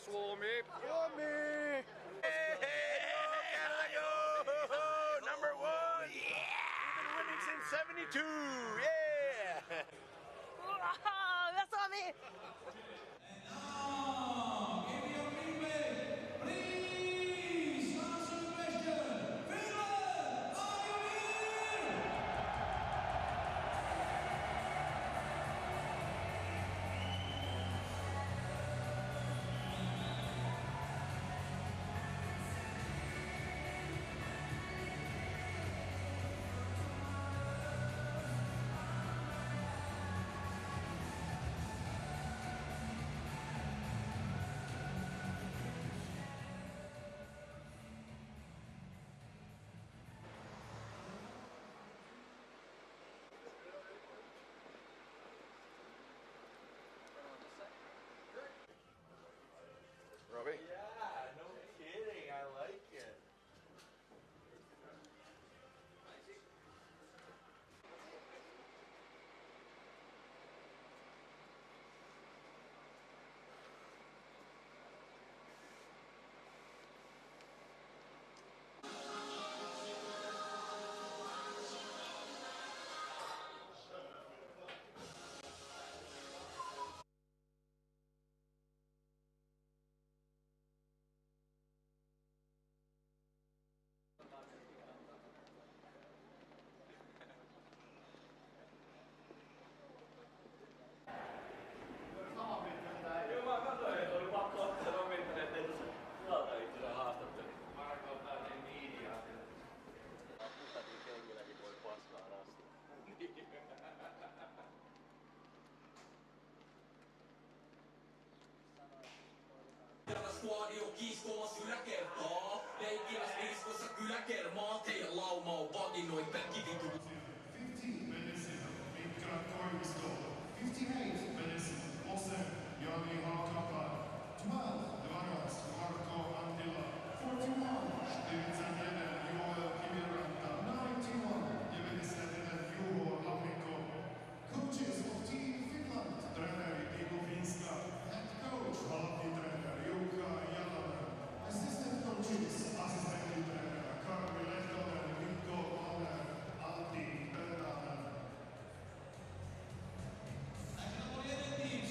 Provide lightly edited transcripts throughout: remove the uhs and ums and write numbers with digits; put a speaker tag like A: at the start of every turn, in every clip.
A: Suomi!
B: Suomi!
A: Canada, go! Number one! Yeah! We've been winning since '72! Yeah!
B: Wow, Suomi!
A: Robbie?
C: Yeah, no kidding. I like it. Joo, mä katsoin, että oli pakko ottaa nopeasti, ettei tuossa puolta itsensä haastattelin. Marko täyteen media. Kutakin kengilläkin voi paskaa rasta.
D: Squadi on kiiskomassa yläkertaa. Leikkiläs diskossa kyläkermaa. Teidän lauma on vaginoi päkkivitu.
E: 15 mennesker vinker Koivisto. 58 mennesker Osen Jani Haakapää. 12 Varas Marko Antila. 41 Styrtsätenen Joel Kiviranta. 91 Jevenistätenen Juho Lammikko. Coaches of Team Finland. Träneri Timo Finska. Head coach Valtti-träneri Jukka Jalonen. Assistant coaches assistentti-träneri Karvi Lehtonen, Mikko Malmer, Antti Pöytänen.
D: National Team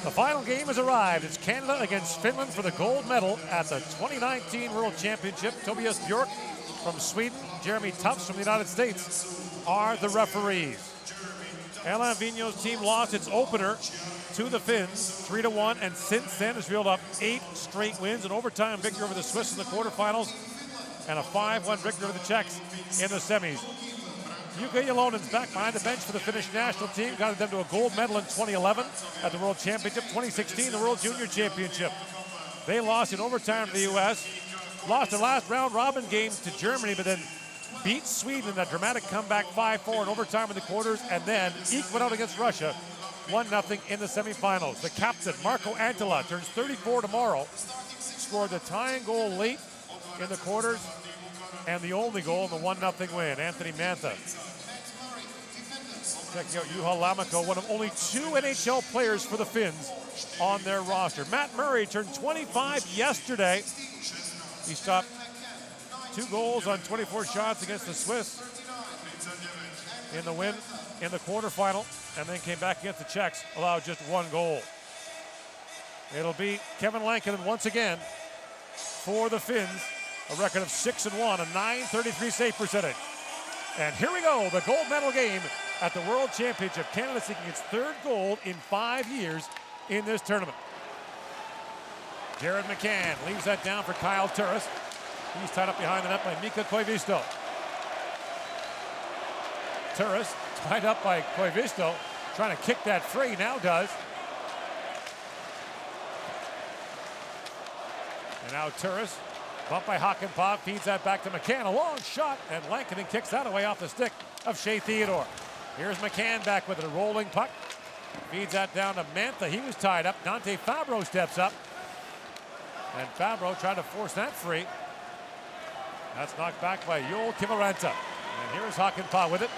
F: The final game has arrived. It's Canada against Finland for the gold medal at the 2019 World Championship. Tobias Bjork from Sweden, Jeremy Tufts from the United States are the referees. Alain Vigneault's team lost its opener to the Finns 3-1, and since then has reeled up 8 straight wins, an overtime victory over the Swiss in the quarterfinals, and a 5-1 victory over the Czechs in the semis. Jukka Jalonen's back behind the bench for the Finnish national team, got them to a gold medal in 2011 at the World Championship, 2016 the World Junior Championship. They lost in overtime to the U.S., lost the last round robin game to Germany, but then beat Sweden in that dramatic comeback 5-4 in overtime in the quarters, and then eked out against Russia 1-0 in the semifinals. The captain, Marco Antila, turns 34 tomorrow, scored the tying goal late in the quarters and the only goal in the 1-0 win. Anthony Mantha. Checking out Juha Lammikko, one of only 2 NHL players for the Finns on their roster. Matt Murray turned 25 yesterday. He stopped 2 goals on 24 shots against the Swiss in the win in the quarterfinal, and then came back against the Czechs, allowed just 1 goal. It'll be Kevin Lankinen once again for the Finns, a record of 6-1, a .933 save percentage. And here we go, the gold medal game at the World Championship. Canada seeking its 3rd gold in 5 years in this tournament. Jared McCann leaves that down for Kyle Turris. He's tied up behind the net by Mika Koivisto. Turris tied up by Koivisto, trying to kick that free, now does. And now Turris, bumped by Hakanpää, feeds that back to McCann. A long shot, and Lankinen kicks that away off the stick of Shea Theodore. Here's McCann back with a rolling puck. Feeds that down to Mantha. He was tied up. Dante Fabro steps up. And Fabro tried to force that free. That's knocked back by Joel Kiviranta. And here's Hakanpää with it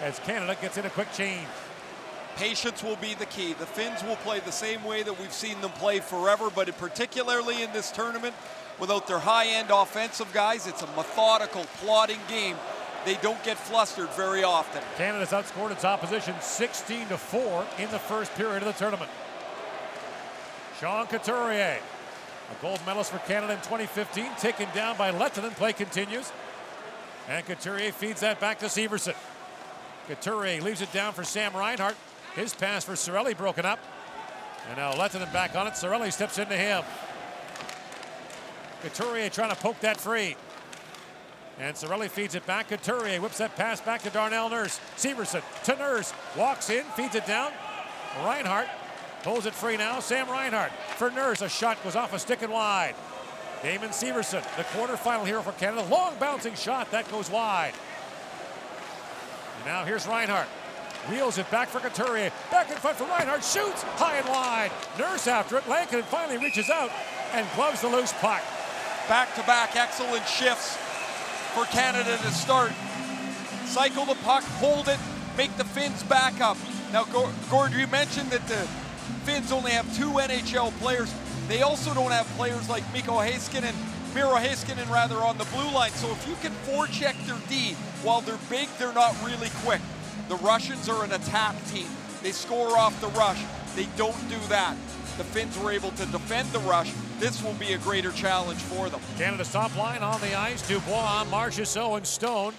F: as Canada gets in a quick change.
G: Patience will be the key. The Finns will play the same way that we've seen them play forever, but particularly in this tournament, without their high-end offensive guys, it's a methodical, plodding game. They don't get flustered very often.
F: Canada's outscored its opposition 16-4 in the first period of the tournament. Sean Couturier, a gold medalist for Canada in 2015, taken down by Lehtinen. Play continues. And Couturier feeds that back to Severson. Couturier leaves it down for Sam Reinhart. His pass for Cirelli broken up. And now Lehtinen back on it. Cirelli steps into him. Couturier trying to poke that free. And Cirelli feeds it back. Couturier whips that pass back to Darnell Nurse. Severson to Nurse. Walks in, feeds it down. Reinhart pulls it free now. Sam Reinhart for Nurse. A shot goes off a stick and wide. Damon Severson, the quarterfinal hero for Canada. Long bouncing shot. That goes wide. And now here's Reinhart. Wheels it back for Couturier. Back in front for Reinhart. Shoots high and wide. Nurse after it. Lankinen finally reaches out and gloves the loose puck.
G: Back-to-back excellent shifts for Canada to start. Cycle the puck, hold it, make the Finns back up. Now, Gord, you mentioned that the Finns only have 2 NHL players. They also don't have players like Miro Heiskanen on the blue line. So if you can forecheck their D, while they're big, they're not really quick. The Russians are an attack team. They score off the rush. They don't do that. The Finns were able to defend the rush. This will be a greater challenge for them.
F: Canada's top line on the ice. Dubois, Marchessault, and Stone.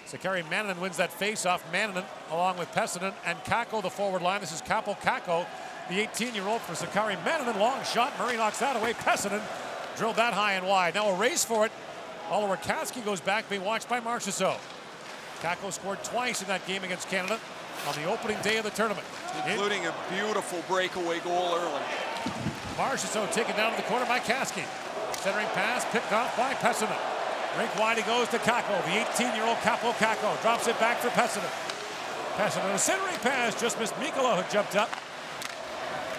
F: Sakari Manninen wins that face-off. Manninen along with Pessinen and Kakko, the forward line. This is Kaapo Kakko, the 18-year-old for Sakari Manninen. Long shot. Murray knocks that away. Pessinen drilled that high and wide. Now a race for it. Oliver Kasky goes back, being watched by Marchessault. Kakko scored twice in that game against Canada on the opening day of the tournament,
G: including a beautiful breakaway goal early.
F: Marchessault taken down to the corner by Kasky. Centering pass picked off by Pessinen. Rink wide he goes to Kakko. The 18-year-old Kaapo Kakko drops it back for Pessinen. Pessinen, a centering pass, just missed Mikkola, who jumped up.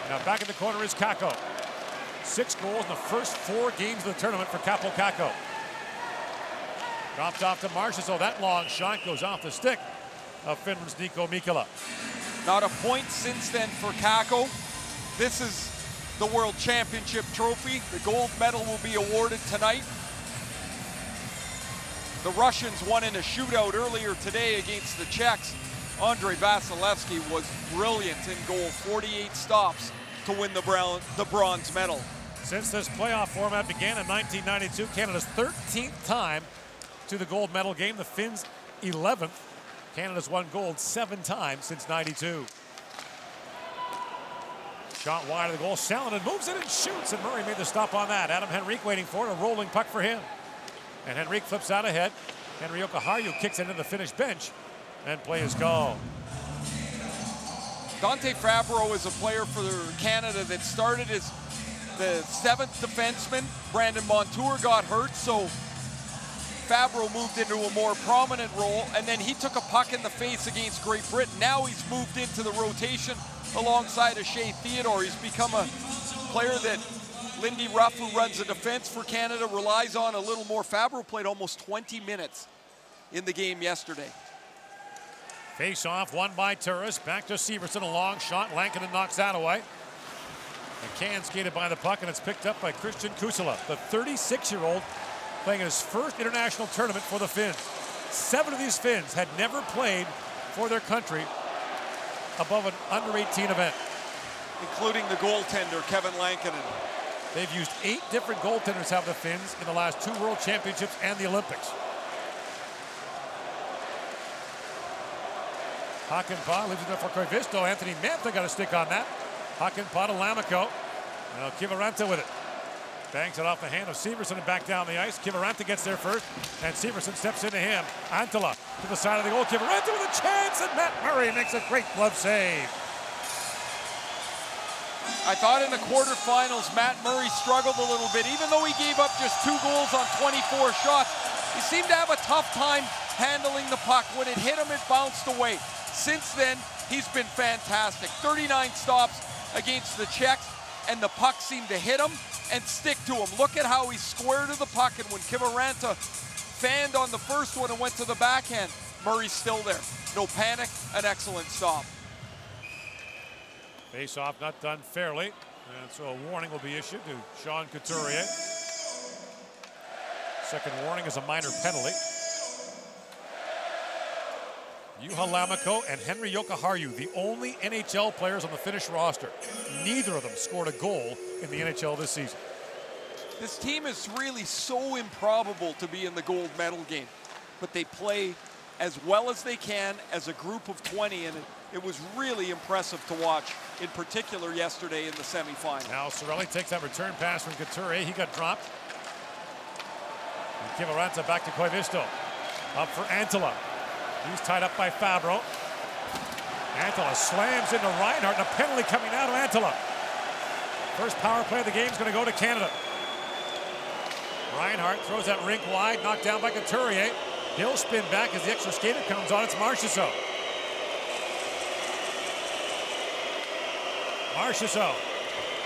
F: Now back in the corner is Kakko. 6 goals in the first 4 games of the tournament for Kaapo Kakko. Dropped off to Marchessault. That long shot goes off the stick of Finland's Niko Mikkola.
G: Not a point since then for Kakko. This is the World Championship trophy. The gold medal will be awarded tonight. The Russians won in a shootout earlier today against the Czechs. Andrei Vasilevsky was brilliant in goal, 48 stops to win the bronze medal.
F: Since this playoff format began in 1992, Canada's 13th time to the gold medal game. The Finns' 11th. Canada's won gold 7 times since '92. Shot wide of the goal. Salonen moves it and shoots, and Murray made the stop on that. Adam Henrique waiting for it, a rolling puck for him. And Henrique flips out ahead. Henry Jokiharju kicks it into the Finnish bench, and play is called.
G: Dante Fabro is a player for Canada that started as the 7th defenseman. Brandon Montour got hurt, so Fabro moved into a more prominent role, and then he took a puck in the face against Great Britain. Now he's moved into the rotation alongside of Shea Theodore. He's become a player that Lindy Ruff, who runs the defense for Canada, relies on a little more. Fabro played almost 20 minutes in the game yesterday.
F: Face off, won by Turris. Back to Severson, a long shot. Lankinen knocks that away. McCann skated by the puck, and it's picked up by Christian Kusala, the 36-year-old, playing his first international tournament for the Finns. 7 of these Finns had never played for their country above an under-18 event.
G: Including the goaltender, Kevin Lankinen.
F: They've used 8 different goaltenders, have the Finns, in the last 2 World Championships and the Olympics. Hakanpää leaves it there for Koivisto. Anthony Mantha got a stick on that. Hakanpää to Lammikko. Now Kiviranta with it. Bangs it off the hand of Severson and back down the ice. Kiviranta gets there first, and Severson steps into him. Antila to the side of the goal. Kiviranta with a chance, and Matt Murray makes a great glove save.
G: I thought in the quarterfinals, Matt Murray struggled a little bit. Even though he gave up just 2 goals on 24 shots, he seemed to have a tough time handling the puck. When it hit him, it bounced away. Since then, he's been fantastic. 39 stops against the Czechs, and the puck seemed to hit him and stick to him. Look at how he squared to the puck, and when Kiviranta fanned on the first one and went to the backhand, Murray's still there. No panic, an excellent stop.
F: Face-off not done fairly, and so a warning will be issued to Sean Couturier. Second warning is a minor penalty. Juha Lammikko and Henri Jokiharju, the only NHL players on the Finnish roster. Neither of them scored a goal in the NHL this season.
G: This team is really so improbable to be in the gold medal game, but they play as well as they can as a group of 20, and it was really impressive to watch, in particular yesterday in the semifinal.
F: Now Cirelli takes that return pass from Couturier. He got dropped. And Kiviranta back to Koivisto. Up for Antila. He's tied up by Fabro. Antila slams into Reinhart, and a penalty coming out of Antila. First power play of the game is going to go to Canada. Reinhart throws that rink wide, knocked down by Couturier. He'll spin back as the extra skater comes on. It's Marchessault. Marchessault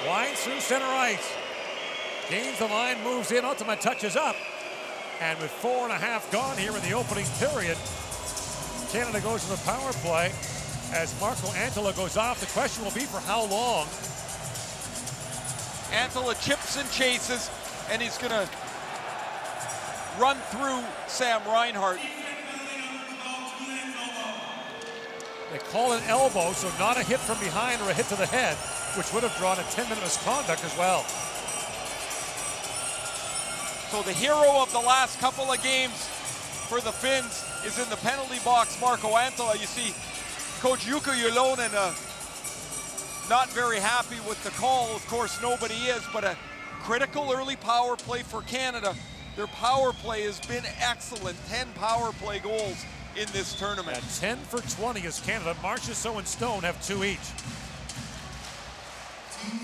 F: winds through center ice. Gains the line, moves in, ultimate touches up. And with 4.5 gone here in the opening period, Canada goes to the power play as Marco Antila goes off. The question will be for how long.
G: Antila chips and chases, and he's going to run through Sam Reinhart.
F: They call an elbow, so not a hit from behind or a hit to the head, which would have drawn a 10-minute misconduct as well.
G: So the hero of the last couple of games for the Finns is in the penalty box, Marco Antila. You see Coach Jukka Jalonen not very happy with the call. Of course, nobody is, but a critical early power play for Canada. Their power play has been excellent. 10 power play goals in this tournament.
F: At 10 for 20 is Canada. Marchessault and Stone have 2 each.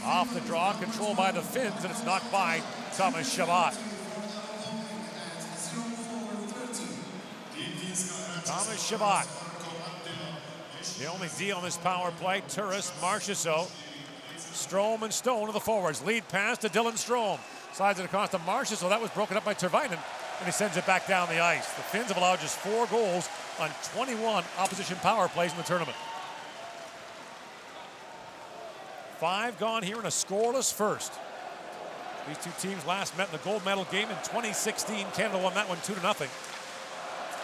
F: Off the draw, controlled by the Finns, and it's knocked by Thomas Chabot. Thomas Chabot. The only D on this power play. Turris, Marchessault, Strome, and Stone are the forwards. Lead pass to Dylan Strome. Slides it across to Marchessault. That was broken up by Tervainen, and he sends it back down the ice. The Finns have allowed just 4 goals on 21 opposition power plays in the tournament. 5 gone here in a scoreless first. These two teams last met in the gold medal game in 2016. Canada won that one 2-0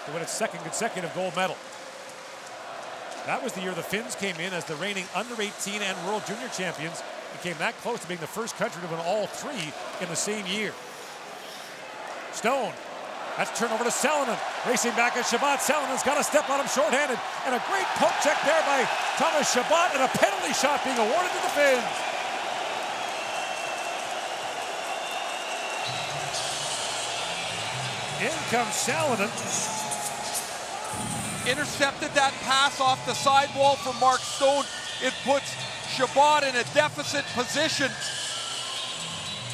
F: to win its 2nd consecutive gold medal. That was the year the Finns came in as the reigning under-18 and World Junior champions became that close to being the first country to win all three in the same year. Stone. That's turned over to Salonen. Racing back at Chabot. Salinen's got a step on him shorthanded. And a great poke check there by Thomas Chabot, and a penalty shot being awarded to the Finns. In comes Salonen.
G: Intercepted that pass off the sidewall from Mark Stone. It puts Chabot in a deficit position.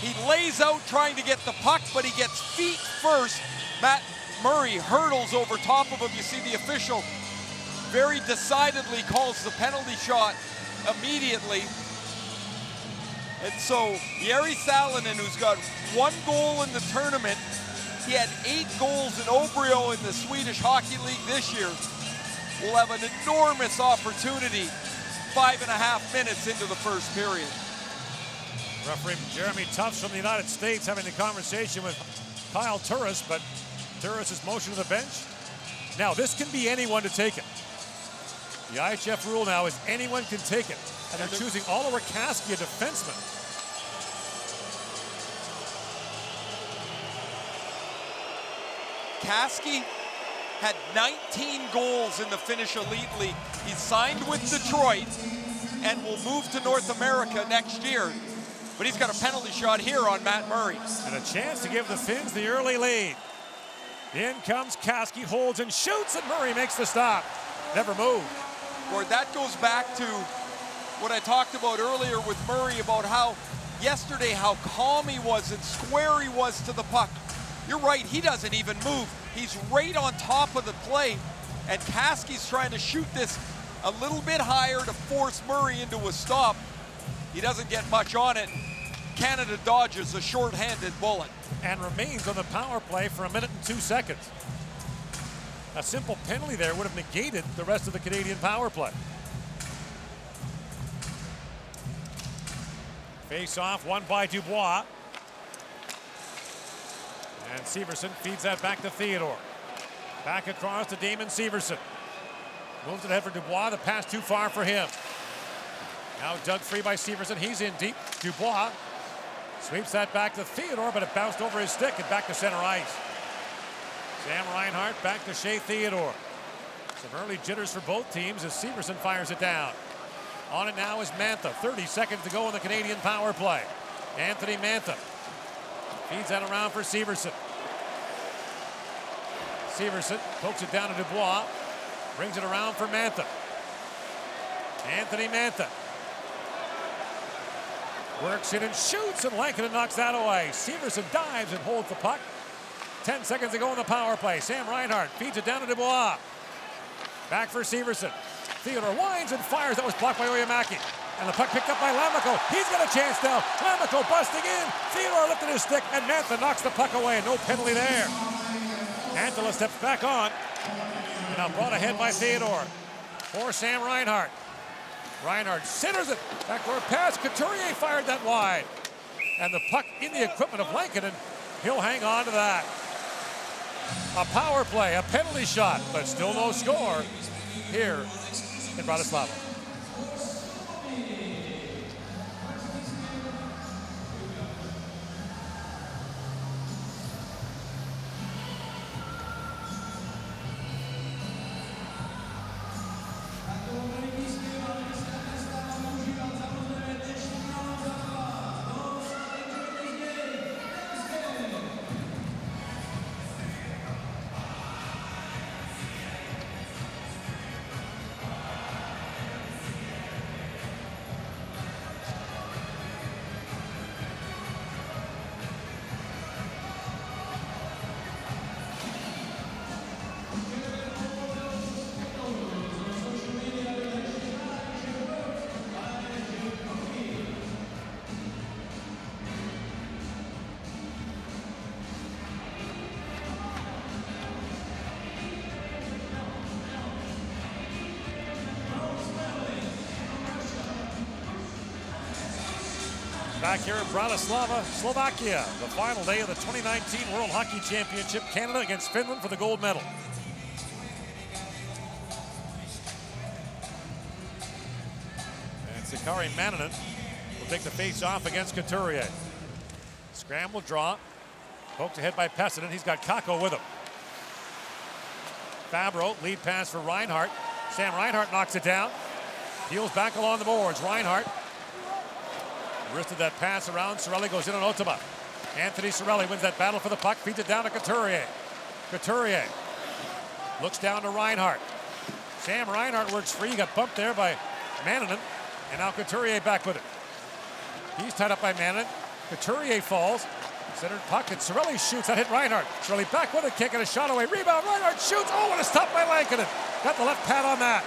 G: He lays out trying to get the puck, but he gets feet first. Matt Murray hurdles over top of him. You see the official very decidedly calls the penalty shot immediately. And so Jari Salonen, who's got 1 goal in the tournament, he had 8 goals in Obrio in the Swedish Hockey League this year, will have an enormous opportunity 5.5 minutes into the first period.
F: Referee Jeremy Tufts from the United States having a conversation with Kyle Turris, but Turris is motioned to the bench. Now, this can be anyone to take it. The IIHF rule now is anyone can take it. And they're choosing Oliver Kasky, a defenseman.
G: Kasky had 19 goals in the Finnish Elite League. He's signed with Detroit and will move to North America next year. But he's got a penalty shot here on Matt Murray.
F: And a chance to give the Finns the early lead. In comes Kasky, holds and shoots, and Murray makes the stop. Never moved.
G: Or that goes back to what I talked about earlier with Murray about how yesterday, how calm he was and square he was to the puck. You're right, he doesn't even move. He's right on top of the play, and Kasky's trying to shoot this a little bit higher to force Murray into a stop. He doesn't get much on it. Canada dodges a short-handed bullet.
F: And remains on the power play for 1 minute and 2 seconds. A simple penalty there would have negated the rest of the Canadian power play. Face off, won by Dubois. And Severson feeds that back to Theodore. Back across to Damon Severson. Moves it ahead for Dubois, the pass too far for him. Now dug free by Severson, he's in deep. Dubois sweeps that back to Theodore, but it bounced over his stick and back to center ice. Sam Reinhart back to Shea Theodore. Some early jitters for both teams as Severson fires it down. On it now is Mantha. 30 seconds to go in the Canadian power play. Anthony Mantha feeds that around for Severson. Severson pokes it down to Dubois. Brings it around for Mantha. Anthony Mantha works it and shoots, and Lankinen knocks that away. Severson dives and holds the puck. 10 seconds to go in the power play. Sam Reinhart feeds it down to Dubois. Back for Severson. Theodore winds and fires. That was blocked by Oyemaki. And the puck picked up by Lammikko. He's got a chance now. Lammikko busting in. Theodore lifted his stick, and Mantha knocks the puck away. No penalty there. Antila steps back on. And now brought ahead by Theodore. For Sam Reinhart. Reinhart centers it. Backdoor pass. Couturier fired that wide. And the puck in the equipment of Lankinen. He'll hang on to that. A power play, a penalty shot, but still no score here in Bratislava. Back here in Bratislava, Slovakia, the final day of the 2019 World Hockey Championship, Canada against Finland for the gold medal. And Sakari Manninen will take the face off against Couturier. Scramble draw. Poked ahead by Pessinen. He's got Kakko with him. Fabro, lead pass for Reinhart. Sam Reinhart knocks it down. Heels back along the boards. Reinhart wristed that pass around. Cirelli goes in on Ottama. Anthony Cirelli wins that battle for the puck. Feeds it down to Couturier. Couturier looks down to Reinhart. Sam Reinhart works free. He got bumped there by Mannanen. And now Couturier back with it. He's tied up by Mannanen. Couturier falls. Centered puck, and Cirelli shoots. That hit Reinhart. Cirelli back with a kick and a shot away. Rebound. Reinhart shoots. Oh, and a stop by Lankinen. Got the left pad on that.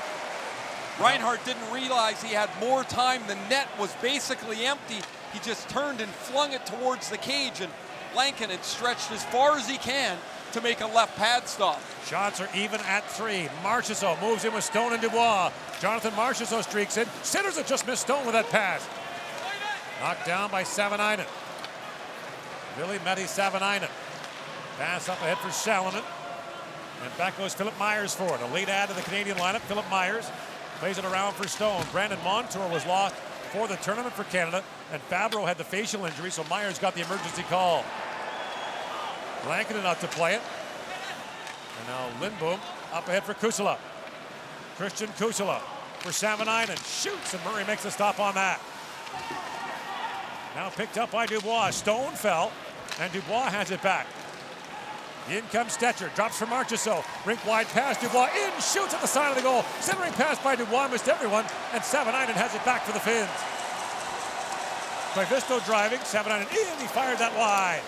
G: Reinhart didn't realize he had more time. The net was basically empty. He just turned and flung it towards the cage, and Lankinen stretched as far as he can to make a left pad stop.
F: Shots are even at 3. Marchessault moves in with Stone and Dubois. Jonathan Marchessault streaks in. Sinners have just missed Stone with that pass. Knocked down by Savanainen. Billy Medi Savanainen. Pass up ahead for Salonen. And back goes Philip Myers for it. A late add to the Canadian lineup. Philip Myers plays it around for Stone. Brandon Montour was lost for the tournament for Canada. And Fabro had the facial injury, so Myers got the emergency call. Lankinen out to play it. And now Lindboom up ahead for Kusala. Christian Kusala for Savanainen. Shoots, and Murray makes a stop on that. Now picked up by Dubois. Stone fell, and Dubois has it back. In comes Stetcher, drops for Marchessault. Rink wide pass, Dubois in, shoots at the side of the goal. Centering pass by Dubois, missed everyone, and Savanainen has it back for the Finns. Koivisto driving, Savanainen in, he fired that wide.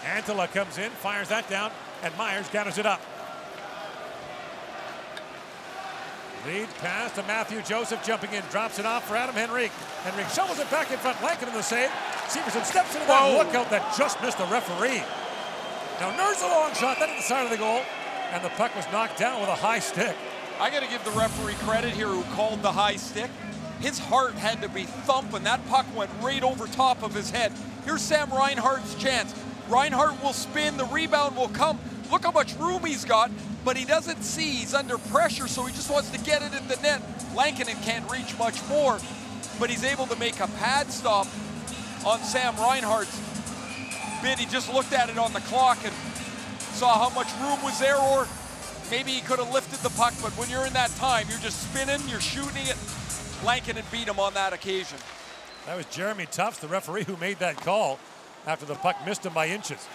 F: Antila comes in, fires that down, and Myers gathers it up. Lead pass to Matthew Joseph jumping in, drops it off for Adam Henrique. Henrique shovels it back in front, Lankinen the save. Severson steps into that lookout that just missed the referee. Now Nurse a long shot, that at the side of the goal, and the puck was knocked down with a high stick.
G: I got to give the referee credit here who called the high stick. His heart had to be thumping. That puck went right over top of his head. Here's Sam Reinhart's chance. Reinhart will spin, the rebound will come. Look how much room he's got, but he doesn't see, he's under pressure, so he just wants to get it in the net. Lankinen can't reach much more, but he's able to make a pad stop on Sam Reinhart's bid. He just looked at it on the clock and saw how much room was there, or maybe he could have lifted the puck, but when you're in that time, you're just spinning, you're shooting it. Lankinen beat him on that occasion.
F: That was Jeremy Tufts, the referee, who made that call after the puck missed him by inches.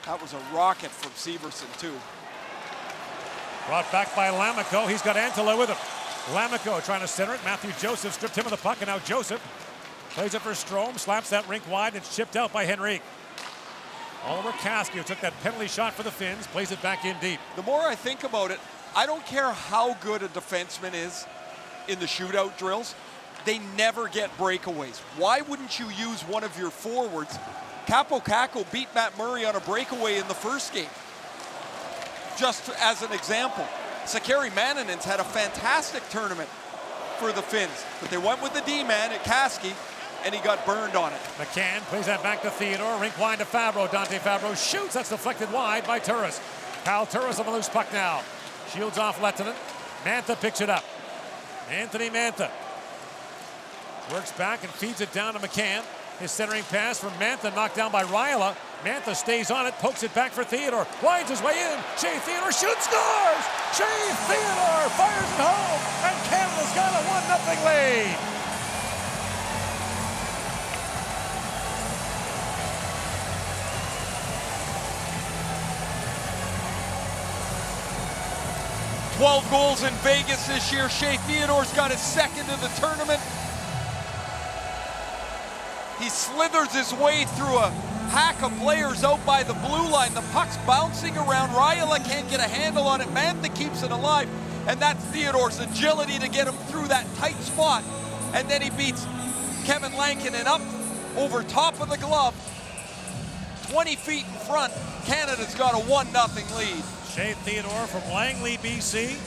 G: That was a rocket from Severson, too.
F: Brought back by Lamico. He's got Antila with him. Lamico trying to center it. Matthew Joseph stripped him of the puck, and now Joseph plays it for Strome, slaps that rink wide, and it's chipped out by Henrique. Oliver Kasky, who took that penalty shot for the Finns, plays it back in deep.
G: The more I think about it, I don't care how good a defenseman is in the shootout drills, they never get breakaways. Why wouldn't you use one of your forwards? Capo Kakko beat Matt Murray on a breakaway in the first game. Just as an example. Sakari Mannenen's had a fantastic tournament for the Finns, but they went with the D-man at Kasky, and he got burned on it.
F: McCann plays that back to Theodore. Rink wide to Fabro. Dante Fabro shoots. That's deflected wide by Turris. Kyle Turris on the loose puck now. Shields off Lehtinen. Mantha picks it up. Anthony Mantha works back and feeds it down to McCann. His centering pass from Mantha knocked down by Raila. Mantha stays on it, pokes it back for Theodore. Winds his way in. Shea Theodore shoots, scores! Shea Theodore fires it home, and Canada's got a 1-0 lead.
G: $12 goals in Vegas this year. Shea Theodore's got his second of the tournament. He slithers his way through a pack of players out by the blue line. The puck's bouncing around. Raila can't get a handle on it. Mantha keeps it alive. And that's Theodore's agility to get him through that tight spot. And then he beats Kevin Lankinen up over top of the glove. 20 feet in front. Canada's got a 1-0 lead.
F: Shea Theodore from Langley, BC.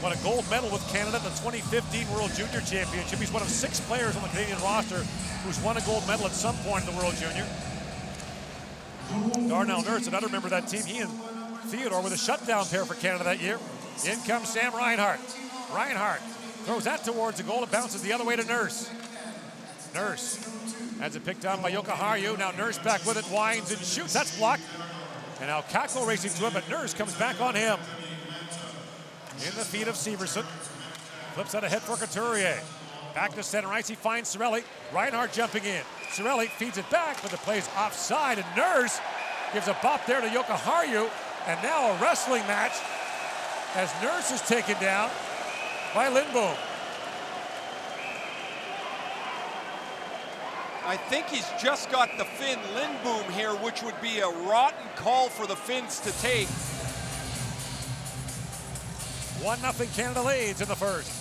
F: Won a gold medal with Canada at the 2015 World Junior Championship. He's one of 6 players on the Canadian roster who's won a gold medal at some point in the World Junior. Darnell Nurse, another member of that team. He and Theodore were the shutdown pair for Canada that year. In comes Sam Reinhart. Reinhart throws that towards the goal. It bounces the other way to Nurse. Nurse has it picked down by Jokiharju. Now Nurse back with it, winds and shoots. That's blocked. And now Kakko racing to him, but Nurse comes back on him. In the feet of Severson. Flips out ahead for Couturier. Back to center ice, he finds Cirelli. Reinhardt jumping in. Cirelli feeds it back, but the play's offside, and Nurse gives a bop there to Jokiharju. And now a wrestling match as Nurse is taken down by Lindboom.
G: I think he's just got the Finn Lindboom here, which would be a rotten call for the Finns to take.
F: 1-0 Canada leads in the first.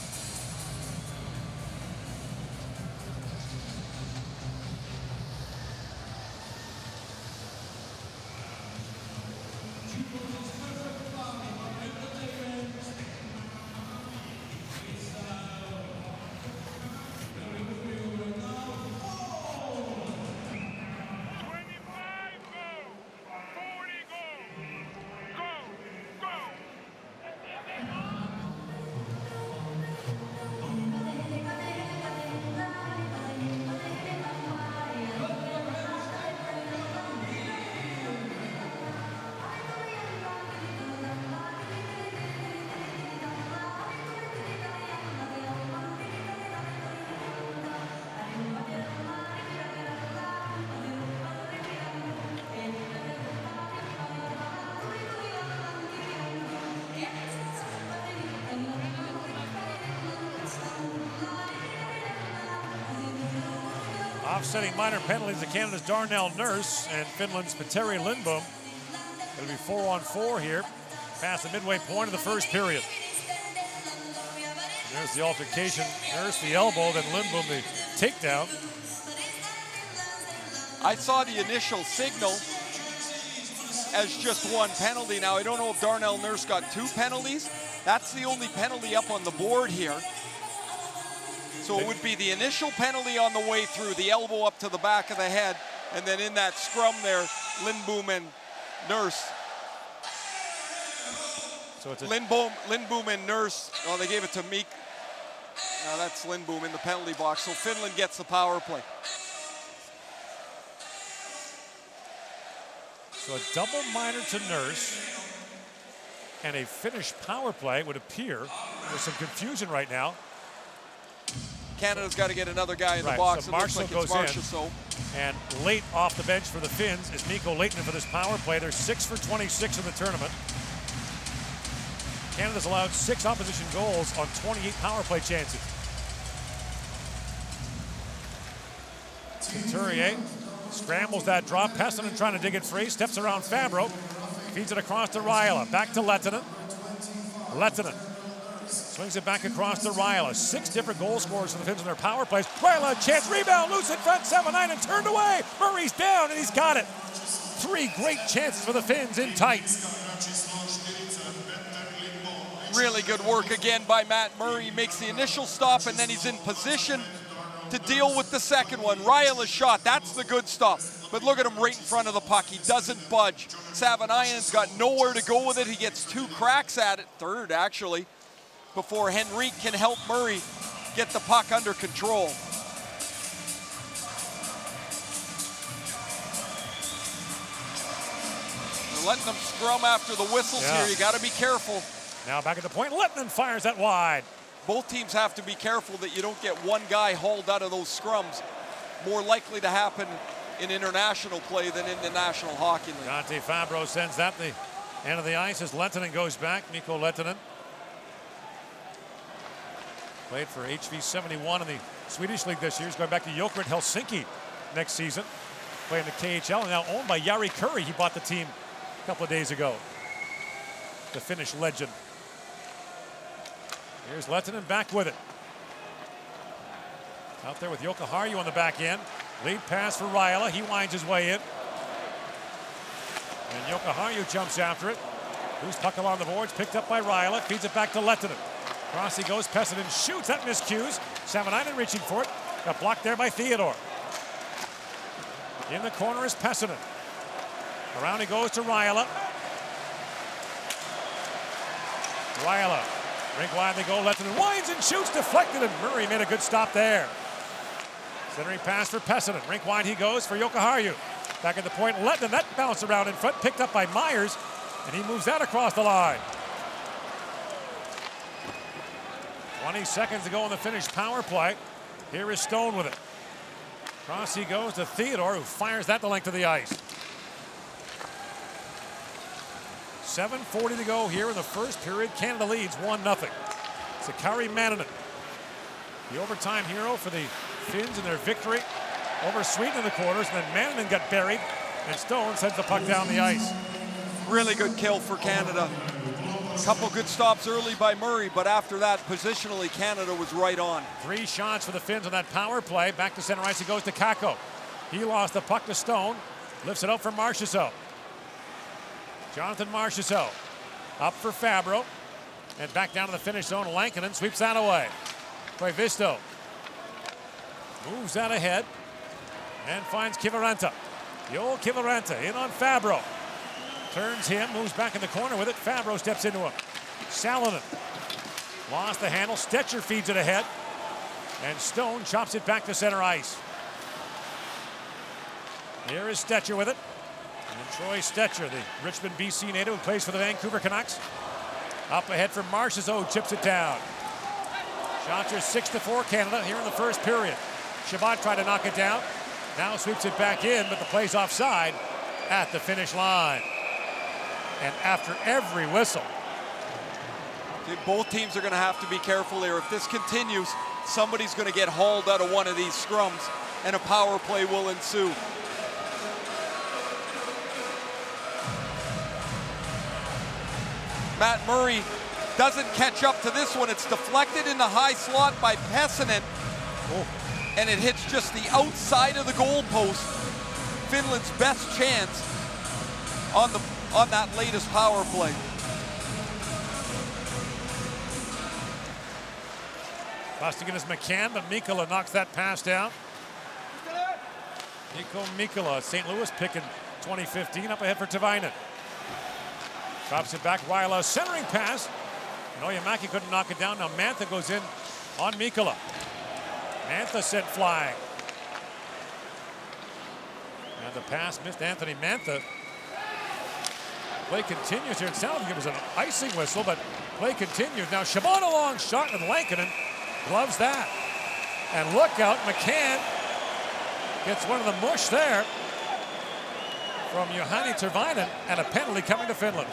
F: Offsetting minor penalties to Canada's Darnell Nurse and Finland's Petteri Lindboom. It'll be 4-on-4 here, past the midway point of the first period. There's the altercation. Nurse the elbow, then Lindboom the takedown.
G: I saw the initial signal as just one penalty. Now, I don't know if Darnell Nurse got 2 penalties. That's the only penalty up on the board here. So it would be the initial penalty on the way through, the elbow up to the back of the head, and then in that scrum there, Lindboom and Nurse.
F: So it's
G: Lindboom and Nurse, well, they gave it to Meek. Now that's Lindboom in the penalty box, so Finland gets the power play.
F: So a double minor to Nurse and a Finnish power play would appear. There's some confusion right now.
G: Canada's got to get another guy in the box.
F: So Marshall goes in.
G: So.
F: And late off the bench for the Finns is Mikko Lehtinen for this power play. They're 6 for 26 in the tournament. Canada's allowed 6 opposition goals on 28 power play chances. Couturier scrambles that drop. Pessinen trying to dig it free. Steps around Fabro. Feeds it across to Raila. Back to Lehtinen. Lehtinen swings it back across to Raila. 6 different goal scorers for the Finns in their power plays. Raila, chance, rebound, loose in front, 7-9, and turned away. Murray's down, and he's got it. 3 great chances for the Finns in tight.
G: Really good work again by Matt Murray. He makes the initial stop, and then he's in position to deal with the second one. Raila's shot, that's the good stop. But look at him right in front of the puck. He doesn't budge. Savanainen's got nowhere to go with it. He gets 2 cracks at it, 3rd actually, before Henrique can help Murray get the puck under control. They're letting them scrum after the whistles here. You got to be careful.
F: Now back at the point, Lehtinen fires that wide.
G: Both teams have to be careful that you don't get one guy hauled out of those scrums. More likely to happen in international play than in the National Hockey League.
F: Dante Fabro sends that the end of the ice as Lehtinen goes back. Mikko Lehtinen played for HV 71 in the Swedish League this year. He's going back to Jokerit Helsinki next season. Playing the KHL and now owned by Jari Kurri. He bought the team a couple of days ago. The Finnish legend. Here's Lehtinen back with it. Out there with Jokiharju on the back end. Lead pass for Raila. He winds his way in. And Jokiharju jumps after it. Loose puck along the boards. Picked up by Raila. Feeds it back to Lehtinen. Cross he goes. Pessinen shoots. That miscues. Savanainen reaching for it. Got blocked there by Theodore. In the corner is Pessinen. Around he goes to Raila. Raila. Rink wide they go. Lehtinen winds and shoots. Deflected, and Murray made a good stop there. Centering pass for Pessinen. Rink wide he goes for Jokiharju. Back at the point, letting that bounce around in front, picked up by Myers, and he moves that across the line. 20 seconds to go in the finished power play. Here is Stone with it. Cross he goes to Theodore, who fires that the length of the ice. 7:40 to go here in the first period. Canada leads 1-0. Sakari Manninen, the overtime hero for the Finns in their victory over Sweden in the quarters, and then Manninen got buried, and Stone sends the puck down the ice.
G: Really good kill for Canada. Couple good stops early by Murray, but after that, positionally, Canada was right on.
F: 3 shots for the Finns on that power play. Back to center ice, he goes to Kakko. He lost the puck to Stone, lifts it out for Marchessault. Jonathan Marchessault up for Fabro, and back down to the finish zone. Lankinen sweeps that away. Koivisto moves that ahead and finds Kiviranta. The old Kiviranta in on Fabro. Turns him, moves back in the corner with it. Fabro steps into him. Salonen lost the handle. Stetcher feeds it ahead. And Stone chops it back to center ice. Here is Stetcher with it. And Troy Stetcher, the Richmond, BC native who plays for the Vancouver Canucks. Up ahead for Marchessault, chips it down. Shots are 6-4 Canada here in the first period. Chabot tried to knock it down. Now sweeps it back in, but the play's offside at the finish line. And after every whistle.
G: Both teams are going to have to be careful here. If this continues, somebody's going to get hauled out of one of these scrums, and a power play will ensue. Matt Murray doesn't catch up to this one. It's deflected in the high slot by Pessinen. And it hits just the outside of the goalpost. Finland's best chance on that latest power play.
F: Busting is McCann, but Mikkola knocks that pass down. Nico Mikkola, St. Louis pick in 2015, up ahead for Tavainen. Drops it back while a centering pass. Oyamaki couldn't knock it down. Now Mantha goes in on Mikkola. Mantha sent flying. And the pass missed Anthony Mantha. Play continues here. It sounded like it was an icing whistle, but play continues. Now Chabot a long shot, and Lankinen gloves that. And look out, McCann gets one of the mush there from Juhani Tervainen, and a penalty coming to Finland.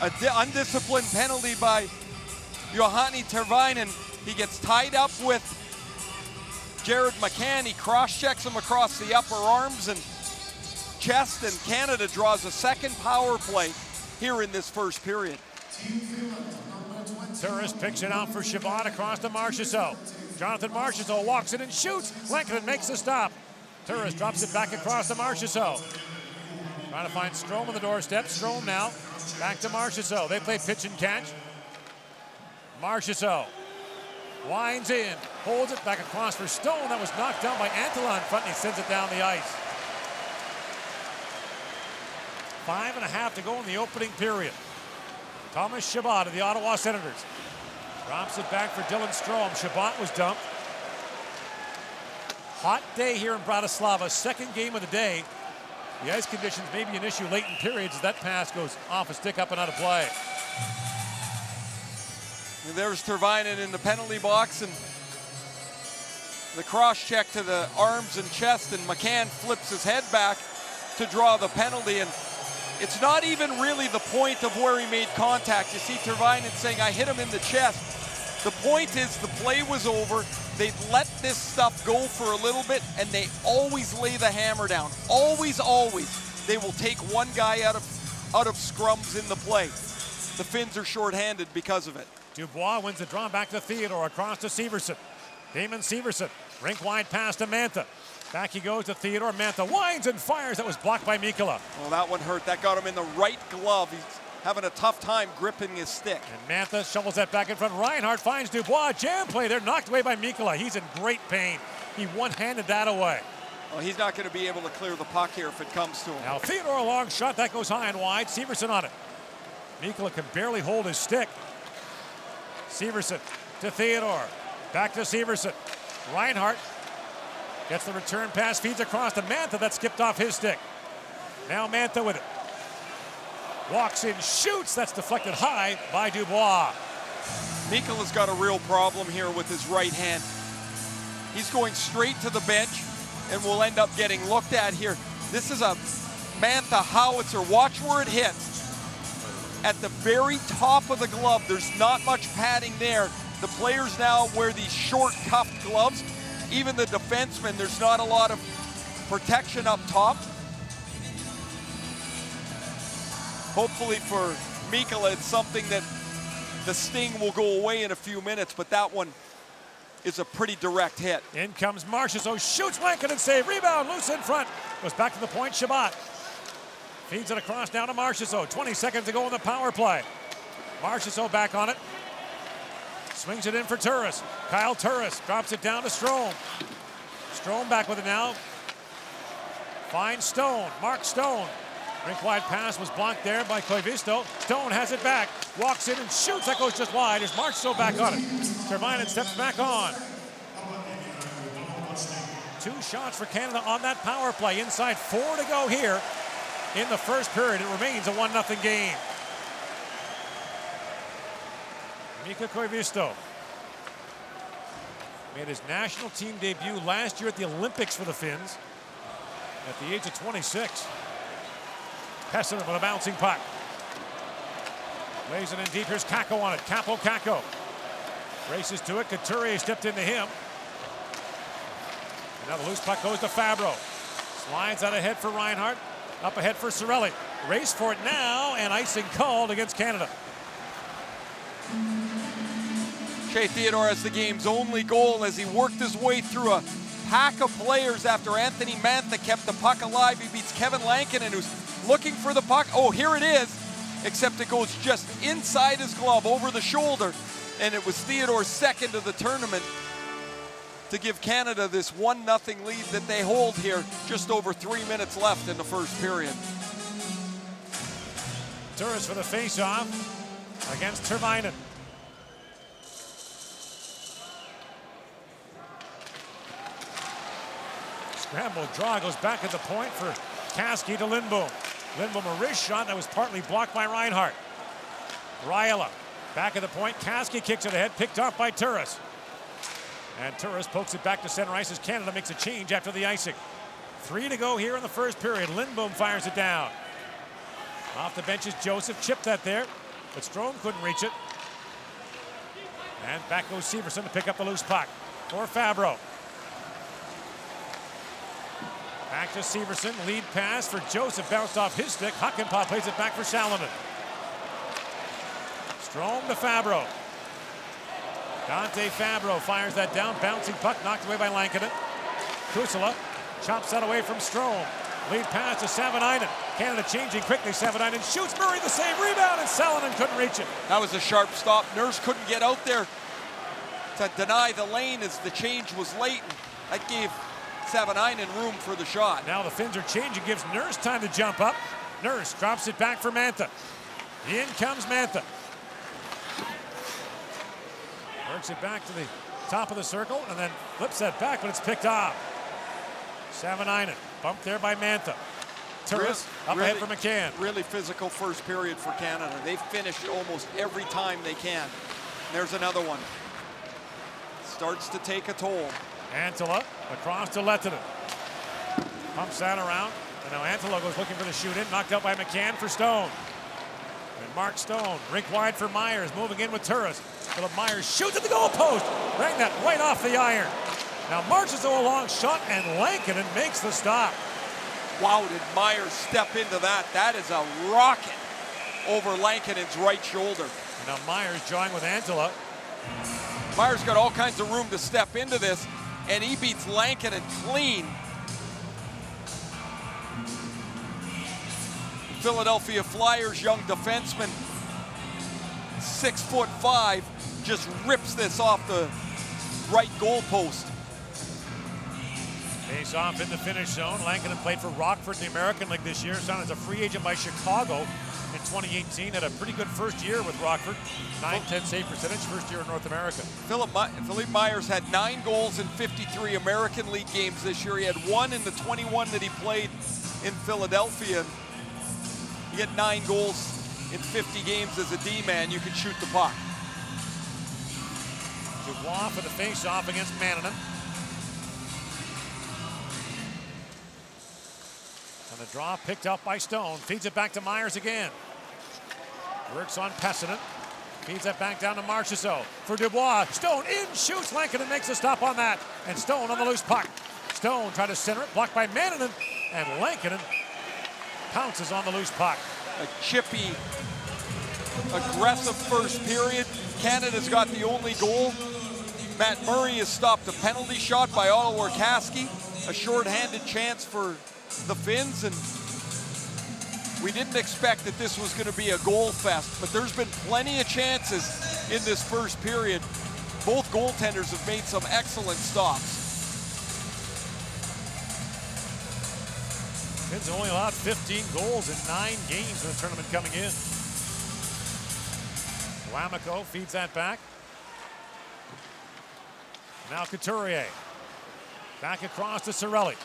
G: An undisciplined penalty by Juhani Tervainen. He gets tied up with Jared McCann. He cross-checks him across the upper arms and chest, and Canada draws a second power play here in this first period.
F: Turris picks it out for Chabot across to Marchessault. Jonathan Marchessault walks in and shoots. Lankinen makes the stop. Turris drops it back across to Marchessault. Trying to find Strome on the doorstep. Strome now back to Marchessault. They play pitch and catch. Marchessault winds in, holds it back across for Stone. That was knocked down by Antila in front, and he sends it down the ice. 5.5 to go in the opening period. Thomas Chabot of the Ottawa Senators drops it back for Dylan Strome. Chabot was dumped. Hot day here in Bratislava, second game of the day. The ice conditions may be an issue late in periods as that pass goes off a stick, up and out of play.
G: And there's Tervainen in the penalty box, and the cross check to the arms and chest, and McCann flips his head back to draw the penalty. And it's not even really the point of where he made contact. You see Tervainen saying, I hit him in the chest. The point is the play was over. They let this stuff go for a little bit, and they always lay the hammer down. Always, always. They will take one guy out of scrums in the play. The Finns are shorthanded because of it.
F: Dubois wins the draw back to Theodore, across to Severson. Damon Severson, rink wide pass to Mantha. Back he goes to Theodore. Mantha winds and fires. That was blocked by Mikkola.
G: Well, that one hurt. That got him in the right glove. He's having a tough time gripping his stick.
F: And Mantha shovels that back in front. Reinhardt finds Dubois. Jam play. They're knocked away by Mikkola. He's in great pain. He one-handed that away.
G: Well, he's not going to be able to clear the puck here if it comes to him.
F: Now Theodore, a long shot. That goes high and wide. Severson on it. Mikkola can barely hold his stick. Severson to Theodore. Back to Severson. Reinhardt gets the return pass, feeds across to Mantha. That skipped off his stick. Now Mantha with it. Walks in, shoots. That's deflected high by Dubois.
G: Mikkola's got a real problem here with his right hand. He's going straight to the bench and will end up getting looked at here. This is a Mantha howitzer. Watch where it hits. At the very top of the glove, there's not much padding there. The players now wear these short cuffed gloves. Even the defensemen, there's not a lot of protection up top. Hopefully for Mikkola, it's something that the sting will go away in a few minutes, but that one is a pretty direct hit.
F: In comes Marchessault, shoots Lankinen, save, rebound, loose in front. Goes back to the point, Shabbat. Feeds it across down to Marchessault. 20 seconds to go in the power play. Marchessault back on it. Swings it in for Turris. Kyle Turris drops it down to Strome. Strome back with it now. Finds Stone. Mark Stone. Rink wide pass was blocked there by Koivisto. Stone has it back. Walks in and shoots. That goes just wide. There's Marchessault back on it. Tervainen steps back on. 2 shots for Canada on that power play. Inside 4 to go here in the first period. It remains a 1-0 game. Mika Koivisto made his national team debut last year at the Olympics for the Finns at the age of 26. Pessinen with a bouncing puck. Lays it in deep. Here's Kakko on it. Kakko. Races to it. Couturier stepped into him. And now the loose puck goes to Fabro. Slides out ahead for Reinhardt. Up ahead for Cirelli. Race for it now, and icing called against Canada.
G: Shea Theodore has the game's only goal as he worked his way through a pack of players after Anthony Mantha kept the puck alive. He beats Kevin Lankinen, who's looking for the puck. Oh, here it is, except it goes just inside his glove, over the shoulder, and it was Theodore's second of the tournament to give Canada this 1-0 lead that they hold here, just over 3 minutes left in the first period.
F: Turris for the face-off against Tervainen. Scramble draw goes back at the point for Kasky to Lindboom. Lindboom a wrist shot that was partly blocked by Reinhardt. Raiola back at the point. Kasky kicks it ahead, picked off by Turris. And Turris pokes it back to center ice as Canada makes a change after the icing. 3 to go here in the first period. Lindboom fires it down. Off the bench is Joseph. Chipped that there, but Strome couldn't reach it. And back goes Severson to pick up the loose puck for Fabro. Back to Severson, lead pass for Joseph, bounced off his stick. Hakanpää plays it back for Salonen. Strome to Fabro. Dante Fabro fires that down, bouncing puck knocked away by Lankinen. Kusala chops that away from Strome. Lead pass to Savanainen. Canada changing quickly. Savanainen shoots, Murray the save, rebound, and Salonen couldn't reach it.
G: That was a sharp stop. Nurse couldn't get out there to deny the lane as the change was late. That gave Savanainen room for the shot.
F: Now the Finns are changing, gives Nurse time to jump up. Nurse drops it back for Mantha. In comes Mantha. Works it back to the top of the circle and then flips that back, but it's picked off. Savanainen bumped there by Mantha. Turris up ahead for McCann.
G: Really physical first period for Canada. They've finished almost every time they can. There's another one. Starts to take a toll.
F: Antela across to Lehtinen. Pumps that around. And now Antela goes looking for the shoot in. Knocked out by McCann for Stone. And Mark Stone, rink wide for Myers, moving in with Turris. Philip Myers shoots at the goal post. Rang that right off the iron. Now marches a long shot, and Lankinen makes the stop.
G: Wow, did Myers step into that? That is a rocket over Lankinen's right shoulder.
F: And now Myers joined with Antela.
G: Myers got all kinds of room to step into this, and he beats Lankinen clean. Philadelphia Flyers young defenseman, 6'5", just rips this off the right goal post.
F: Face off in the finish zone. Lankinen played for Rockford in the American League this year. Signed as a free agent by Chicago in 2018. Had a pretty good first year with Rockford. 9-10 save percentage, first year in North America.
G: Philip Myers had 9 goals in 53 American League games this year. He had 1 in the 21 that he played in Philadelphia. You get 9 goals in 50 games as a D-man, you can shoot the puck.
F: Dubois for the face-off against Manninen. And the draw picked up by Stone. Feeds it back to Myers again. Works on Pessinen. Feeds it back down to Marchessault for Dubois. Stone in, shoots. Lankinen makes a stop on that. And Stone on the loose puck. Stone tried to center it, blocked by Manninen. And Lankinen pounces on the loose puck.
G: A chippy, aggressive first period. Canada's got the only goal. Matt Murray has stopped a penalty shot by Otto Warkaski. A short-handed chance for the Finns, and we didn't expect that this was going to be a goal fest, but there's been plenty of chances in this first period. Both goaltenders have made some excellent stops.
F: Finns only allowed 15 goals in 9 games in the tournament coming in. Lammikko feeds that back. Now Couturier. Back across to Cirelli.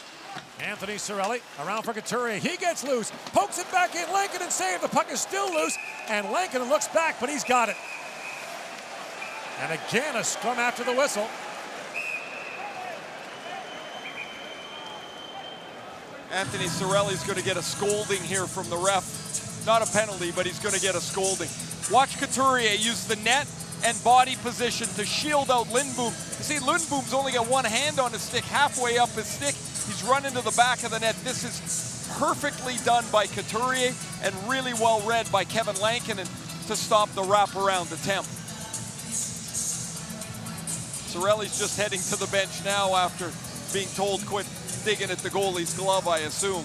F: Anthony Cirelli around for Couturier. He gets loose, pokes it back in. Lankinen saved. The puck is still loose, and Lankinen looks back, but he's got it. And again, a scrum after the whistle.
G: Anthony Cirelli's going to get a scolding here from the ref. Not a penalty, but he's going to get a scolding. Watch Couturier use the net and body position to shield out Lindboom. You see, Lindboom's only got one hand on his stick, halfway up his stick. He's run into the back of the net. This is perfectly done by Couturier and really well read by Kevin Lankinen to stop the wraparound attempt. Cirelli's just heading to the bench now after being told quit digging at the goalie's glove, I assume.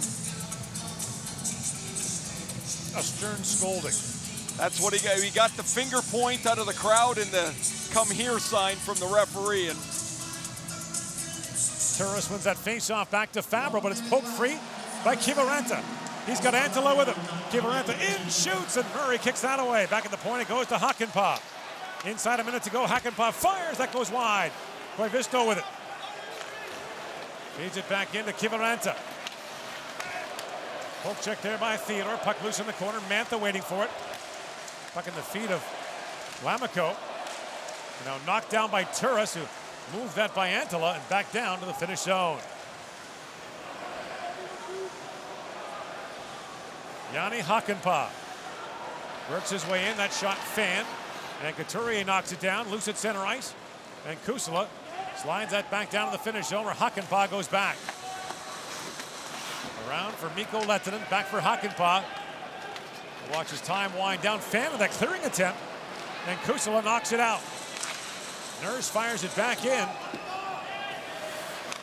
F: A stern scolding.
G: That's what he got. He got the finger point out of the crowd and the come here sign from the referee. And
F: Turris wins that face-off back to Fabro, but it's poked free by Kiviranta. He's got Antela with him. Kiviranta in, shoots, and Murray kicks that away. Back at the point, it goes to Hakanpää. Inside a minute to go, Hakanpää fires, that goes wide. Koivisto with it. Feeds it back into Kiviranta. Poke check there by Theodore. Puck loose in the corner. Mantha waiting for it. Puck in the feet of Lammikko. Now knocked down by Turris, who moved that by Antela and back down to the finish zone. Jani Hakanpää works his way in. That shot fanned. And Couturier knocks it down. Loose at center ice. And Kusala slides that back down to the finish zone where Hakanpää goes back. Around for Mikko Lehtinen. Back for Hakanpää. Watch his time wind down. Fan of that clearing attempt. And Kusala knocks it out. Nurse fires it back in.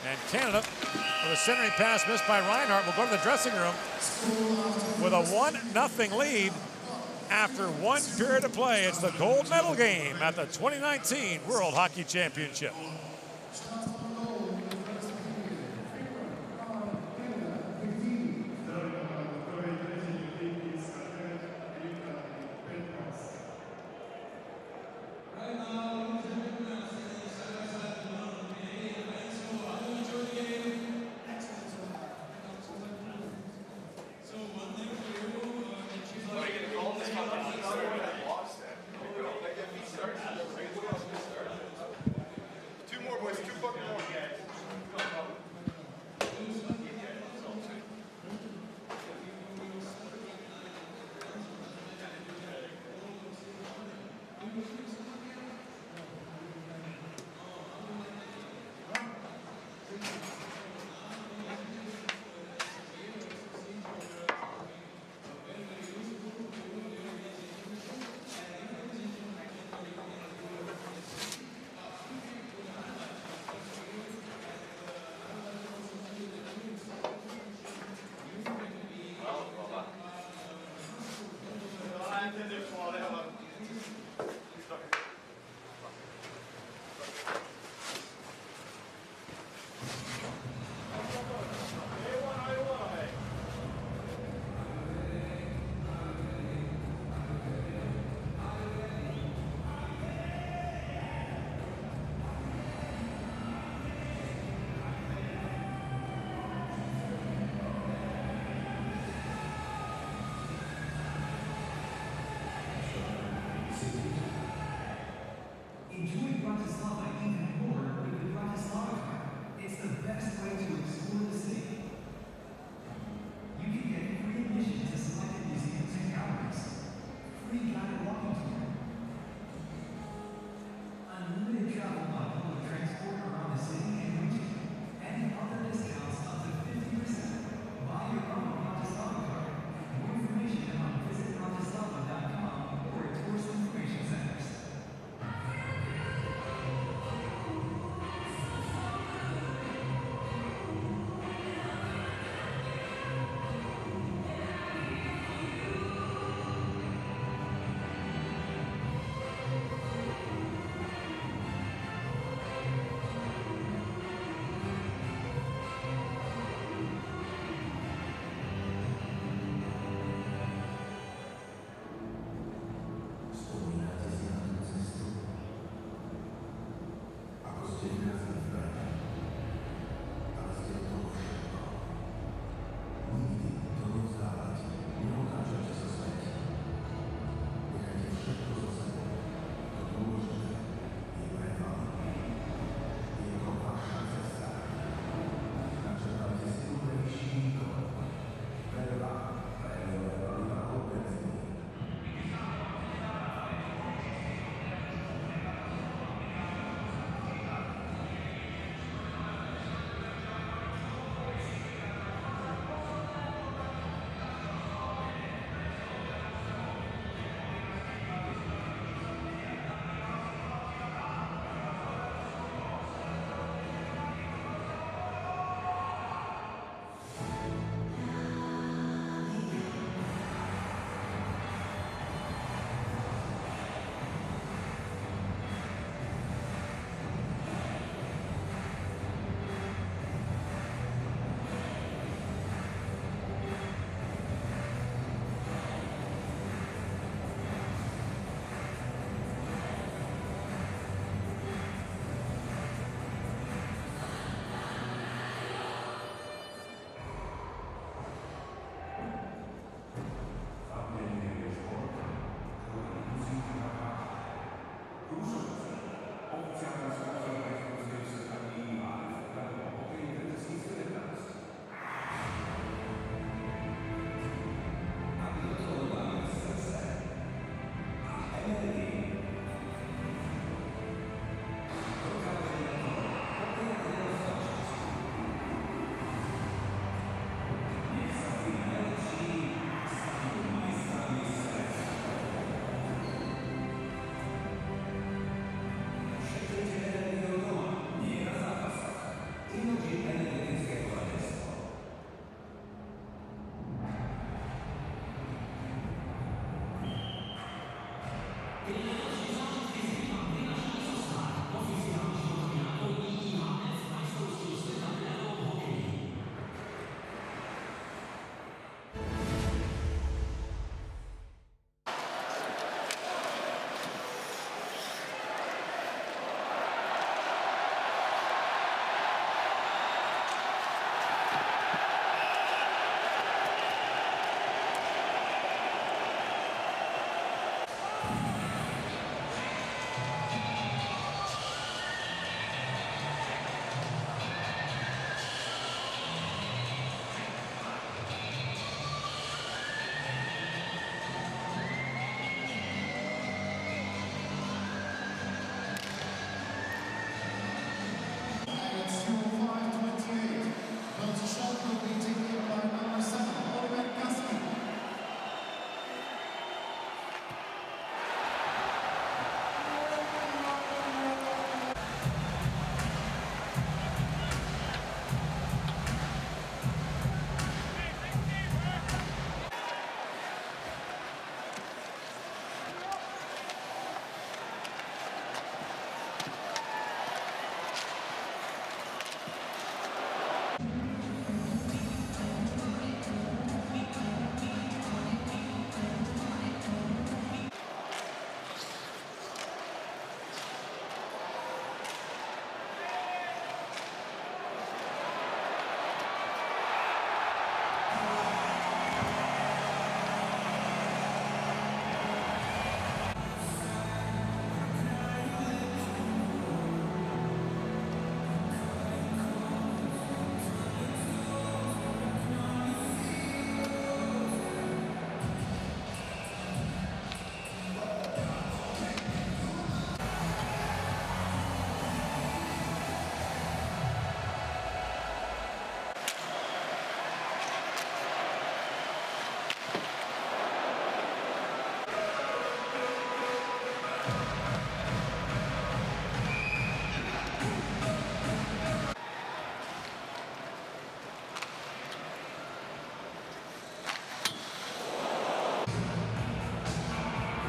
F: And Canada, with a centering pass missed by Reinhart, will go to the dressing room with a 1-0 lead after one period of play. It's the gold medal game at the 2019 World Hockey Championship.
H: free guided walking tour. Unlimited travel by public transport around the city and region. And other discounts up to 50%. Buy your own Bratislava card. More information on visitbratislava.com or at tourist information centers.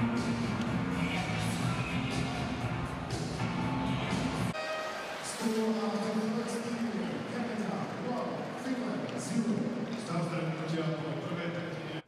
E: Score after the first period, Canada 1, Finland 0. Starter in gioco, prové trettine.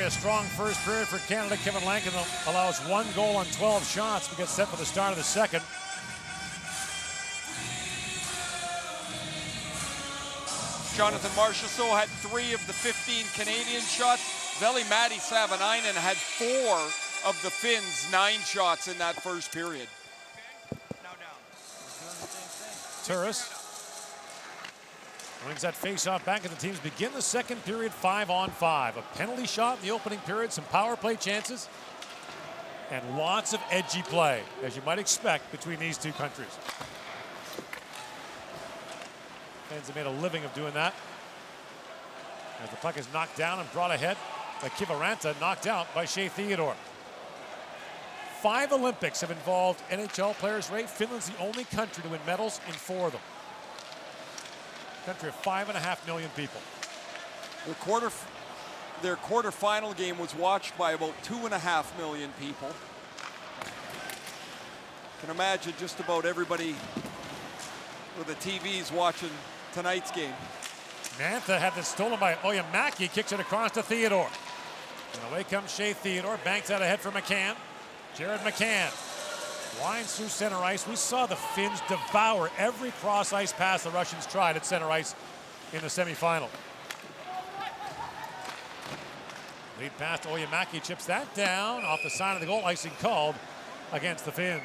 F: A strong first period for Canada. Kevin Lankin allows 1 goal on 12 shots. We get set for the start of the second.
G: Jonathan Marchessault had 3 of the 15 Canadian shots. Veli-Matti Savanainen had 4 of the Finns' 9 shots in that first period.
F: Turris wins that face-off back as the teams begin the second period 5-on-5. A penalty shot in the opening period, some power play chances, and lots of edgy play, as you might expect, between these two countries. Fans have made a living of doing that. As the puck is knocked down and brought ahead by Kiviranta, knocked out by Shea Theodore. 5 Olympics have involved NHL players. Ray, Finland's the only country to win medals in 4 of them. Country of 5.5 million people.
G: Their quarterfinal game was watched by about 2.5 million people. Can imagine just about everybody with the TVs watching tonight's game.
F: Mantha had this stolen by Oyemaki, kicks it across to Theodore. And away comes Shea Theodore, banks out ahead for McCann. Jared McCann winds through center ice. We saw the Finns devour every cross-ice pass the Russians tried at center ice in the semifinal. Lead pass to Oyemaki, chips that down off the side of the goal. Icing called against the Finns.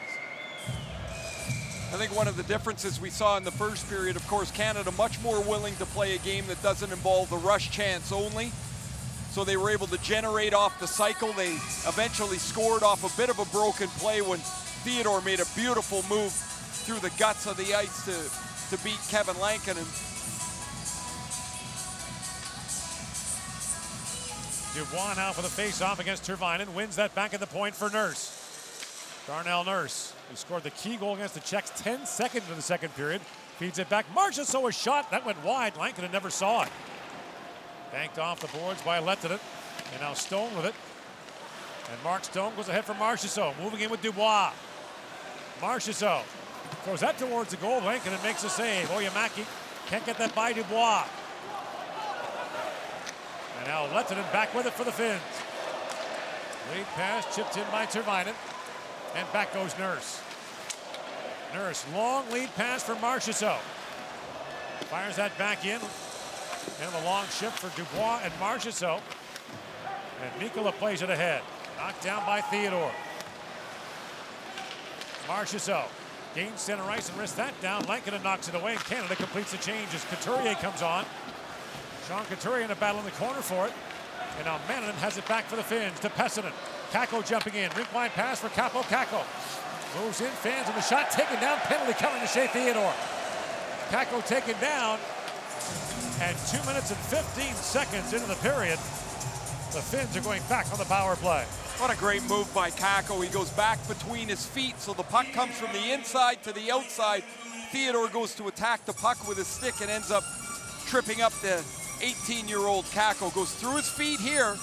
G: I think one of the differences we saw in the first period, of course, Canada much more willing to play a game that doesn't involve the rush chance only. So they were able to generate off the cycle. They eventually scored off a bit of a broken play when Theodore made a beautiful move through the guts of the ice to beat Kevin Lankin. And
F: Dubois now for the face-off against Tervainen, wins that back at the point for Nurse. Darnell Nurse, who scored the key goal against the Czechs 10 seconds into the second period, feeds it back. Marchessault a shot, that went wide. Lankin never saw it. Banked off the boards by Lehtinen, and now Stone with it. And Mark Stone goes ahead for Marchessault, moving in with Dubois. Marchessault throws that towards the goal. Lankinen makes a save. Oyemaki can't get that by Dubois. And now Lehtinen back with it for the Finns. Lead pass chipped in by Tervainen. And back goes Nurse. Nurse, long lead pass for Marchessault. Fires that back in. And the long shift for Dubois and Marchessault. And Mikkola plays it ahead. Knocked down by Theodore. Marchessault Gains center ice and wrists that down. Lankinen knocks it away, and Canada completes the change as Couturier comes on. Sean Couturier in a battle in the corner for it. And now Mannanen has it back for the Finns to Pessinen. Kakko jumping in. Rink wide pass for Kaapo. Kakko moves in, fans, and the shot taken down. Penalty coming to Shea Theodore. Kakko taken down. And 2 minutes and 15 seconds into the period, the Finns are going back on the power play.
G: What a great move by Kakko. He goes back between his feet, so the puck comes from the inside to the outside. Theodore goes to attack the puck with his stick and ends up tripping up the 18-year-old Kakko. Goes through his feet here,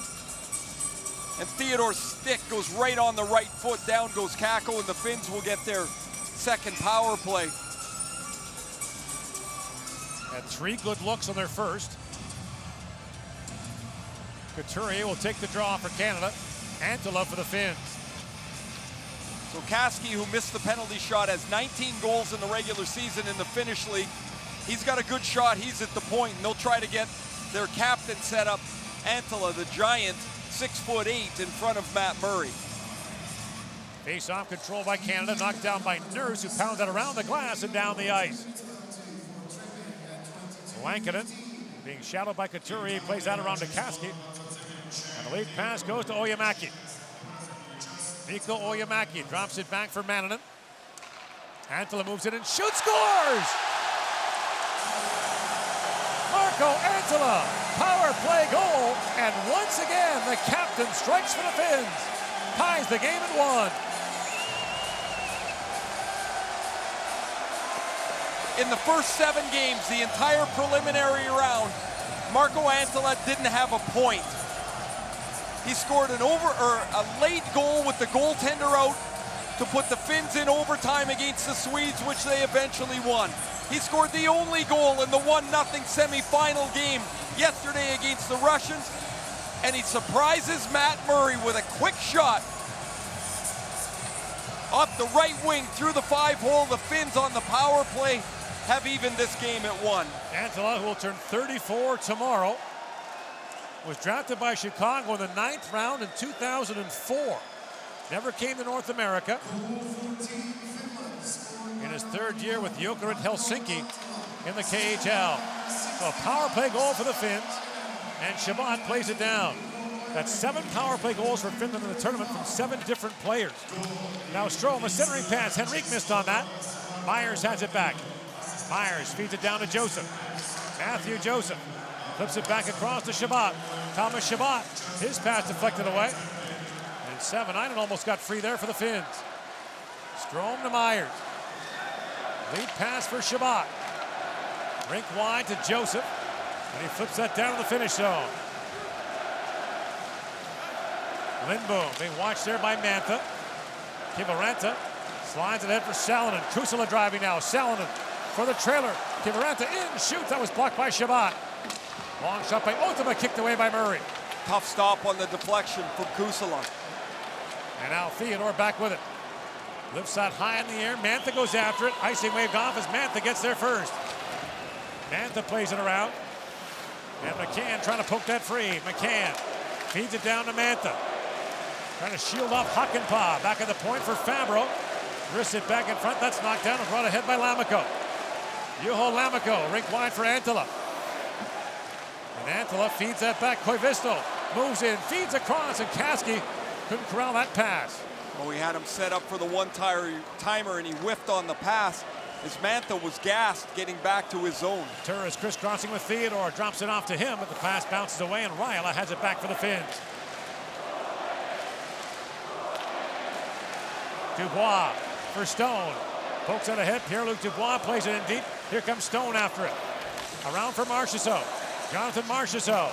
G: and Theodore's stick goes right on the right foot. Down goes Kakko, and the Finns will get their second power play.
F: Had 3 good looks on their first. Couturier will take the draw for Canada. Antila for the Finns.
G: So Kaski, who missed the penalty shot, has 19 goals in the regular season in the Finnish league. He's got a good shot. He's at the point, and they'll try to get their captain set up. Antila, the giant, 6'8", in front of Matt Murray.
F: Face-off control by Canada, knocked down by Nurse, who pounds it around the glass and down the ice. Lankinen being shadowed by Couturier, plays that around to Kaski. And the lead pass goes to Oyemaki. Mikko Oyemaki drops it back for Mannanen. Antila moves it and shoots, scores! Marco Antila, power play goal, and once again the captain strikes for the Finns. Ties the game at 1.
G: In the first 7 games, the entire preliminary round, Marco Antila didn't have a point. He scored a late goal with the goaltender out to put the Finns in overtime against the Swedes, which they eventually won. He scored the only goal in the 1-0 semifinal game yesterday against the Russians, and he surprises Matt Murray with a quick shot off the right wing through the 5-hole. The Finns on the power play have evened this game at 1.
F: Antila, who will turn 34 tomorrow, was drafted by Chicago in the 9th round in 2004. Never came to North America. In his 3rd year with Jokerit Helsinki in the KHL. So a power play goal for the Finns, and Shabbat plays it down. That's 7 power play goals for Finland in the tournament from 7 different players. Now Strome, a centering pass. Henrique missed on that. Myers has it back. Myers feeds it down to Joseph. Matthew Joseph flips it back across to Shabbat. Thomas Shabbat, his pass deflected away. And Savanainen almost got free there for the Finns. Strome to Myers. Lead pass for Shabbat. Rink wide to Joseph. And he flips that down to the finish zone. Lindboom being watched there by Mantha. Kiviranta slides it ahead for Salonen. Kusala driving now. Salonen for the trailer. Kiviranta in, shoots. That was blocked by Shabbat. Long shot by Otama, kicked away by Murray.
G: Tough stop on the deflection from Kusala.
F: And now Theodore back with it. Lifts that high in the air. Mantha goes after it. Icing waved off as Mantha gets there first. Mantha plays it around. And McCann trying to poke that free. McCann feeds it down to Mantha. Trying to shield off Hakanpää. Back at the point for Fabro. Wrists it back in front. That's knocked down and brought ahead by Lammikko. Juho Lammikko, rink wide for Antila. And Antila feeds that back. Koivisto moves in, feeds across, and Kaski couldn't corral that pass.
G: Well, we had him set up for the one-timer, and he whiffed on the pass as Mantha was gassed getting back to his zone.
F: Turris crisscrossing with Theodore, drops it off to him, but the pass bounces away, and Raila has it back for the Finns. Dubois for Stone. Pokes it ahead. Pierre-Luc Dubois plays it in deep. Here comes Stone after it. Around for Marchessault. Jonathan Marchessault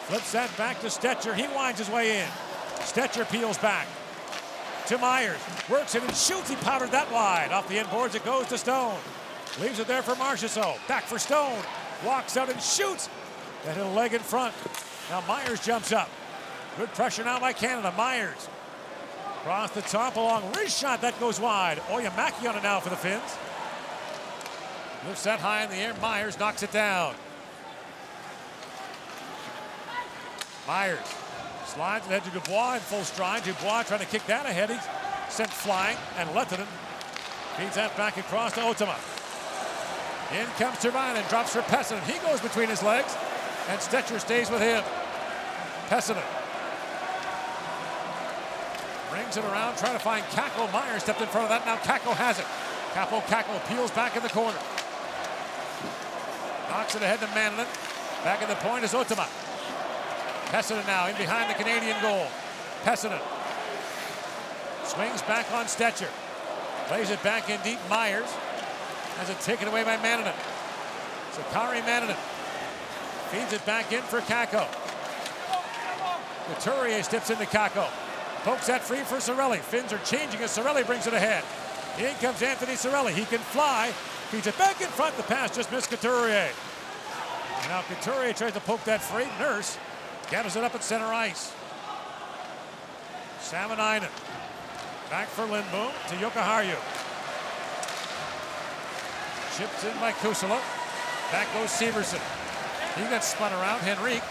F: flips that back to Stetcher. He winds his way in. Stetcher peels back to Myers. Works it and shoots. He powdered that wide. Off the inboards it goes to Stone. Leaves it there for Marchessault. Back for Stone. Walks out and shoots. That hit a leg in front. Now Myers jumps up. Good pressure now by Canada. Myers across the top along wrist shot. That goes wide. Oyemaki on it now for the Finns. Lifts that high in the air. Myers knocks it down. Myers slides ahead to Dubois in full stride. Dubois trying to kick that ahead. He's sent flying, and Lehtinen Feeds that back across to Otama. In comes Tervainen, drops for Pessinen. He goes between his legs, and Stetcher stays with him. Pessinen brings it around, trying to find Kakko. Myers stepped in front of that. Now Kakko has it. Kakko peels back in the corner. Knocks it ahead to Manlin. Back at the point is Otama. Pessinen now in behind the Canadian goal. Pessinen swings back on Stetcher. Plays it back in deep. Myers has it taken away by Mannanen. Sakari Mannanen feeds it back in for Kakko. Couturier steps into Kakko. Pokes that free for Cirelli. Finns are changing as Cirelli brings it ahead. In comes Anthony Cirelli. He can fly. Feeds it back in front. The pass just missed Couturier. And now Couturier tries to poke that free. Nurse gathers it up at center ice. Salmon-Inen. Back for Lindboom to Jokiharju. Chipped in by Kusala. Back goes Severson. He got spun around. Henrique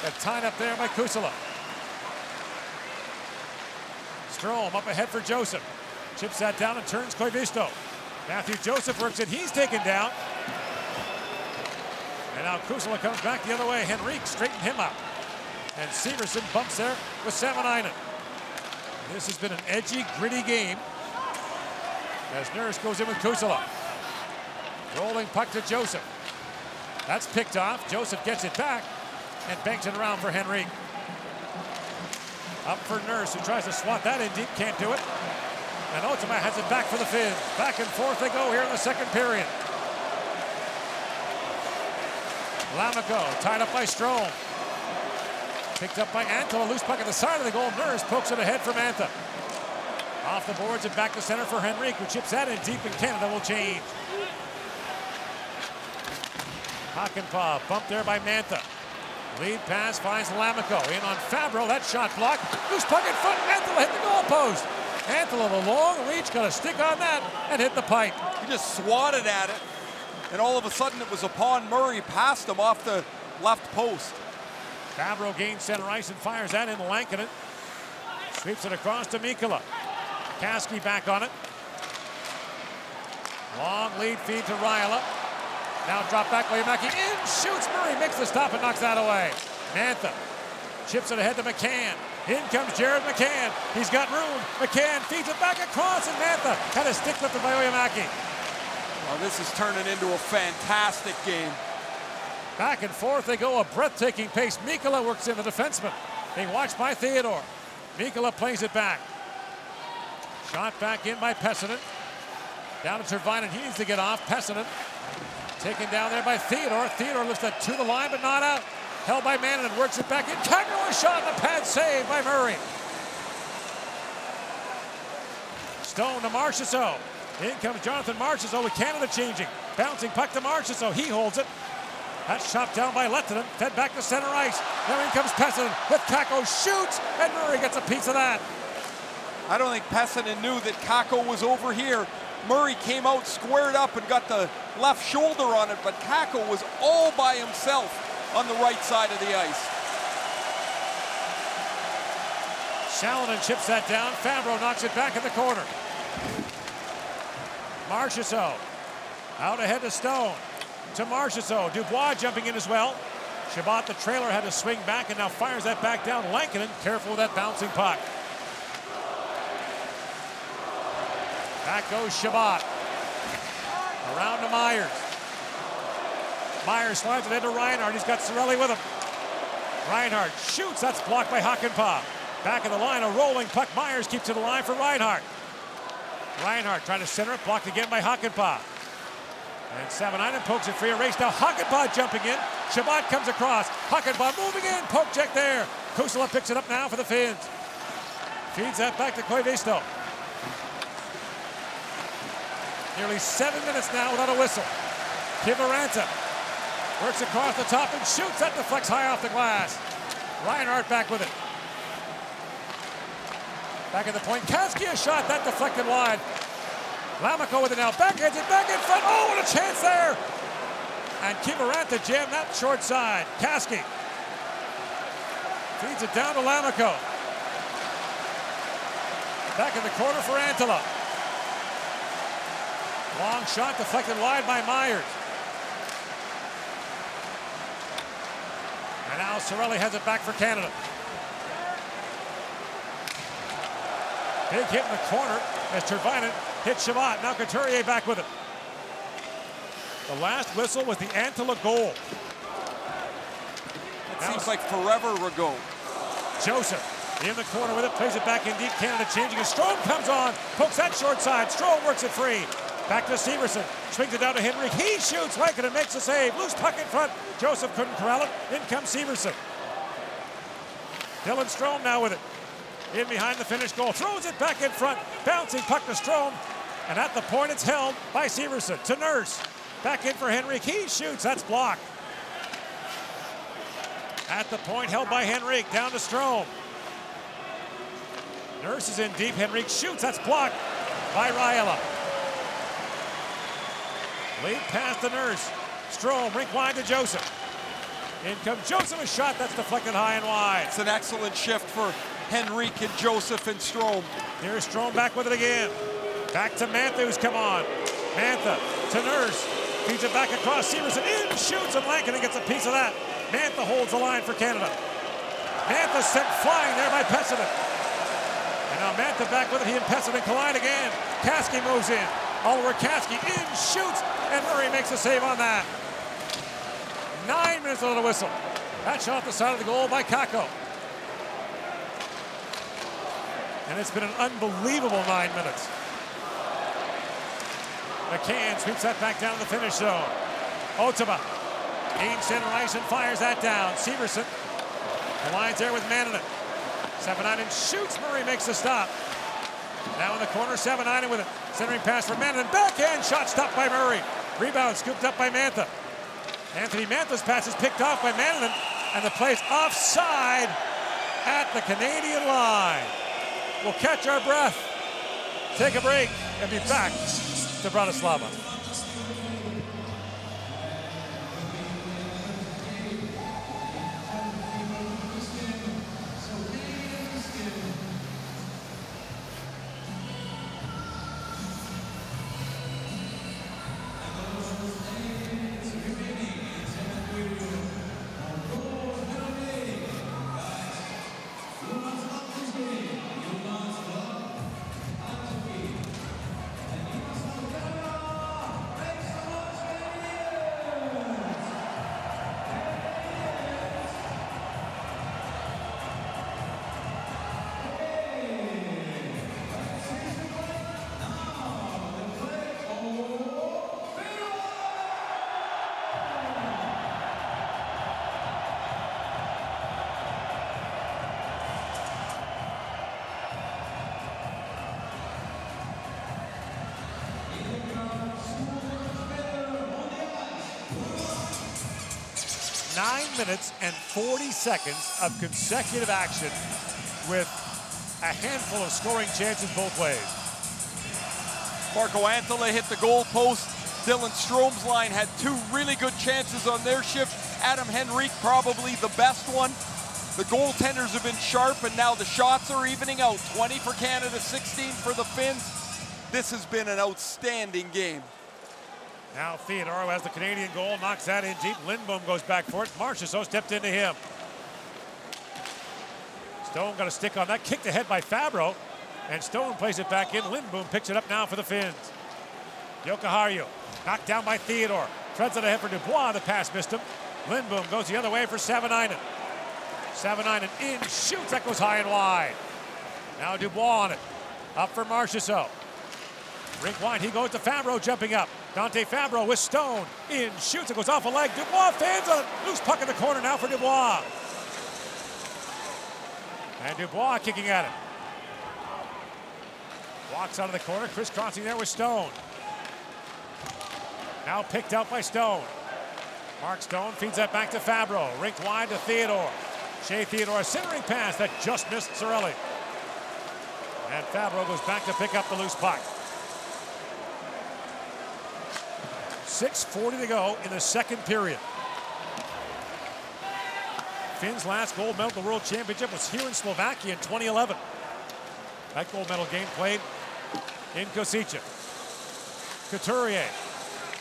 F: got tied up there by Kusala. Strome up ahead for Joseph. Chips that down and turns Koivisto. Matthew Joseph works it. He's taken down. And now Kusala comes back the other way. Henrique straightened him up. And Severson bumps there with Salmon-Inen. This has been an edgy, gritty game as Nurse goes in with Kusala. Rolling puck to Joseph. That's picked off. Joseph gets it back and banks it around for Henrique. Up for Nurse, who tries to swat that in deep, can't do it. And Otama has it back for the Finns. Back and forth they go here in the second period. Lammikko tied up by Strome. Picked up by Antala, loose puck at the side of the goal. Nurse pokes it ahead for Mantha. Off the boards and back to center for Henrique, who chips that in deep, and Canada will change. Hakanpää bumped there by Mantha. Lead pass finds Lammikko. In on Fabro, that shot blocked. Loose puck in front, Antala hit the goal post. Antala, the long reach, got a stick on that and hit the pipe.
G: He just swatted at it, and all of a sudden it was upon Murray, past him off the left post.
F: Fabro gains center ice and fires that in. Lankinen sweeps it across to Mikkola. Kaski back on it. Long lead feed to Raila. Now drop back Leimaki. In shoots. Murray makes the stop and knocks that away. Mantha chips it ahead to McCann. In comes Jared McCann. He's got room. McCann feeds it back across, and Mantha had a stick lifted by Oyemaki.
G: Well, this is turning into a fantastic game.
F: Back and forth they go, a breathtaking pace. Mikkola works in the defenseman. Being watched by Theodore. Mikkola plays it back. Shot back in by Pessinen. Down to Tervainen. He needs to get off. Pessinen taken down there by Theodore. Theodore lifts that to the line, but not out. Held by Mannanen. Works it back in. Kakko, a shot in the pad, saved by Murray. Stone to Marchessault. In comes Jonathan Marchessault with Canada changing. Bouncing puck to Marchessault. He holds it. That's chopped down by Lehtinen, fed back to center ice. Now in comes Pessinen with Kakko, shoots, and Murray gets a piece of that.
G: I don't think Pessinen knew that Kakko was over here. Murray came out, squared up, and got the left shoulder on it, but Kakko was all by himself on the right side of the ice.
F: Shalinen chips that down. Fabro knocks it back in the corner. Marchessault out ahead to Stone. To Marchessault. Dubois jumping in as well. Chabot, the trailer, had to swing back and now fires that back down. Lankinen, careful with that bouncing puck. Back goes Chabot. Around to Myers. Myers slides it into Reinhardt. He's got Cirelli with him. Reinhardt shoots. That's blocked by Hakanpää. Back of the line, a rolling puck. Myers keeps it alive for Reinhardt. Reinhardt trying to center it. Blocked again by Hakanpää. And Salmon-Inen pokes it free. A race now. Hakanpää jumping in. Chabot comes across. Hakanpää moving in. Poke check there. Kusala picks it up now for the Finns. Feeds that back to Koivisto. Nearly 7 minutes now without a whistle. Kiviranta works across the top and shoots. That deflects high off the glass. Reinhardt back with it. Back at the point. Kaski a shot. That deflected wide. Lammikko with it now. Backhands it back in front. Oh, what a chance there. And Kiviranta jammed that short side. Kaski feeds it down to Lammikko. Back in the corner for Antala. Long shot deflected wide by Myers. And now Cirelli has it back for Canada. Big hit in the corner as Tervainen hits Shabbat. Now Couturier back with it. The last whistle was the Antela goal.
G: It seems like forever ago.
F: Joseph in the corner with it, plays it back in deep. Canada changing as Strome comes on, pokes that short side. Strome works it free. Back to Severson, swings it down to Henrik. He shoots, Lankinen makes a save. Loose puck in front. Joseph couldn't corral it. In comes Severson. Dylan Strome now with it. In behind the Finnish goal, throws it back in front. Bouncing puck to Strome. And at the point it's held by Severson to Nurse. Back in for Henrik. He shoots, that's blocked. At the point held by Henrik, down to Strome. Nurse is in deep, Henrik shoots, that's blocked by Rajala. Late pass to Nurse. Strome, rink wide to Joseph. In comes Joseph, a shot that's deflected high and wide.
G: It's an excellent shift for Henrik and Joseph and Strome.
F: Here's Strome back with it again. Back to Mantha, who's come on. Mantha to Nurse. Feeds it back across Severson. In, shoots, and Lankinen gets a piece of that. Mantha holds the line for Canada. Mantha sent flying there by Pessonen. And now Mantha back with it. He and Pessonen collide again. Kasky moves in. Oliver Kasky in, shoots, and Murray makes a save on that. 9 minutes on the whistle. That shot off the side of the goal by Kakko. And it's been an unbelievable 9 minutes. McCann sweeps that back down to the finish zone. Ottava in center ice and fires that down. Severson aligns there with Manninen. Savanainen shoots. Murray makes the stop. Now in the corner, Savanainen with it. Centering pass for Manninen. Backhand shot stopped by Murray. Rebound scooped up by Mantha. Anthony Mantha's pass is picked off by Manninen. And the play's offside at the Canadian line. We'll catch our breath, take a break, and be back to Bratislava. Minutes and 40 seconds of consecutive action with a handful of scoring chances both ways.
G: Marco Antela hit the goal post. Dylan Strome's line had two really good chances on their shift. Adam Henrique probably the best one. The goaltenders have been sharp, and now the shots are evening out. 20 for Canada, 16 for the Finns. This has been an outstanding game.
F: Now Theodoro has the Canadian goal, knocks that in deep. Lindboom goes back for it. Marchessault stepped into him. Stone got a stick on that, kicked ahead by Fabro, and Stone plays it back in. Lindboom picks it up now for the Finns. Jokiharju knocked down by Theodore. Threads it ahead for Dubois, the pass missed him. Lindboom goes the other way for Savanainen. Savanainen in, shoots, that goes high and wide. Now Dubois on it, up for Marchessault. Rink wide, he goes to Fabro jumping up. Dante Fabro with Stone, in, shoots, it goes off a leg. Dubois fans on it, loose puck in the corner now for Dubois. And Dubois kicking at it. Walks out of the corner, crisscrossing there with Stone. Now picked out by Stone. Mark Stone feeds that back to Fabro. Rink wide to Theodore. Shea Theodore, a centering pass that just missed Cirelli. And Fabro goes back to pick up the loose puck. 6:40 to go in the second period. Finn's last gold medal at the World Championship was here in Slovakia in 2011. That gold medal game played in Košice. Couturier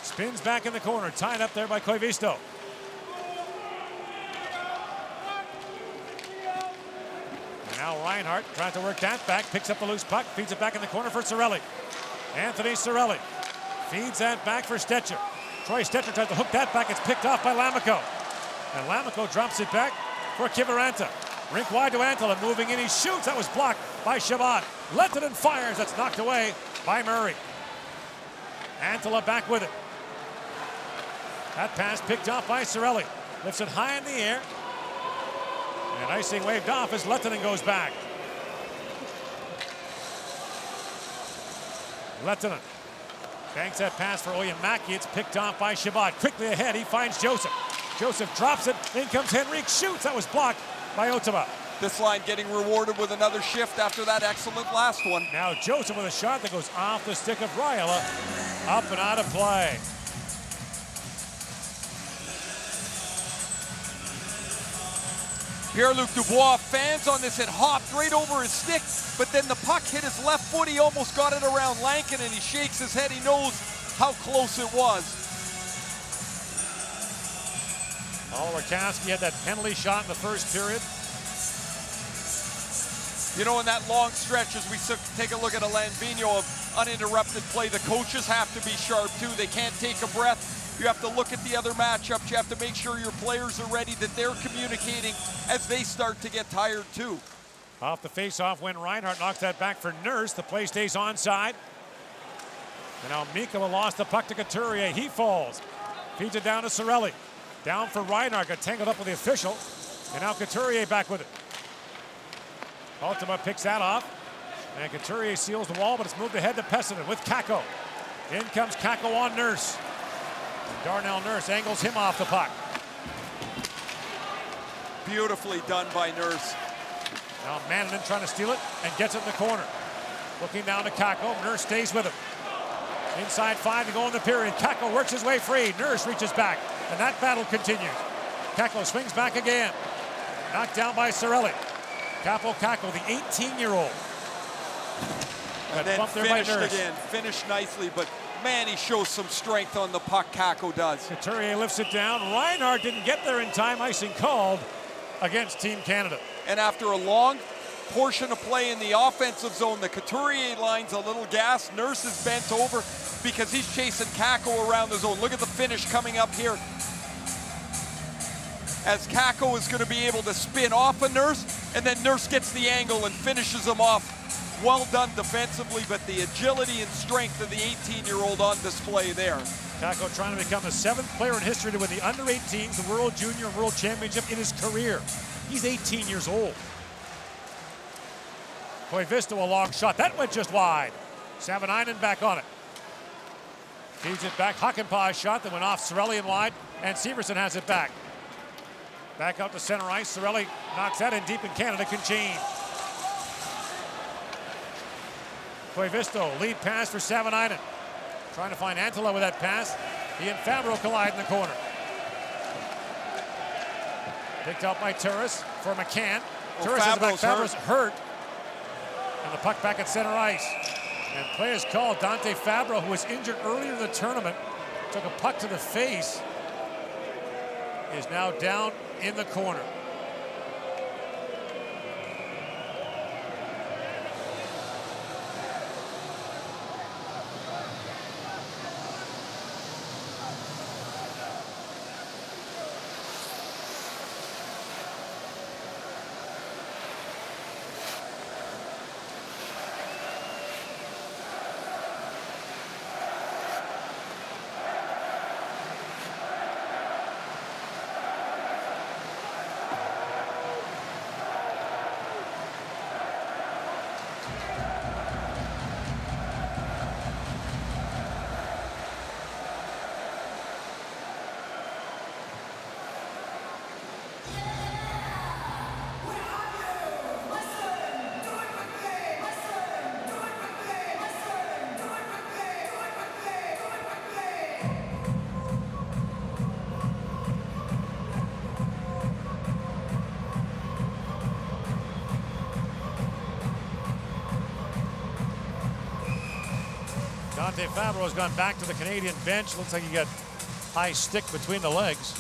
F: spins back in the corner, tied up there by Koivisto. And now Reinhart trying to work that back, picks up the loose puck, feeds it back in the corner for Cirelli. Anthony Cirelli feeds that back for Stetcher. Troy Stetcher tries to hook that back, it's picked off by Lammikko. And Lammikko drops it back for Kiviranta. Rink wide to Antila, moving in, he shoots, that was blocked by Shabbat. Lettinen fires, that's knocked away by Murray. Antila back with it. That pass picked off by Cirelli. Lifts it high in the air. And icing waved off as Lettinen goes back. Lettinen banks that pass for Oyemaki. It's picked off by Shabbat. Quickly ahead, he finds Joseph. Joseph drops it. In comes Henrique. Shoots. That was blocked by Ottawa.
G: This line getting rewarded with another shift after that excellent last one.
F: Now Joseph with a shot that goes off the stick of Rajala. Up and out of play.
G: Pierre-Luc Dubois, fans on this, it hopped right over his stick, but then the puck hit his left foot. He almost got it around Lankin, and he shakes his head. He knows how close it was.
F: Oliver Kasky had that penalty shot in the first period.
G: You know, in that long stretch, as we take a look at Alain Vigneault of uninterrupted play, the coaches have to be sharp too. They can't take a breath. You have to look at the other matchups. You have to make sure your players are ready, that they're communicating as they start to get tired too.
F: Off the face-off when Reinhart knocks that back for Nurse. The play stays onside. And now Mikkola lost the puck to Couturier. He falls. Feeds it down to Cirelli. Down for Reinhart. Got tangled up with the official. And now Couturier back with it. Ultima picks that off. And Couturier seals the wall, but it's moved ahead to Pessinen with Kakko. In comes Kakko on Nurse. And Darnell Nurse angles him off the puck.
G: Beautifully done by Nurse.
F: Now Manningen trying to steal it and gets it in the corner. Looking down to Kakko. Nurse stays with him. Inside 5 to go in the period. Kakko works his way free. Nurse reaches back. And that battle continues. Kakko swings back again. Knocked down by Cirelli. Kaapo Kakko, the 18-year-old.
G: And then finished again. Finished nicely, but man, he shows some strength on the puck, Kakko does.
F: Couturier lifts it down. Reinhart didn't get there in time. Icing called against Team Canada.
G: And after a long portion of play in the offensive zone, the Couturier line's a little gas. Nurse is bent over because he's chasing Kakko around the zone. Look at the finish coming up here. As Kakko is going to be able to spin off a Nurse, and then Nurse gets the angle and finishes him off. Well done defensively, but the agility and strength of the 18-year-old on display there.
F: Kakko trying to become the 7th player in history to win the under-18s, the World Junior and World Championship in his career. He's 18 years old. Koivisto, a long shot. That went just wide. Savanainen back on it. Feeds it back. Hakanpää's shot that went off Cirelli and wide, and Severson has it back. Back out to center ice. Cirelli knocks that in deep, and Canada can change. Koivisto, lead pass for Savanainen. Trying to find Antila with that pass. He and Fabro collide in the corner. Picked up by Turris for McCann. Turris is back. Fabro's hurt. And the puck back at center ice. And play is called. Dante Fabro, who was injured earlier in the tournament, took a puck to the face, is now down in the corner. Dante Fabro has gone back to the Canadian bench. Looks like he got high stick between the legs.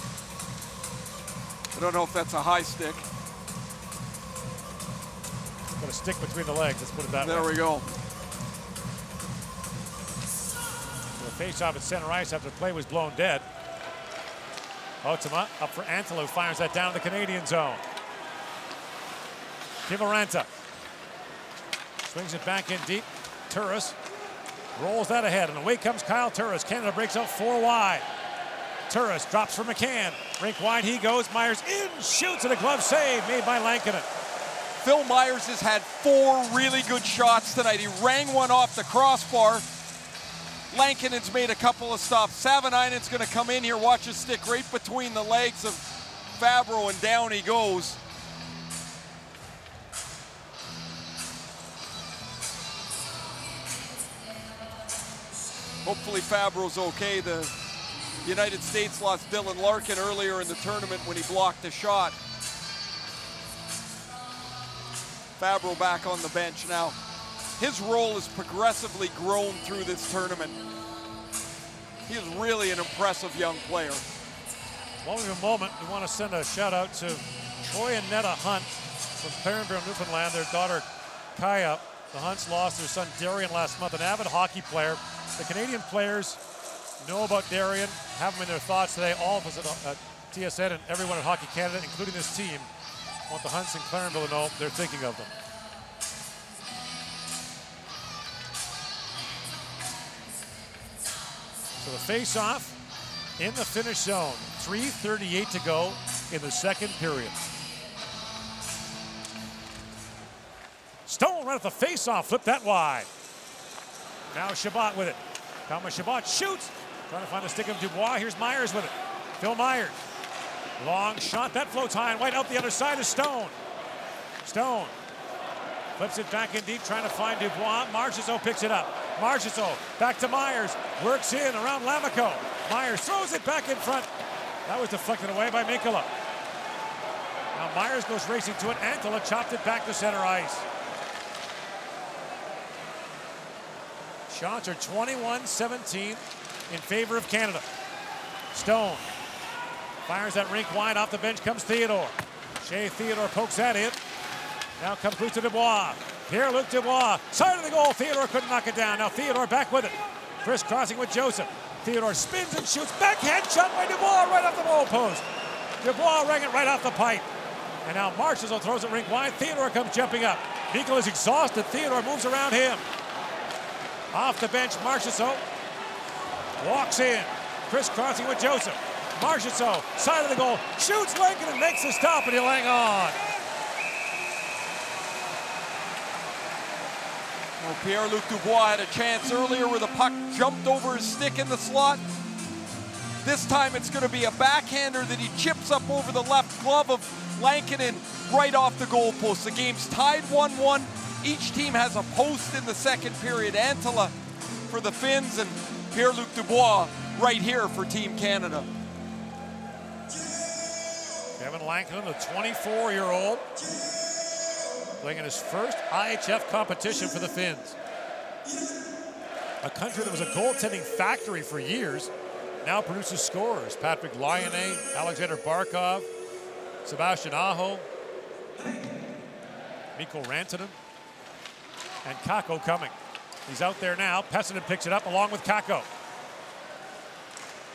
G: I don't know if that's a high stick.
F: Got a stick between the legs, let's put it that way.
G: There we go.
F: The face-off at center ice after the play was blown dead. Otsuma up for Antela, who fires that down to the Canadian zone. Kivaranta swings it back in deep. Turris rolls that ahead, and away comes Kyle Turris. Canada breaks out 4 wide. Turris drops for McCann. Rink wide he goes. Myers in, shoots, and a glove save made by Lankinen.
G: Phil Myers has had 4 really good shots tonight. He rang one off the crossbar. Lankinen's made a couple of stops. Savanainen's going to come in here, watch his stick right between the legs of Fabro, and down he goes. Hopefully Fabro's okay. The United States lost Dylan Larkin earlier in the tournament when he blocked a shot. Fabro back on the bench now. His role has progressively grown through this tournament. He is really an impressive young player.
F: While we have a moment, we want to send a shout out to Troy and Netta Hunt from Clarenville, Newfoundland. Their daughter Kaya. The Hunts lost their son Darian last month, an avid hockey player. The Canadian players know about Darian, have him in their thoughts today. All of us at TSN and everyone at Hockey Canada, including this team, want the Hunts in Clarenville to know they're thinking of them. So the face-off in the finish zone. 3:38 to go in the second period. Stone right at the face-off, flip that wide. Now Shabbat with it. Thomas Shabbat shoots. Trying to find the stick of Dubois. Here's Myers with it. Phil Myers. Long shot, that floats high and wide. Out the other side is Stone. Stone flips it back in deep, trying to find Dubois. Marchessault picks it up. Marchessault back to Myers. Works in around Lamico. Myers throws it back in front. That was deflected away by Mikkola. Now Myers goes racing to it. Antela chopped it back to center ice. Shots are 21-17 in favor of Canada. Stone fires that rink wide. Off the bench comes Theodore. Shea Theodore pokes that in. Now comes Luc Dubois. Pierre-Luc Dubois, side of the goal. Theodore couldn't knock it down. Now Theodore back with it. Chris crossing with Joseph. Theodore spins and shoots. Backhand shot by Dubois right off the goal post. Dubois rang it right off the pipe. And now Marchessault throws it rink wide. Theodore comes jumping up. Mikkola is exhausted. Theodore moves around him. Off the bench, Marchessault walks in. Chris crossing with Joseph. Marchessault, side of the goal, shoots Lankinen and makes the stop, and he'll hang on.
G: Well, Pierre-Luc Dubois had a chance earlier where the puck jumped over his stick in the slot. This time it's going to be a backhander that he chips up over the left glove of Lankinen right off the goalpost. The game's tied 1-1. Each team has a post in the second period. Antela for the Finns and Pierre-Luc Dubois right here for Team Canada.
F: Kevin Lankinen, the 24-year-old, playing in his first IIHF competition for the Finns. A country that was a goaltending factory for years now produces scorers. Patrick Laine, Alexander Barkov, Sebastian Aho, Mikko Rantanen, and Kakko coming. He's out there now. Pessinen picks it up along with Kakko.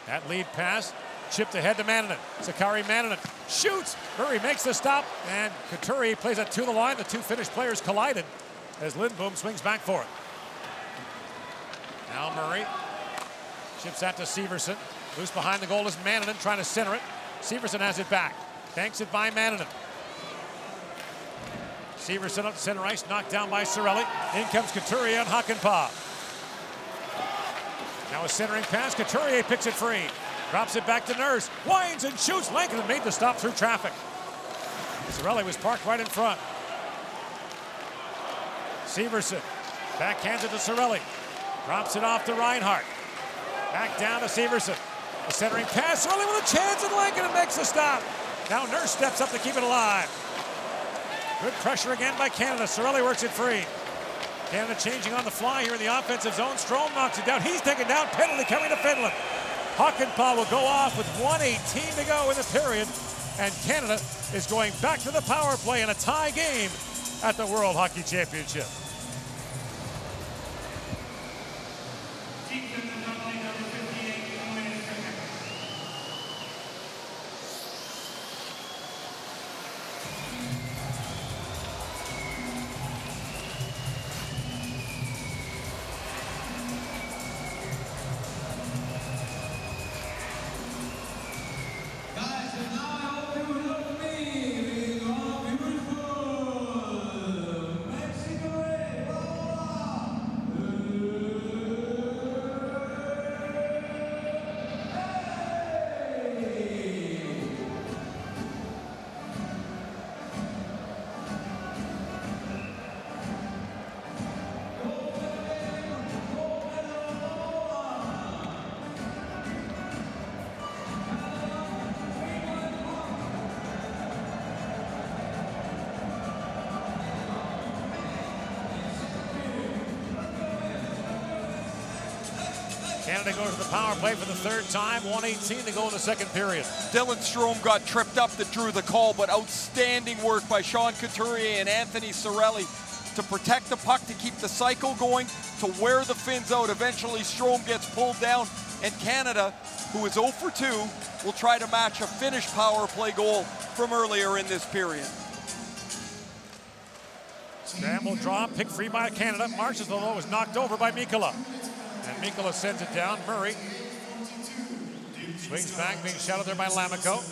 F: That lead pass chipped ahead to Mannanen. Sakari Mannanen shoots. Murray makes the stop, and Couturier plays it to the line. The two Finnish players collided as Lindboom swings back for it. Now Murray chips that to Severson. Loose behind the goal is Mannanen trying to center it. Severson has it back. Banks it by Mannanen. Severson up center ice, knocked down by Cirelli. In comes Couturier and Hakanpää. Now a centering pass, Couturier picks it free. Drops it back to Nurse, winds and shoots. Lankinen made the stop through traffic. Cirelli was parked right in front. Severson backhands it to Cirelli. Drops it off to Reinhart. Back down to Severson. A centering pass, Cirelli with a chance, and Lankinen makes the stop. Now Nurse steps up to keep it alive. Good pressure again by Canada. Cirelli works it free. Canada changing on the fly here in the offensive zone. Strome knocks it down. He's taken down. Penalty coming to Finland. Hakanpää will go off with 1:18 to go in the period. And Canada is going back to the power play in a tie game at the World Hockey Championship. Canada goes to the power play for the third time. 1:18 to go in the second period.
G: Dylan Strome got tripped up that drew the call, but outstanding work by Sean Couturier and Anthony Cirelli to protect the puck, to keep the cycle going, to wear the Finns out. Eventually Strome gets pulled down, and Canada, who is 0 for 2, will try to match a Finnish power play goal from earlier in this period.
F: Scramble draw, pick free by Canada. Marches, although, was knocked over by Mikkola. And Mikkola sends it down. Murray swings back, being shouted there by Lammikko.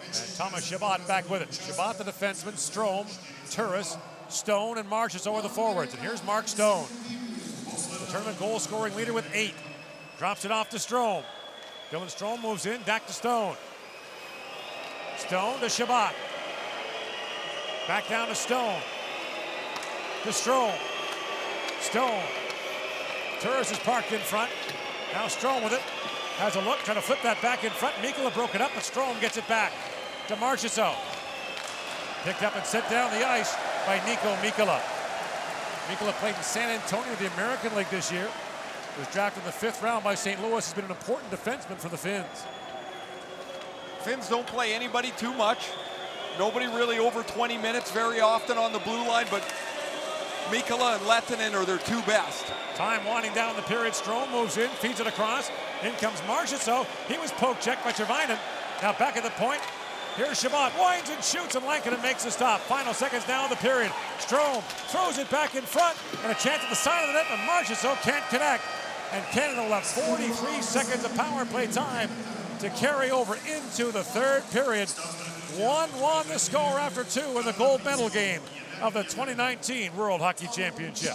F: And Thomas Chabot back with it. Chabot, the defenseman, Strome, Turris, Stone, and Marches over the forwards. And here's Mark Stone, the tournament goal scoring leader with 8. Drops it off to Strome. Dylan Strome moves in, back to Stone. Stone to Chabot. Back down to Stone. To Strome. Stone. Turris is parked in front. Now Strome with it. Has a look, trying to flip that back in front. Mikkola broke it up, but Strome gets it back to Marchessault. Picked up and set down the ice by Nico Mikkola. Mikkola played in San Antonio, the American League this year. Was drafted in the 5th round by St. Louis. Has been an important defenseman for the Finns.
G: Finns don't play anybody too much. Nobody really over 20 minutes very often on the blue line, but Mikkola and Lehtinen are their two best.
F: Time winding down the period. Strome moves in, feeds it across. In comes Marchessault. He was poke checked by Tervainen. Now back at the point. Here's Chabot. Winds and shoots, and Lankinen makes the stop. Final seconds now of the period. Strome throws it back in front, and a chance at the side of the net, but Marchessault can't connect. And Canada will have 43 seconds of power play time to carry over into the third period. 1-1 the score after 2 in the gold medal game of the 2019 World Hockey Championship.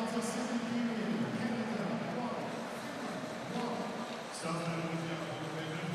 E: of the second period. Canada 1. Start time with the Canada-Finland.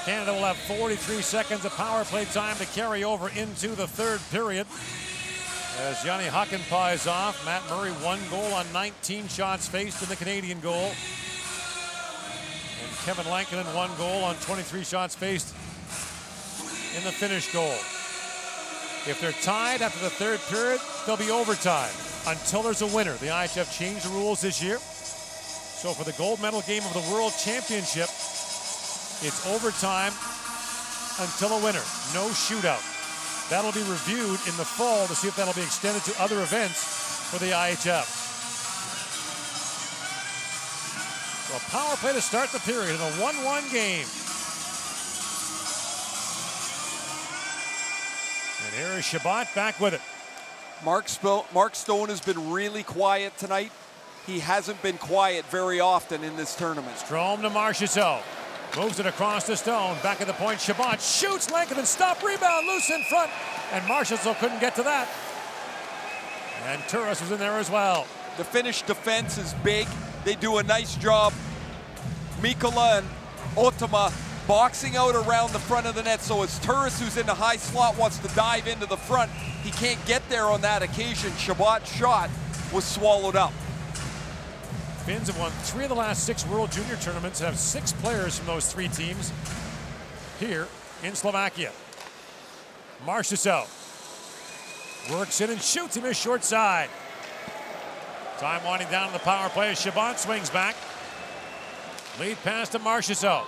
F: Canada will have 43 seconds of power play time to carry over into the third period. As Yanni Hakanpää is off, Matt Murray 1 goal on 19 shots faced in the Canadian goal. And Kevin Lankinen 1 goal on 23 shots faced in the Finnish goal. If they're tied after the third period, there'll be overtime until there's a winner. The IIHF changed the rules this year. So for the gold medal game of the World Championship, it's overtime until a winner, no shootout. That'll be reviewed in the fall to see if that'll be extended to other events for the IIHF. So a power play to start the period in a 1-1 game. And here is Shabbat back with it.
G: Mark Stone has been really quiet tonight. He hasn't been quiet very often in this tournament.
F: Strome to Marchessault. Moves it across the Stone. Back at the point, Shabbat shoots. Lankinen stop, rebound, loose in front. And Marchessault couldn't get to that. And Turris was in there as well.
G: The Finnish defense is big. They do a nice job. Mikkola and Otama boxing out around the front of the net. So as Turris, who's in the high slot, wants to dive into the front, he can't get there on that occasion. Shabbat's shot was swallowed up.
F: Finns have won 3 of the last 6 World Junior tournaments and have 6 players from those 3 teams here in Slovakia. Marchessault works in and shoots him his short side. Time winding down to the power play as Shabbat swings back. Lead pass to Marchessault.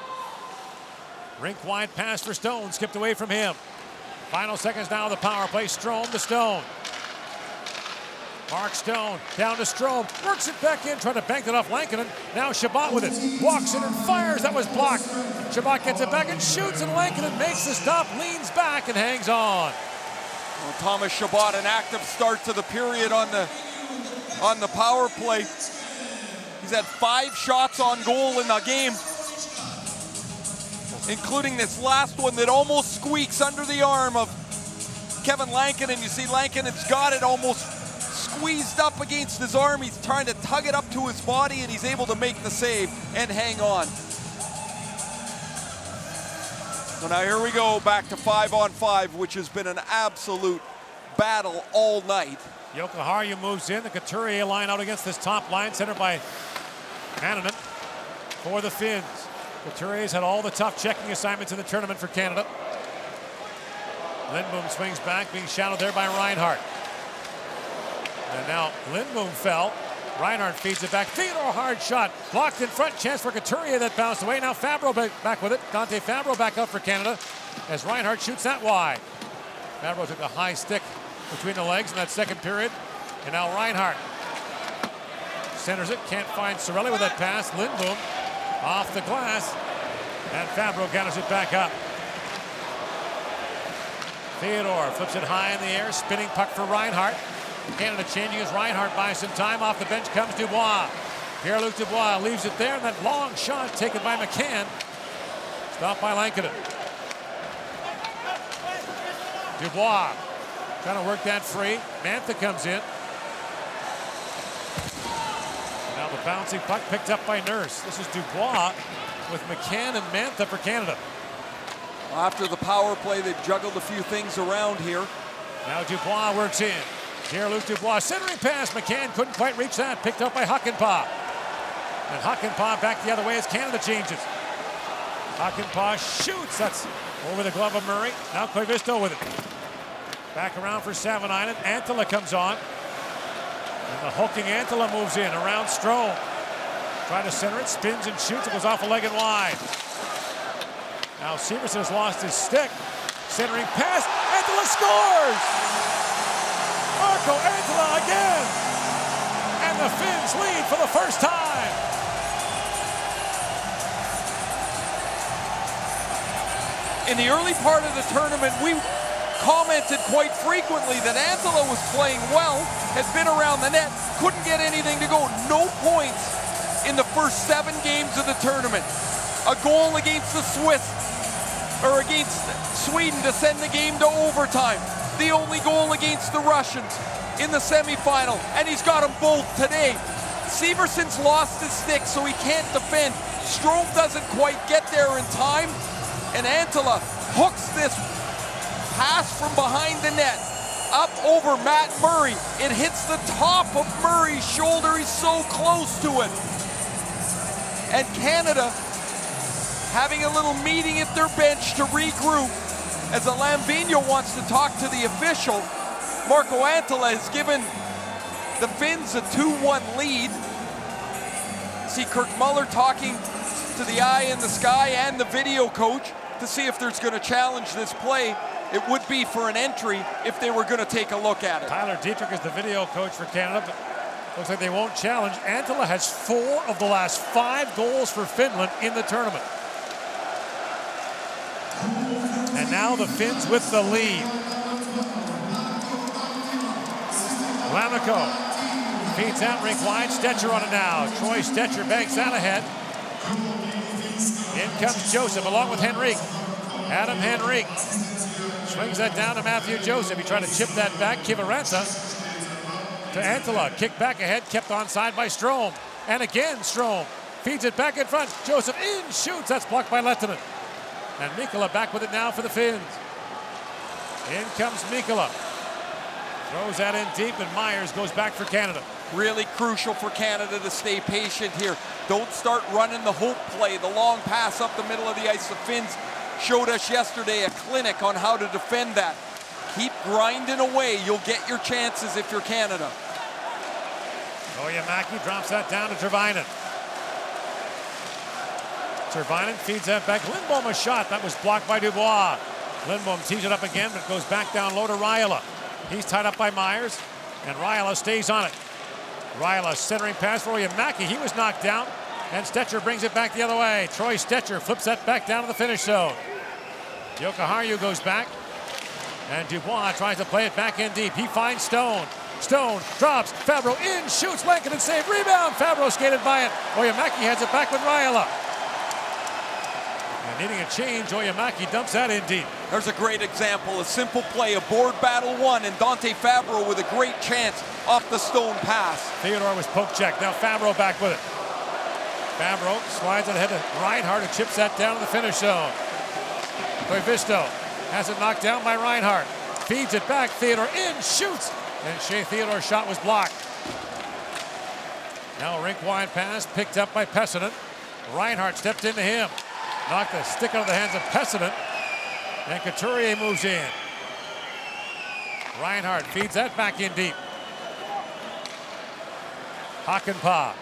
F: Rink wide pass for Stone, skipped away from him. Final seconds now of the power play. Strome to Stone. Mark Stone down to Strome, works it back in, trying to bank it off Lankinen. Now Shabbat with it, walks in and fires, that was blocked. Shabbat gets it back and shoots, and Lankinen makes the stop, leans back and hangs on.
G: Well, Thomas Shabbat, an active start to the period on the power play. He's had 5 shots on goal in the game, including this last one that almost squeaks under the arm of Kevin Lankinen. You see Lankinen's got it almost squeezed up against his arm. He's trying to tug it up to his body, and he's able to make the save and hang on. So now here we go, back to 5-on-5, which has been an absolute battle all night.
F: Jokiharju moves in, the Couturier line out against this top line, centered by Hannanen for the Finns. Couturier's had all the tough checking assignments in the tournament for Canada. Lindboom swings back, being shadowed there by Reinhardt. And now Lindboom fell. Reinhardt feeds it back. Theodore, hard shot. Blocked in front. Chance for Couturier that bounced away. Now Fabro back with it. Dante Fabro back up for Canada as Reinhardt shoots that wide. Fabro took a high stick between the legs in that second period. And now Reinhardt centers it. Can't find Cirelli with that pass. Lindboom off the glass. And Fabro gathers it back up. Theodore flips it high in the air. Spinning puck for Reinhardt. Canada changing as Reinhardt buys some time. Off the bench comes Dubois. Pierre-Luc Dubois leaves it there, and that long shot taken by McCann. Stopped by Lankinen. Dubois trying to work that free. Mantha comes in. And now the bouncing puck picked up by Nurse. This is Dubois with McCann and Mantha for Canada.
G: After the power play, they've juggled a few things around here.
F: Now Dubois works in. Pierre-Luc Dubois, centering pass. McCann couldn't quite reach that. Picked up by Hakanpää. And Hakanpää back the other way as Canada changes. Hakanpää shoots. That's over the glove of Murray. Now Koivisto with it. Back around for Savanainen. Antila comes on. And the hulking Antila moves in around Strome. Try to center it. Spins and shoots. It goes off a leg and wide. Now Severson has lost his stick. Centering pass. Antila scores! Marco Antila again! And the Finns lead for the first time!
G: In the early part of the tournament, we commented quite frequently that Antila was playing well, has been around the net, couldn't get anything to go. No points in the first 7 games of the tournament. A goal against the Swiss, or against Sweden to send the game to overtime. The only goal against the Russians in the semifinal, and he's got them both today. Severson's lost his stick, so he can't defend. Strome doesn't quite get there in time, And Antila hooks this pass from behind the net up over Matt Murray. It hits the top of Murray's shoulder. He's so close to it. And Canada having a little meeting at their bench to regroup as Lamvino wants to talk to the official. Marco Antila has given the Finns a 2-1 lead. See Kirk Muller talking to the eye in the sky and the video coach to see if there's going to challenge this play. It would be for an entry if they were going to take a look at it.
F: Tyler Dietrich is the video coach for Canada, but looks like they won't challenge. Antila has 4 of the last 5 goals for Finland in the tournament. And now the Finns with the lead. Lammikko feeds out rink wide. Stetcher on it now. Troy Stetcher banks out ahead. In comes Joseph along with Henrique. Adam Henrique swings that down to Matthew Joseph. He tried to chip that back. Kiviranta to Antila. Kick back ahead, kept onside by Strome. And again Strome feeds it back in front. Joseph in, shoots. That's blocked by Lehtinen. And Mikkola back with it now for the Finns. In comes Mikkola. Throws that in deep, and Myers goes back for Canada.
G: Really crucial for Canada to stay patient here. Don't start running the hope play, the long pass up the middle of the ice. The Finns showed us yesterday a clinic on how to defend that. Keep grinding away. You'll get your chances if you're Canada.
F: Oyamaki drops that down to Tervainen. Tervainen feeds that back. Lindbom a shot. That was blocked by Dubois. Lindbom tees it up again, but goes back down low to Raila. He's tied up by Myers, and Raila stays on it. Raila centering pass for Oyamaki. He was knocked down, and Stetcher brings it back the other way. Troy Stetcher flips that back down to the finish zone. Jokiharju goes back, and Dubois tries to play it back in deep. He finds Stone. Stone drops. Fabro in, shoots. Lankinen save. Rebound. Fabro skated by it. Oyamaki has it back with Raila. And needing a change, Oyamaki dumps that in deep.
G: There's a great example, a simple play, a board battle won, and Dante Fabro with a great chance off the Stone pass.
F: Theodore was poke checked. Now Fabro back with it. Fabro slides it ahead to Reinhart, who chips that down to the finish zone. Koivisto has it knocked down by Reinhart. Feeds it back. Theodore in, shoots. And Shea Theodore's shot was blocked. Now a rink wide pass picked up by Pessinen. Reinhart stepped into him. Knocked the stick out of the hands of Pessinen. And Couturier moves in. Reinhart feeds that back in deep. Hakanpää.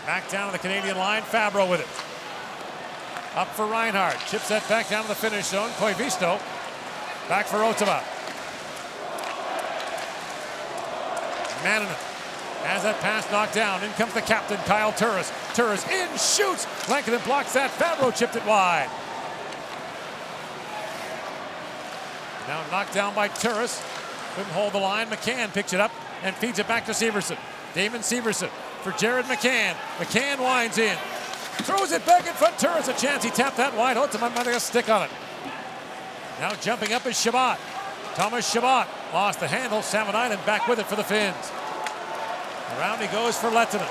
F: Back down to the Canadian line. Fabro with it. Up for Reinhart. Chips that back down to the finish zone. Koivisto. Back for Ottava. Manninen has that pass knocked down. In comes the captain, Kyle Turris. Turris in, shoots. Lankinen blocks that. Fabro chipped it wide. Now knocked down by Turris. Couldn't hold the line. McCann picks it up and feeds it back to Severson. Damon Severson for Jared McCann. McCann winds in. Throws it back in front. Turris a chance. He tapped that wide. Ottava might have a stick on it. Now jumping up is Shabbat. Thomas Shabbat lost the handle. Savanainen back with it for the Finns. Around he goes for Lehtinen.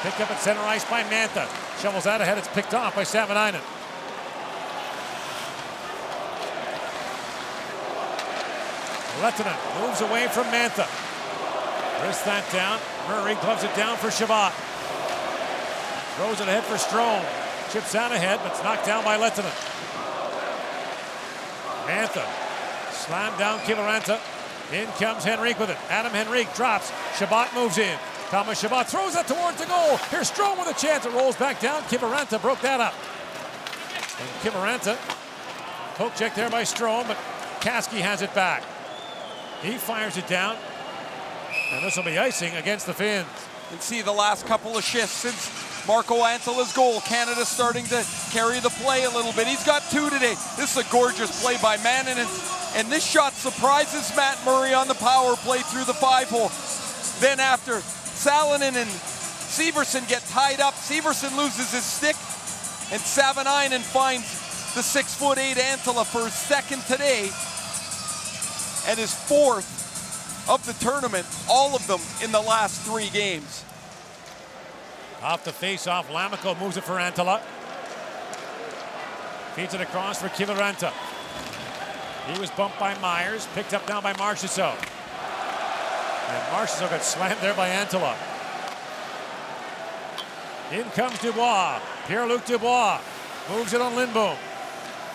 F: Picked up at center ice by Mantha. Shovels out ahead. It's picked off by Savanainen. Lehtinen moves away from Mantha. Wrists that down. Murray gloves it down for Shabbat. Throws it ahead for Strome. Chips out ahead, but it's knocked down by Lehtinen. Mantha slammed down Kiviranta. In comes Henrique with it. Adam Henrique drops. Shabbat moves in. Thomas Shabbat throws that towards the goal. Here's Strome with a chance. It rolls back down. Kiviranta broke that up. And Kiviranta, poke check there by Strome, but Kasky has it back. He fires it down. And this will be icing against the Finns.
G: You can see the last couple of shifts since Marco Antila's goal. Canada starting to carry the play a little bit. He's got 2 today. This is a gorgeous play by Manninen. And this shot surprises Matt Murray on the power play through the 5-hole. Then after Salonen and Severson get tied up, Severson loses his stick, and Savanainen finds the 6'8" Antila for his 2nd today and his 4th of the tournament, all of them in the last 3 games.
F: Off the face-off, Lammikko moves it for Antila. Feeds it across for Kiviranta. He was bumped by Myers, picked up now by Marchessault. And Marchessault got slammed there by Antela. In comes Dubois. Pierre-Luc Dubois moves it on Lindboom.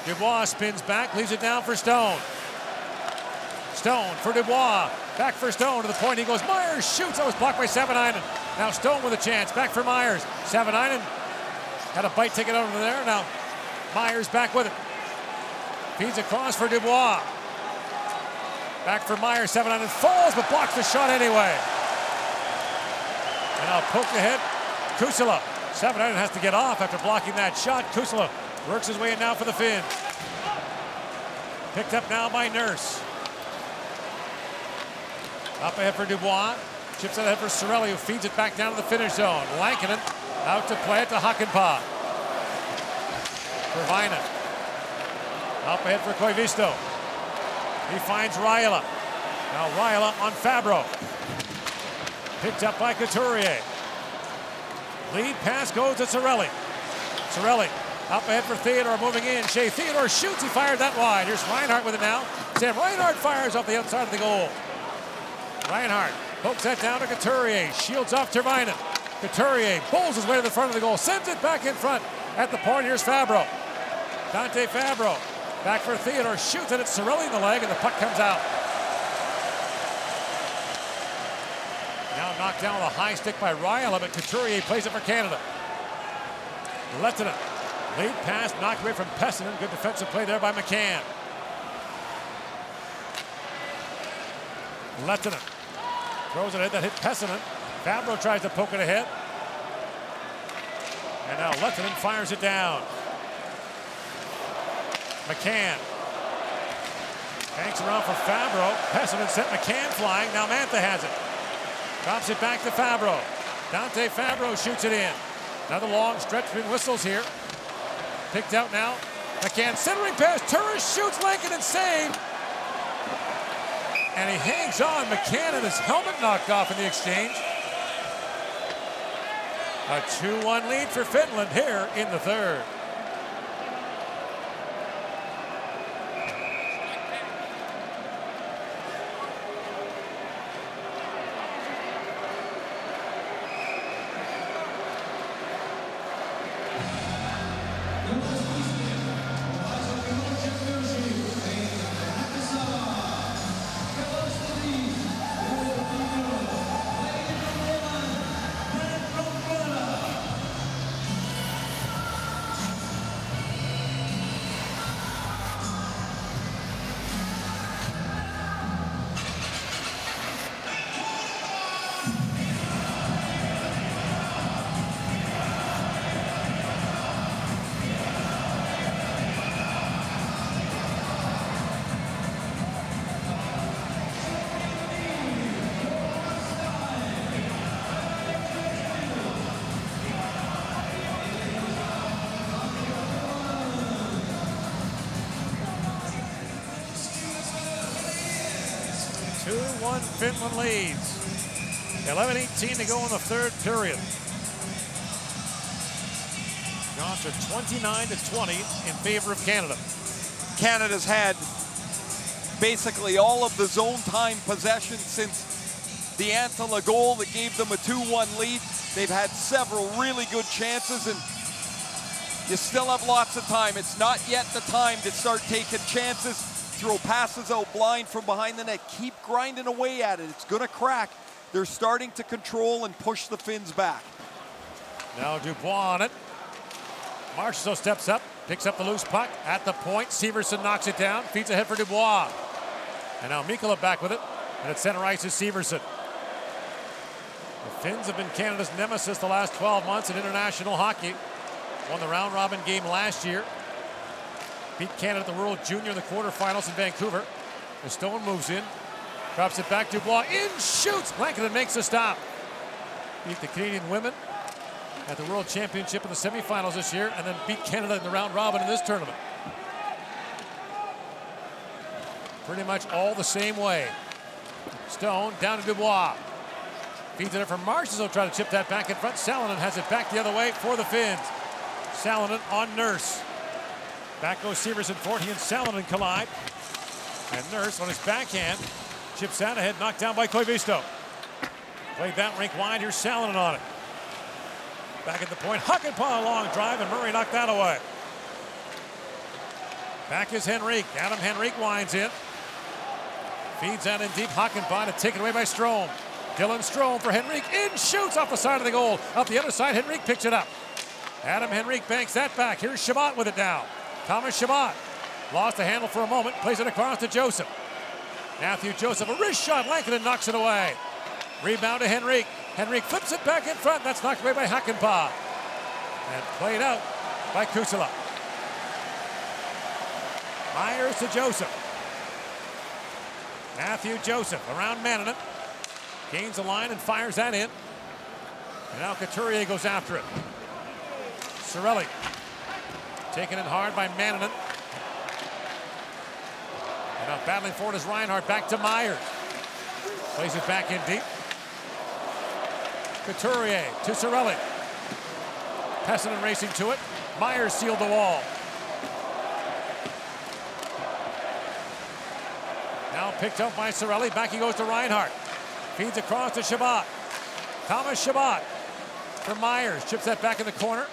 F: Dubois spins back, leaves it down for Stone. Stone for Dubois. Back for Stone to the point he goes. Myers shoots. That was blocked by Savanainen. Now Stone with a chance. Back for Myers. Savanainen had a bite taken out of there. Now Myers back with it. Feeds across for Dubois. Back for Myers. Savanainen falls but blocks the shot anyway. And now poked ahead. Kusala. Savanainen has to get off after blocking that shot. Kusala works his way in now for the Finns. Picked up now by Nurse. Up ahead for Dubois. Chips it ahead for Cirelli, who feeds it back down to the finish zone. Lankinen out to play it to Hakanpää. For Väinö. Up ahead for Koivisto. He finds Raila. Now Raila on Fabro. Picked up by Couturier. Lead pass goes to Cirelli. Cirelli up ahead for Theodore, moving in. Shea Theodore shoots. He fired that wide. Here's Reinhart with it now. Sam Reinhart fires off the outside of the goal. Reinhart pokes that down to Couturier. Shields off Tervainen. Couturier bowls his way to the front of the goal. Sends it back in front at the point. Here's Fabro. Dante Fabro. Back for Theodore. Shoots it at Cirelli in the leg, and the puck comes out. Now knocked down with a high stick by Raila, but Couturier plays it for Canada. Lehtinen. Lead pass knocked away from Pessinen. Good defensive play there by McCann. Lehtinen throws it ahead, that hit Pessinen. Fabro tries to poke it ahead. And now Lehtinen fires it down. McCann banks around for Fabro. Pessinen sent McCann flying. Now Mantha has it. Drops it back to Fabro. Dante Fabro shoots it in. Another long stretch between whistles here. Picked out now. McCann centering pass. Turris shoots. Lankinen saved. And he hangs on. McCann and his helmet knocked off in the exchange. A 2-1 lead for Finland here in the third. Finland leads. 11:18 to go in the third period. Shots are 29-20 in favor of Canada.
G: Canada's had basically all of the zone time possession since the Antela goal that gave them a 2-1 lead. They've had several really good chances, and you still have lots of time. It's not yet the time to start taking chances. Throw passes out blind from behind the net. Keep grinding away at it. It's going to crack. They're starting to control and push the Finns back.
F: Now Dubois on it. Marchessault steps up, picks up the loose puck at the point. Severson knocks it down, feeds ahead for Dubois. And now Mikkola back with it. And at center ice is Severson. The Finns have been Canada's nemesis the last 12 months in international hockey. Won the round robin game last year. Beat Canada at the World Junior in the quarterfinals in Vancouver. The Stone moves in, drops it back. Dubois in, shoots. Lankinen makes a stop. Beat the Canadian women at the World Championship in the semifinals this year, and then beat Canada in the round robin in this tournament. Pretty much all the same way. Stone down to Dubois. Feeds it up for Marchessault, try to chip that back in front. Salonen has it back the other way for the Finns. Salonen on Nurse. Back goes Severson for it. He and Salonen collide. And Nurse on his backhand chips out ahead, knocked down by Koivisto. Played that rink wide. Here's Salonen on it. Back at the point. Hakanpää, a long drive, and Murray knocked that away. Back is Henrique. Adam Henrique winds in. Feeds out in deep. Hakanpää to take it away by Strome. Dylan Strome for Henrique. In, shoots off the side of the goal. Up the other side, Henrique picks it up. Adam Henrique banks that back. Here's Chabot with it now. Thomas Chabot lost the handle for a moment. Plays it across to Joseph. Matthew Joseph, a wrist shot. Lankinen knocks it away. Rebound to Henrique. Henrique flips it back in front. That's knocked away by Hakanpää. And played out by Kusala. Myers to Joseph. Matthew Joseph around Mannanen. Gains the line and fires that in. And now Couturier goes after it. Cirelli taken in hard by Mannanen. And now battling for it is Reinhart. Back to Myers. Plays it back in deep. Couturier to Cirelli. Pessinen racing to it. Myers sealed the wall. Now picked up by Cirelli. Back he goes to Reinhart. Feeds across to Chabot. Thomas Chabot for Myers. Chips that back in the corner.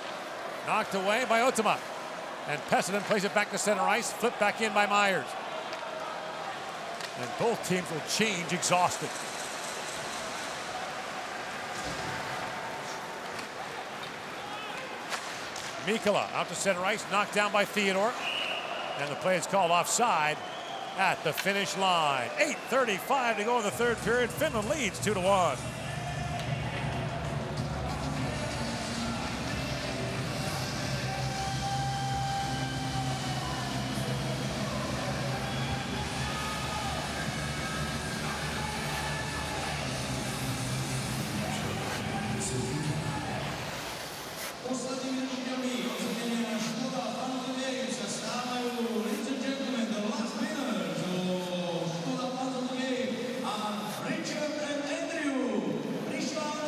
F: Knocked away by Otama. And Pessinen plays it back to center ice. Flipped back in by Myers. And both teams will change exhausted. Mikkola out to center ice. Knocked down by Theodore. And the play is called offside at the finish line. 8:35 to go in the third period. Finland leads 2-1.
H: Ladies and gentlemen, the last winners of Skoda Puzzle Game are Richard and Andrew. Congratulations.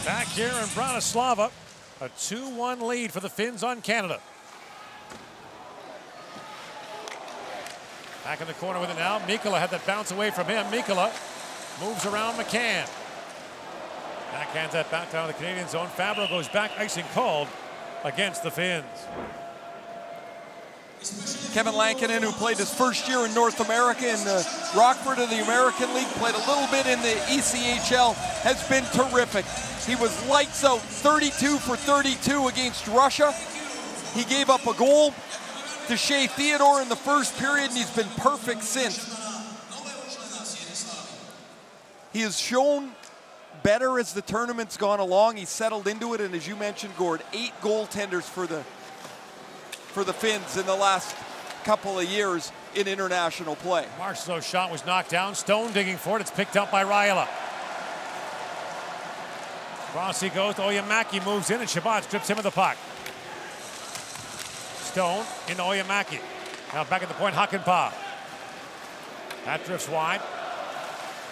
F: Back here in Bratislava, a 2-1 lead for the Finns on Canada. Back in the corner with it now. Mikkola had that bounce away from him. Mikkola moves around McCann. Backhands that back down to the Canadian zone. Fabro goes back, icing called against the Finns.
G: Kevin Lankinen, who played his first year in North America in Rockford of the American League, played a little bit in the ECHL, has been terrific. He was lights out, 32 for 32 against Russia. He gave up a goal to Shea Theodore in the first period, and he's been perfect since. He has shown better as the tournament's gone along. He's settled into it, and as you mentioned, Gord, 8 goaltenders for the Finns in the last couple of years in international play.
F: Marchessault's shot was knocked down. Stone digging for it. It's picked up by Raila. Rossi goes to Oyemaki, moves in, and Chabot strips him of the puck. Stone into Oyemaki. Now back at the point, Hakanpää. That drifts wide.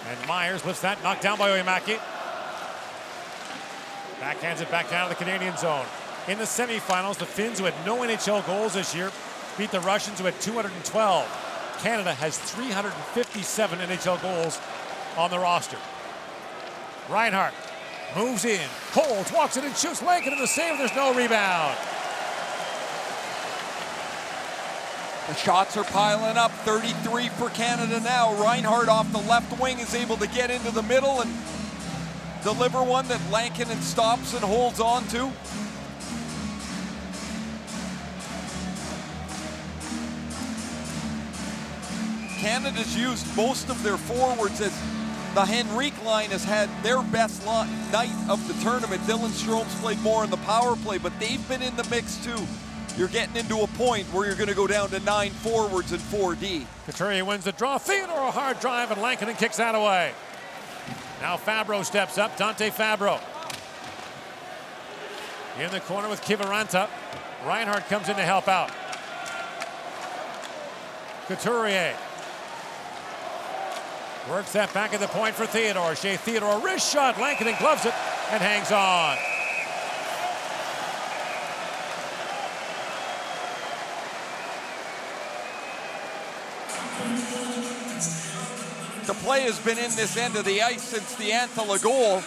F: And Myers lifts that, knocked down by Oyemaki. Backhands it back down to the Canadian zone. In the semifinals, the Finns, who had no NHL goals this year, beat the Russians, who had 212. Canada has 357 NHL goals on the roster. Reinhart moves in, holds, walks it and shoots. Lankinen the save, there's no rebound.
G: The shots are piling up, 33 for Canada now. Reinhart off the left wing is able to get into the middle and deliver one that Lankinen stops and holds on to. Canada's used most of their forwards as The Henrique line has had their best night of the tournament. Dylan Strome's played more in the power play, but they've been in the mix too. You're getting into a point where you're going to go down to 9 forwards and 4D.
F: Couturier wins the draw. Theodore a hard drive, and Lankinen kicks that away. Now Fabro steps up. Dante Fabro. In the corner with Kiviranta. Reinhardt comes in to help out. Couturier. Works that back at the point for Theodore. Shea Theodore, wrist shot. Lankinen gloves it and hangs on.
G: The play has been in this end of the ice since the Antala goal.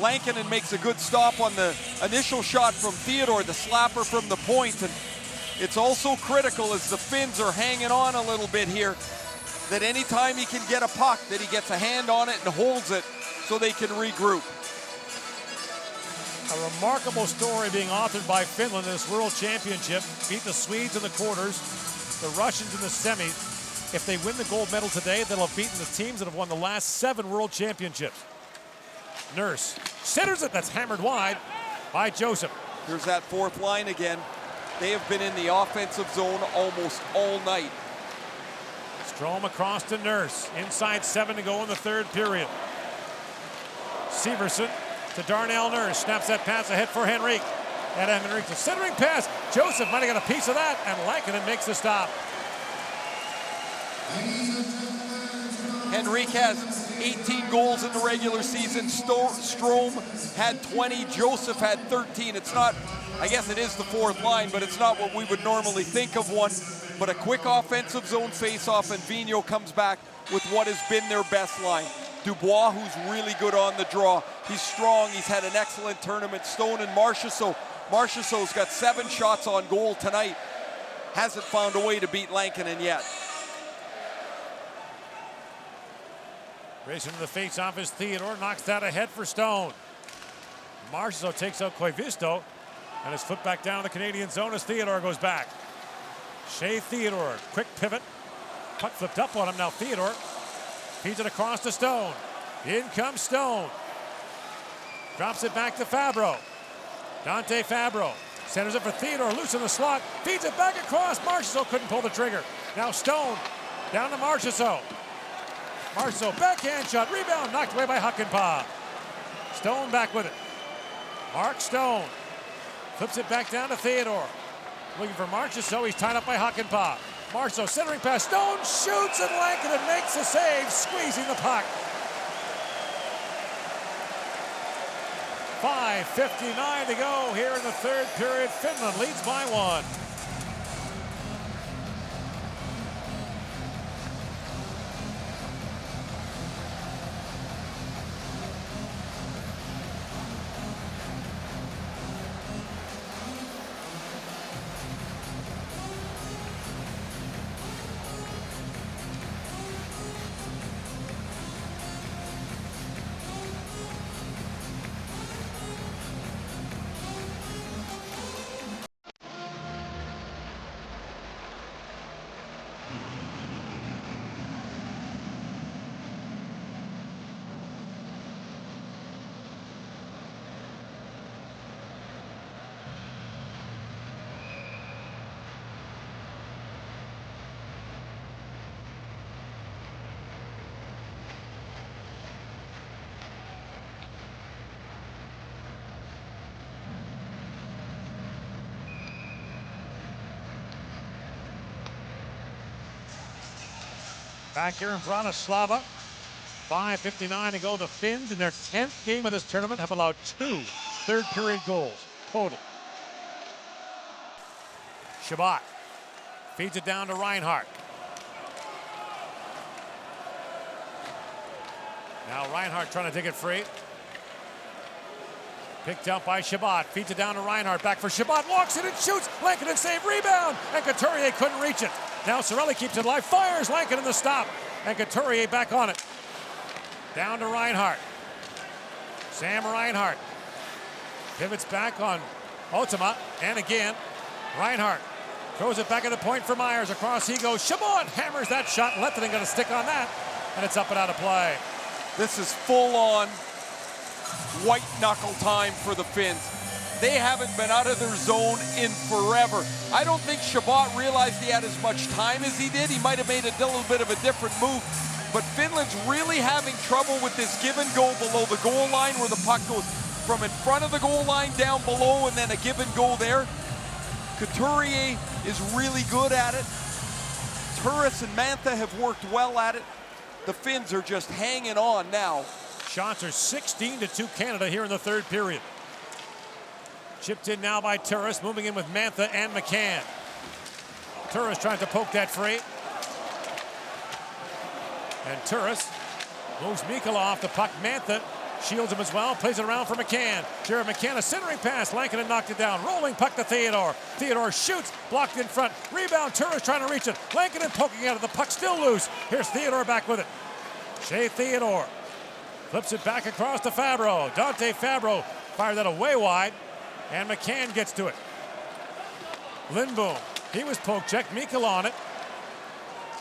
G: Lankinen makes a good stop on the initial shot from Theodore, the slapper from the point. And it's also critical as the Finns are hanging on a little bit here, that anytime he can get a puck, that he gets a hand on it and holds it so they can regroup.
F: A remarkable story being authored by Finland in this World Championship. Beat the Swedes in the quarters, the Russians in the semis. If they win the gold medal today, they'll have beaten the teams that have won the last 7 World Championships. Nurse centers it. That's hammered wide by Joseph.
G: Here's that fourth line again. They have been in the offensive zone almost all night.
F: Strome across to Nurse. Inside 7 to go in the third period. Severson to Darnell Nurse. Snaps that pass ahead for Henrique. And Henrique, the centering pass. Joseph might have got a piece of that, and Lankinen makes the stop.
G: Henrique has 18 goals in the regular season. Strome had 20. Joseph had 13. It's not, I guess it is the fourth line, but it's not what we would normally think of one. But a quick offensive zone face-off, and Vigneault comes back with what has been their best line. Dubois, who's really good on the draw. He's strong. He's had an excellent tournament. Stone and Marchessault. Marchessault's got 7 shots on goal tonight. Hasn't found a way to beat Lankinen yet.
F: Racing to the face-off is Theodore. Knocks that ahead for Stone. Marchessault takes out Koivisto, and his foot back down in the Canadian zone as Theodore goes back. Shea Theodore, quick pivot. Puck flipped up on him. Now Theodore feeds it across to Stone. In comes Stone. Drops it back to Fabro. Dante Fabro centers it for Theodore. Loose in the slot. Feeds it back across. Marchessault couldn't pull the trigger. Now Stone down to Marchessault. Marchessault, backhand shot, rebound, knocked away by Hakanpää. Stone back with it. Mark Stone flips it back down to Theodore. Looking for Marchessault, he's tied up by Hakanpää. Marchessault, centering pass, Stone shoots and Lankinen makes the save, squeezing the puck. 5:59 to go here in the third period. Finland leads by 1. Back here in Bratislava, 5:59 to go. The Finns in their 10th game of this tournament have allowed 2 third period goals total. Shabbat feeds it down to Reinhardt. Now Reinhardt trying to dig it free. Picked up by Shabbat, feeds it down to Reinhardt, back for Shabbat, walks it and shoots, Lankinen save, rebound, and Couturier couldn't reach it. Now Cirelli keeps it alive, fires Lankinen the stop, and Couturier back on it. Down to Reinhardt. Sam Reinhardt pivots back on Ultima, and again, Reinhardt throws it back at the point for Myers, across he goes, Shabbat hammers that shot, Lehtinen got a stick on that, and it's up and out of play.
G: This is full-on white knuckle time for the Finns. They haven't been out of their zone in forever. I don't think Shabbat realized he had as much time as he did. He might have made a little bit of a different move, but Finland's really having trouble with this give and go below the goal line where the puck goes from in front of the goal line down below and then a give and go there. Couturier is really good at it. Turris and Mantha have worked well at it. The Finns are just hanging on now.
F: Shots are 16-2 Canada here in the third period. Chipped in now by Turris, moving in with Mantha and McCann. Turris trying to poke that free. And Turris moves Mikkola off the puck. Mantha shields him as well, plays it around for McCann. Jared McCann, a centering pass. Lankinen knocked it down. Rolling puck to Theodore. Theodore shoots, blocked in front. Rebound, Turris trying to reach it. Lankinen poking at it, the puck still loose. Here's Theodore back with it. Shea Theodore flips it back across to Fabro. Dante Fabro fired that away wide, and McCann gets to it. Lindboom, he was poke checked. Mikkola on it.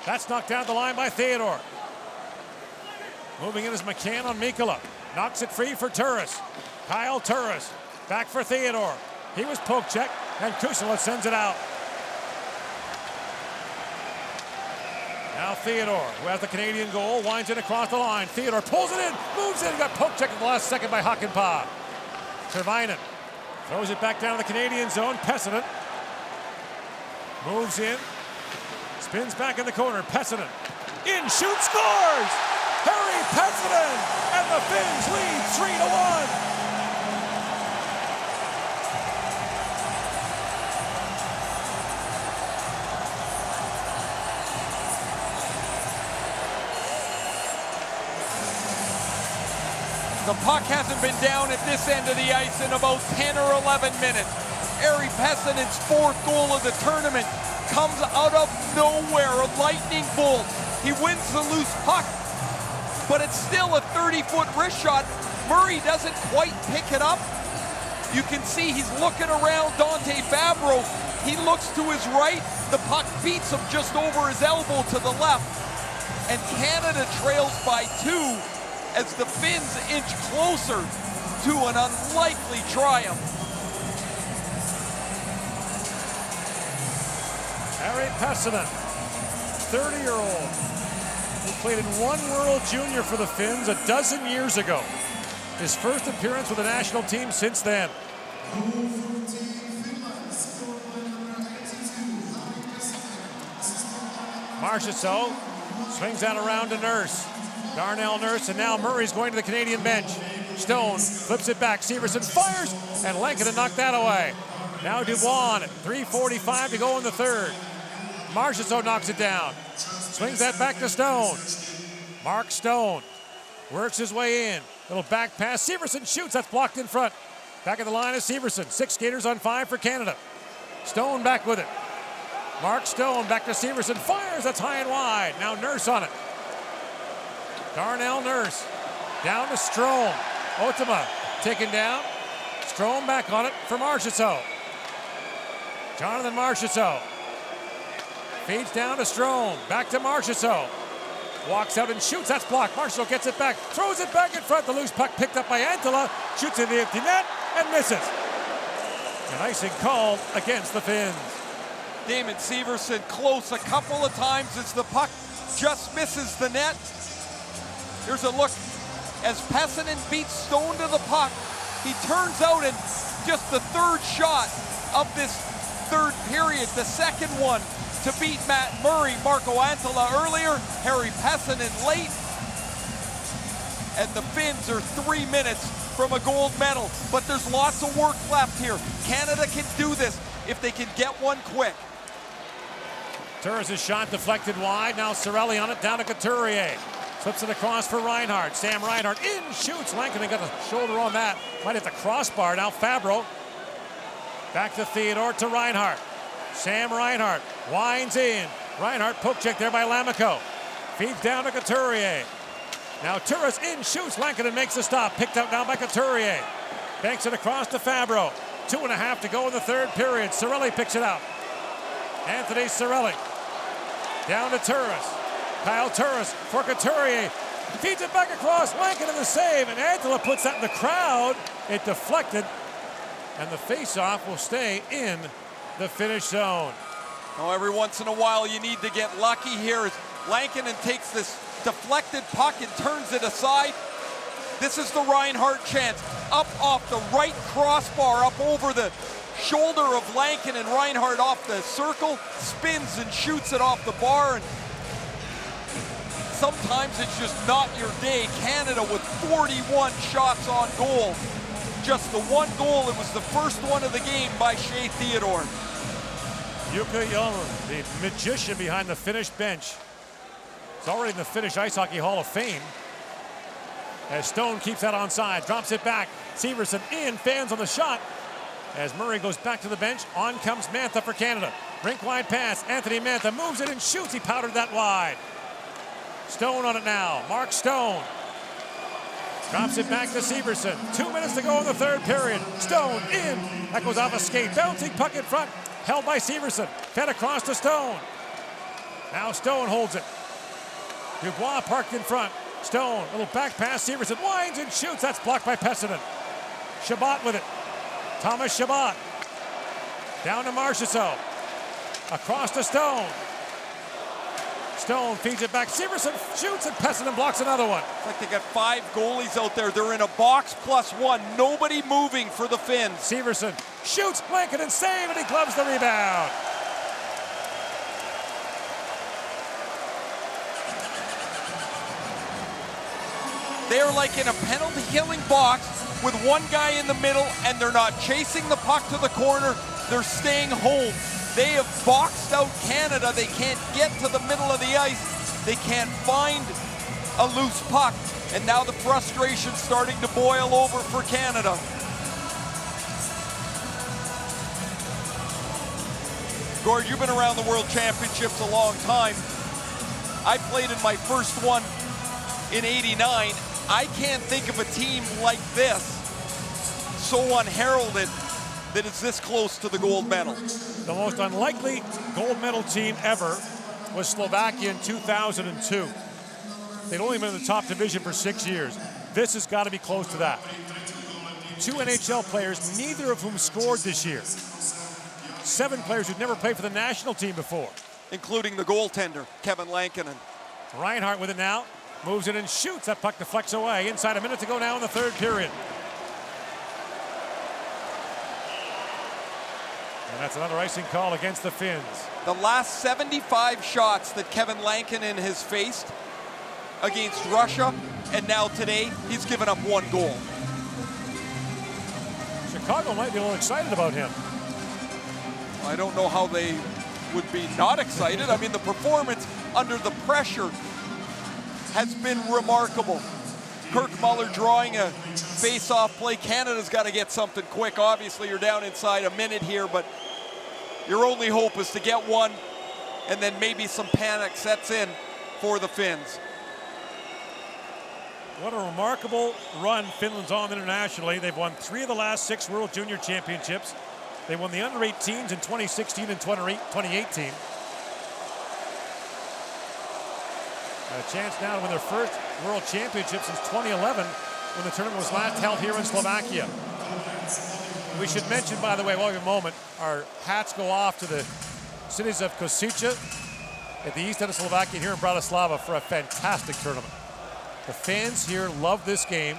F: That's knocked down the line by Theodore. Moving in is McCann on Mikkola. Knocks it free for Turris. Kyle Turris back for Theodore. He was poke checked, and Kusala sends it out. Now Theodore, who has the Canadian goal, winds it across the line. Theodore pulls it in, moves in, got poke checked in the last second by Hakanpää. Tervainen throws it back down to the Canadian zone. Pessinen moves in, spins back in the corner. Pessinen in, shoots, scores! Harry Pessinen, and the Finns lead 3-1.
G: The puck hasn't been down at this end of the ice in about 10 or 11 minutes. Harry Pessinen's fourth goal of the tournament comes out of nowhere, a lightning bolt. He wins the loose puck, but it's still a 30-foot wrist shot. Murray doesn't quite pick it up. You can see he's looking around Dante Fabro. He looks to his right. The puck beats him just over his elbow to the left. And Canada trails by 2 as the Finns inch closer to an unlikely triumph.
F: Harry Pessinen, 30-year-old, who played in one World Junior for the Finns a dozen years ago. His first appearance with the national team since then. Marchessault swings that around to Nurse. Darnell Nurse, and now Murray's going to the Canadian bench. Stone flips it back. Severson fires, and Lankinen knocked that away. Now Dubois on it. 3:45 to go in the third. Marchessault knocks it down. Swings that back to Stone. Mark Stone works his way in. Little back pass. Severson shoots. That's blocked in front. Back at the line is Severson. 6 skaters on 5 for Canada. Stone back with it. Mark Stone back to Severson. Fires. That's high and wide. Now Nurse on it. Darnell Nurse down to Strome. Otama taken down. Strome back on it for Marchessault. Jonathan Marchessault feeds down to Strome. Back to Marchessault. Walks out and shoots. That's blocked. Marchessault gets it back. Throws it back in front. The loose puck picked up by Antila. Shoots in the empty net and misses. An icing called against the Finns.
G: Damon Severson close a couple of times as the puck just misses the net. Here's a look as Pessinen beats Stone to the puck. He turns out and just the third shot of this third period, the second one to beat Matt Murray. Marco Antila earlier, Harry Pessinen late. And the Finns are 3 minutes from a gold medal, but there's lots of work left here. Canada can do this if they can get one quick.
F: Turris' shot deflected wide. Now Cirelli on it, down to Couturier. Flips it across for Reinhart. Sam Reinhart in, shoots. Lankinen got the shoulder on that. Might hit the crossbar. Now Fabro. Back to Theodore to Reinhart. Sam Reinhart winds in. Reinhart poke check there by Lamico. Feeds down to Couturier. Now Turris in, shoots. Lankinen makes the stop. Picked up now by Couturier. Banks it across to Fabro. 2.5 to go in the third period. Cirelli picks it up. Anthony Cirelli. Down to Turris. Kyle Turris for Couturier. Feeds it back across. Lankin in the save, and Antela puts that in the crowd. It deflected, and the face-off will stay in the Finnish zone.
G: Now, every once in a while, you need to get lucky here as Lankinen takes this deflected puck and turns it aside. This is the Reinhart chance. Up off the right crossbar, up over the shoulder of Lankinen. Reinhart off the circle, spins and shoots it off the bar. And sometimes it's just not your day. Canada with 41 shots on goal. Just the one goal. It was the first one of the game by Shea Theodore.
F: Jukka Jalonen, the magician behind the Finnish bench. It's already in the Finnish Ice Hockey Hall of Fame. As Stone keeps that onside, drops it back. Severson in, fans on the shot. As Murray goes back to the bench, on comes Mantha for Canada. Rink wide pass, Anthony Mantha moves it and shoots. He powdered that wide. Stone on it now, Mark Stone. Drops it back to Severson. 2 minutes to go in the third period. Stone in, that goes off a skate. Bouncing puck in front, held by Severson. Fed across to Stone. Now Stone holds it. Dubois parked in front. Stone, little back pass, Severson winds and shoots. That's blocked by Pessinen. Chabot with it. Thomas Chabot. Down to Marchessault. Across to Stone. Stone feeds it back. Severson shoots and Pessinen blocks another one.
G: It's like they got 5 goalies out there. They're in a box plus one. Nobody moving for the Finns.
F: Severson shoots, Lankinen save, and he gloves the rebound.
G: They're like in a penalty killing box with one guy in the middle, and they're not chasing the puck to the corner. They're staying home. They have boxed out Canada. They can't get to the middle of the ice. They can't find a loose puck. And now the frustration's starting to boil over for Canada. Gord, you've been around the World Championships a long time. I played in my first one in '89. I can't think of a team like this, so unheralded, that is this close to the gold medal.
F: The most unlikely gold medal team ever was Slovakia in 2002. They'd only been in the top division for 6 years. This has got to be close to that. 2 NHL players, neither of whom scored this year. 7 players who'd never played for the national team before.
G: Including the goaltender, Kevin Lankinen.
F: Reinhart with it now. Moves it and shoots. That puck deflects away. Inside a minute to go now in the third period. And that's another icing call against the Finns.
G: The last 75 shots that Kevin Lankinen has faced against Russia, and now today, he's given up 1 goal.
F: Chicago might be a little excited about him.
G: I don't know how they would be not excited. I mean, the performance under the pressure has been remarkable. Kirk Muller drawing a face-off play. Canada's got to get something quick. Obviously, you're down inside a minute here, but your only hope is to get one, and then maybe some panic sets in for the Finns.
F: What a remarkable run Finland's on internationally. They've won 3 of the last 6 World Junior Championships. They won the under-18s in 2016 and 2018. A chance now to win their first World Championship since 2011, when the tournament was last held here in Slovakia. We should mention, by the way, while we have a moment, our hats go off to the cities of Kosice at the east end of Slovakia, here in Bratislava, for a fantastic tournament. The fans here love this game.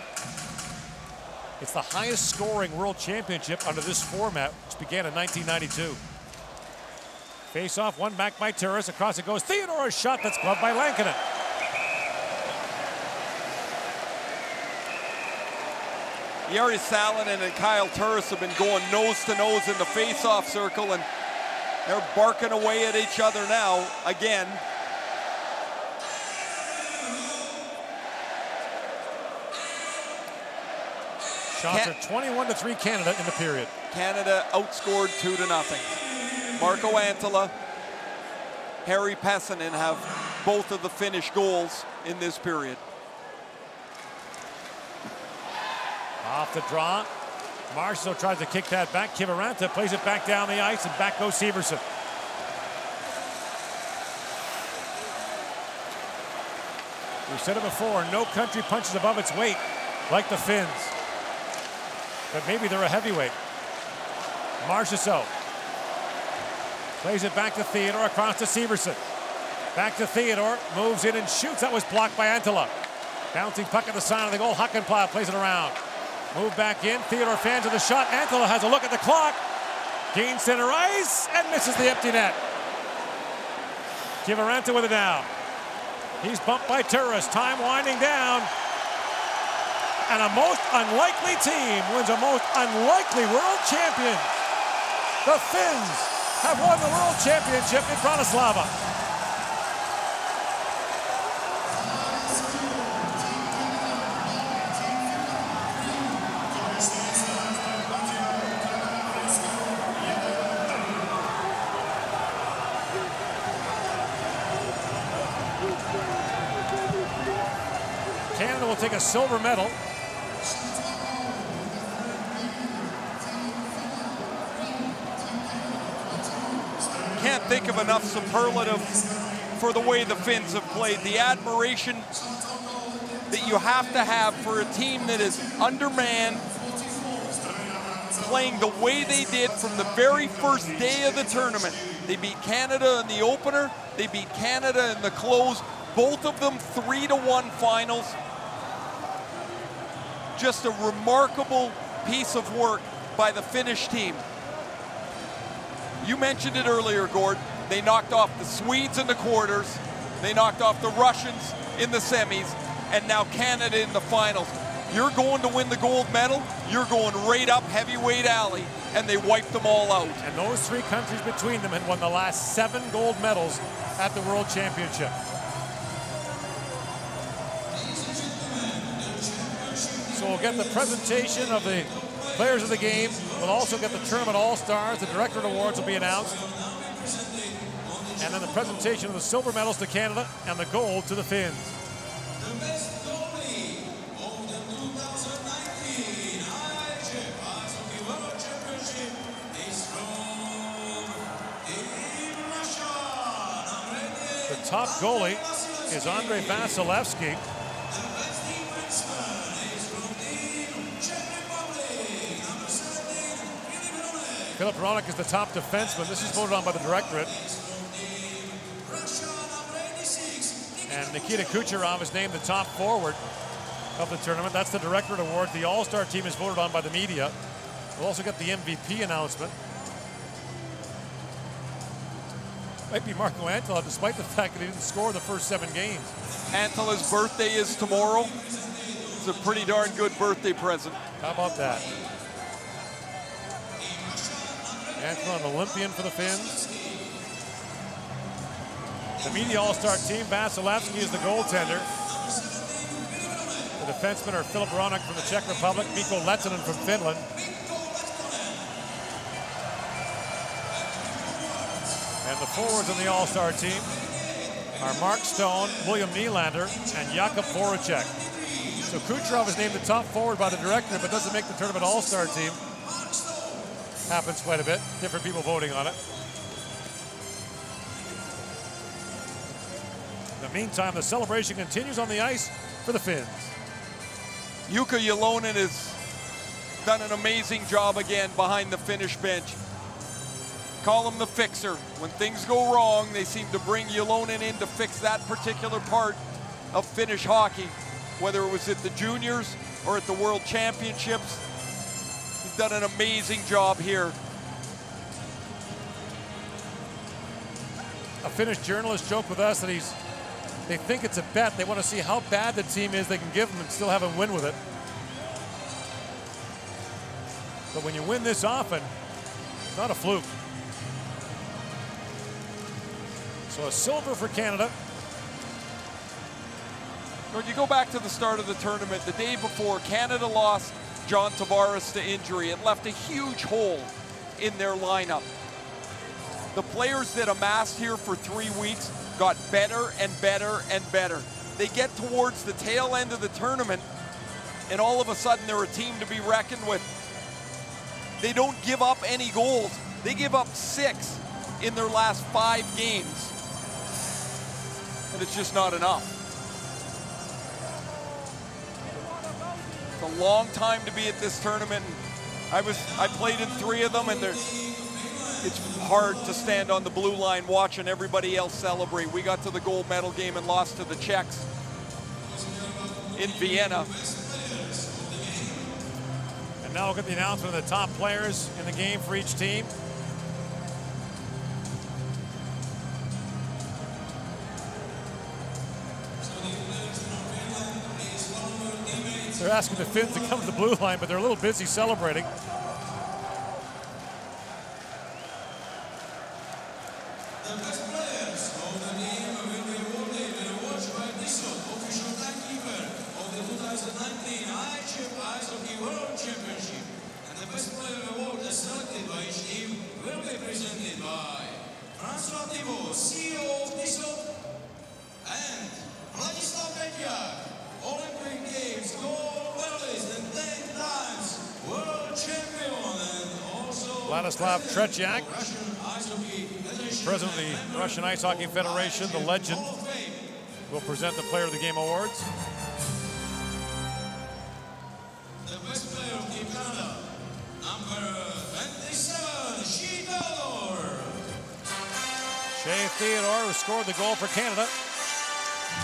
F: It's the highest scoring World Championship under this format, which began in 1992. Face off, one back by Turris. Across it goes. Theodore's shot that's gloved by Lankinen.
G: Jari Salonen and Kyle Turris have been going nose to nose in the face-off circle, and they're barking away at each other now again.
F: Shots are 21-3 Canada in the period.
G: Canada outscored 2-0. Marco Antila, Harry Pessinen have both of the Finnish goals in this period.
F: Off the draw. Marchessault tries to kick that back. Kiviranta plays it back down the ice, and back goes Severson. We've said it before, no country punches above its weight like the Finns. But maybe they're a heavyweight. Marchessault plays it back to Theodore, across to Severson. Back to Theodore, moves in and shoots. That was blocked by Antila. Bouncing puck at the side of the goal. Hakanpää plays it around. Move back in. Theodore fans of the shot. Antila has a look at the clock. Gains center ice and misses the empty net. Kiviranta with it now. He's bumped by Turris. Time winding down. And a most unlikely team wins a most unlikely world champion. The Finns have won the world championship in Bratislava. Canada will take a silver medal.
G: Can't think of enough superlative for the way the Finns have played. The admiration that you have to have for a team that is undermanned, playing the way they did from the very first day of the tournament. They beat Canada in the opener, they beat Canada in the close, both of them 3-1 finals. Just a remarkable piece of work by the Finnish team. You mentioned it earlier, Gord. They knocked off the Swedes in the quarters, they knocked off the Russians in the semis, and now Canada in the finals. You're going to win the gold medal, you're going right up heavyweight alley, and they wiped them all out.
F: And those three countries between them had won the last 7 gold medals at the World Championship. So we'll get the presentation of the players of the game. We'll also get the Tournament All-Stars. The Directorate Awards will be announced. And then the presentation of the silver medals to Canada and the gold to the Finns.
D: The best goalie of the 2019 IIHF Ice Hockey World Championship is from Team Russia.
F: The top goalie is Andrei Vasilevsky.
D: The best defenseman is from Team Czech Republic. Number 17,
F: Filip Hronek is the top defenseman. This is voted on by the Directorate. And Nikita Kucherov is named the top forward of the tournament. That's the Directorate Award. The All-Star team is voted on by the media. We'll also get the MVP announcement. Might be Marco Antila, despite the fact that he didn't score the first 7 games.
G: Antila's birthday is tomorrow. It's a pretty darn good birthday present.
F: How about that? Antila, an Olympian for the Finns. The media all-star team, Vasilevsky is the goaltender. The defensemen are Filip Hronek from the Czech Republic, Mikko Lehtinen from Finland. And the forwards on the all-star team are Mark Stone, William Nylander, and Jakub Voracek. So Kucherov is named the top forward by the director, but doesn't make the tournament all-star team. Happens quite a bit, different people voting on it. In the meantime, the celebration continues on the ice for the Finns.
G: Jukka Jalonen has done an amazing job again behind the Finnish bench. Call him the fixer. When things go wrong, they seem to bring Jalonen in to fix that particular part of Finnish hockey, whether it was at the juniors or at the World Championships. He's done an amazing job here.
F: A Finnish journalist joked with us that they think it's a bet. They want to see how bad the team is they can give them and still have them win with it. But when you win this often, it's not a fluke. So a silver for Canada.
G: When you go back to the start of the tournament, the day before, Canada lost John Tavares to injury. It left a huge hole in their lineup. The players that amassed here for 3 weeks got better and better and better. They get towards the tail end of the tournament, and all of a sudden they're a team to be reckoned with. They don't give up any goals. They give up 6 in their last 5 games. And it's just not enough. It's a long time to be at this tournament. I played in 3 of them, and it's hard to stand on the blue line watching everybody else celebrate. We got to the gold medal game and lost to the Czechs in Vienna.
F: And now we'll get the announcement of the top players in the game for each team. They're asking the Finns to come to the blue line, but they're a little busy celebrating.
D: The best players of the game will be awarded with a watch by Dissot, official timekeeper of the 2019 IIHF Ice Hockey World Championship. And the best player award as selected by each team will be presented by François Thibault, CEO of Dissot, and Vladislav Petyak, Olympic Games gold medalist and 10 times world champion, and also
F: Vladislav Tretiak,
D: Russian Ice Hockey Federation.
F: President of the Russian Ice Hockey Federation, the legend, will present the Player of the Game awards.
D: The best player of Team Canada, number 27, Shea Theodore.
F: Shea Theodore, who scored the goal for Canada,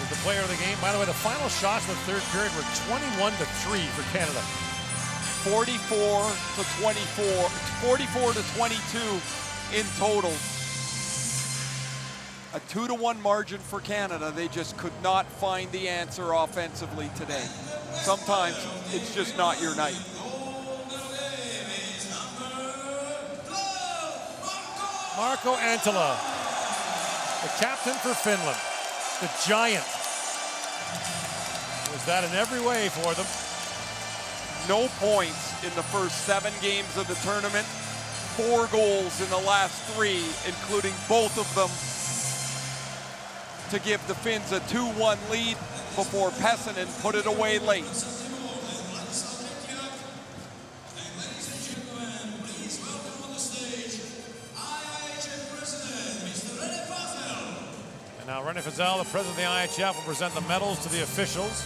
F: is the Player of the Game. By the way, the final shots in the third period were 21-3 for Canada.
G: 44 to 22 in total. A 2-1 margin for Canada. They just could not find the answer offensively today. Sometimes it's just not your night.
F: Marco Antila, the captain for Finland, the giant. Was that in every way for them?
G: No points in the first 7 games of the tournament. 4 goals in the last 3, including both of them to give the Finns a 2-1 lead before Pessinen put it away late.
F: And now René Fazel, the president of the IIHF, will present the medals to the officials.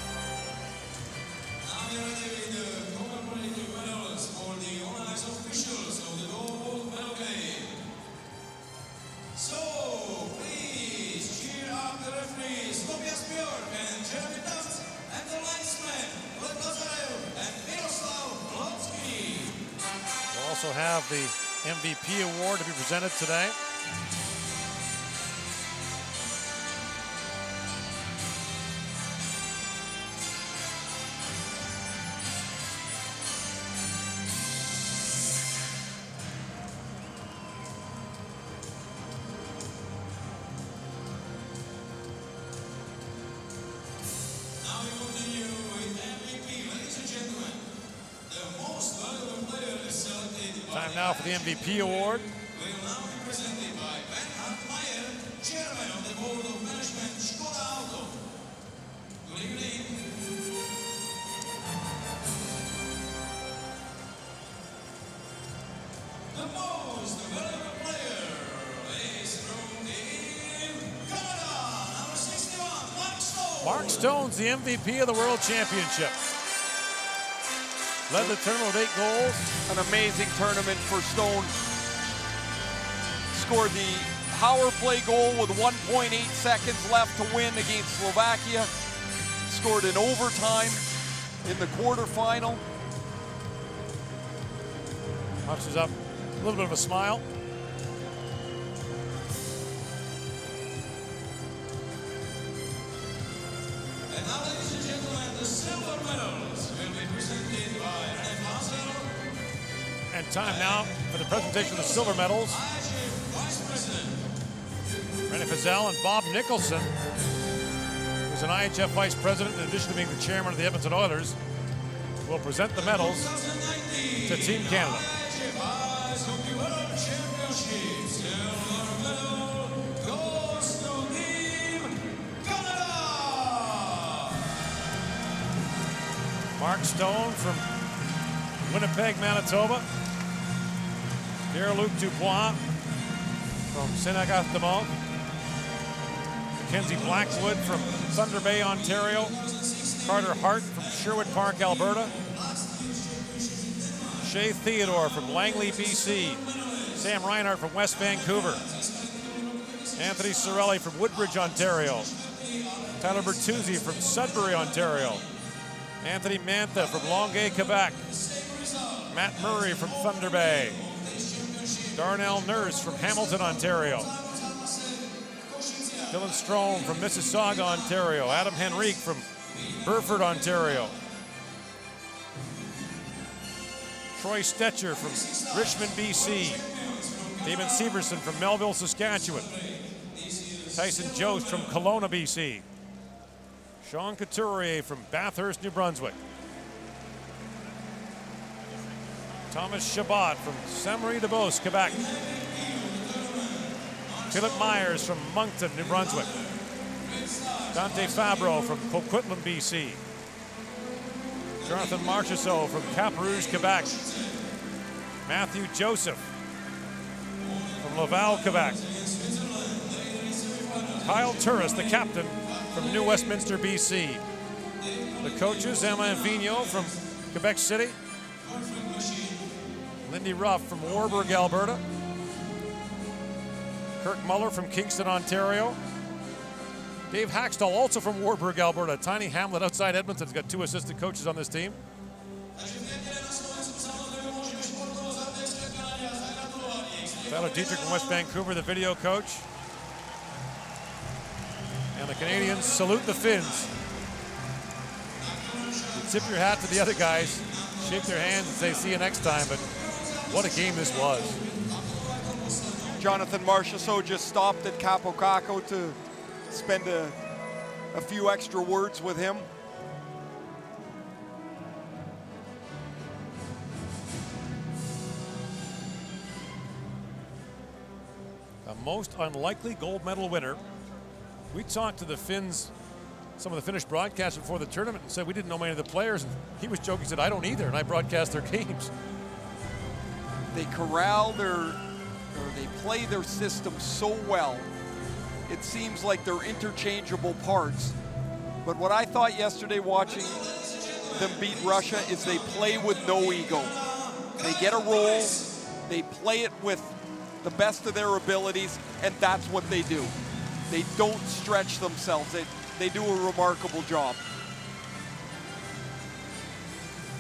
F: We'll also have the MVP award to be presented today. Time now for the MVP award.
D: Will now be presented by Bernhard Meyer, chairman of the board of management, Skoda Auto. Good evening. The most valuable player is from Team Canada, number 61, Mark Stone.
F: Mark Stone's the MVP of the World Championship. Led the tournament with 8 goals.
G: An amazing tournament for Stone. Scored the power play goal with 1.8 seconds left to win against Slovakia. Scored in overtime in the quarterfinal.
F: Punches up a little bit of a smile.
D: And now, ladies and gentlemen, the silver medals will be presented by René Fazel,
F: And time now for the presentation of the silver medals.
D: IIHF Vice President.
F: René Fazel and Bob Nicholson, who's an IIHF Vice President in addition to being the chairman of the Edmonton Oilers, will present the medals
D: 2019
F: to Team Canada.
D: IIHF Ice Hockey World Championship. Silver medal goes to Team Canada.
F: Mark Stone from Winnipeg, Manitoba. Pierre-Luc Dubois from Saint-Agathe-de-Mont. Mackenzie Blackwood from Thunder Bay, Ontario. Carter Hart from Sherwood Park, Alberta. Shea Theodore from Langley, BC. Sam Reinhardt from West Vancouver. Anthony Sorelli from Woodbridge, Ontario. Tyler Bertuzzi from Sudbury, Ontario. Anthony Mantha from Longueuil, Quebec. Matt Murray from Thunder Bay. Darnell Nurse from Hamilton, Ontario. Dylan Strome from Mississauga, Ontario. Adam Henrique from Burford, Ontario. Troy Stetcher from Richmond, BC. Damon Severson from Melville, Saskatchewan. Tyson Jost from Kelowna, BC. Sean Couturier from Bathurst, New Brunswick. Thomas Chabot from Saint-Marie-de-Beauce, Quebec. Philip Myers from Moncton, New Brunswick. Dante Fabro from Coquitlam, BC. Jonathan Marchessault from Cap Rouge, Quebec. Matthew Joseph from Laval, Quebec. Kyle Turris, the captain, from New Westminster, BC. The coaches, Emma Vigneault from Quebec City. Lindy Ruff from Warburg, Alberta. Kirk Muller from Kingston, Ontario. Dave Haxtell, also from Warburg, Alberta. A tiny hamlet outside Edmonton. Has got 2 assistant coaches on this team. Tyler Dietrich from West Vancouver, the video coach. And the Canadians salute the Finns. You tip your hat to the other guys, shake their hands and say, see you next time, but what a game this was.
G: Jonathan Marchessault just stopped at Capo Caco to spend a few extra words with him.
F: A most unlikely gold medal winner. We talked to the Finns, some of the Finnish broadcasters before the tournament, and said we didn't know many of the players. And he was joking, he said, I don't either, and I broadcast their games.
G: They corral or they play their system so well. It seems like they're interchangeable parts. But what I thought yesterday watching them beat Russia is they play with no ego. They get a role, they play it with the best of their abilities, and that's what they do. They don't stretch themselves. They do a remarkable job.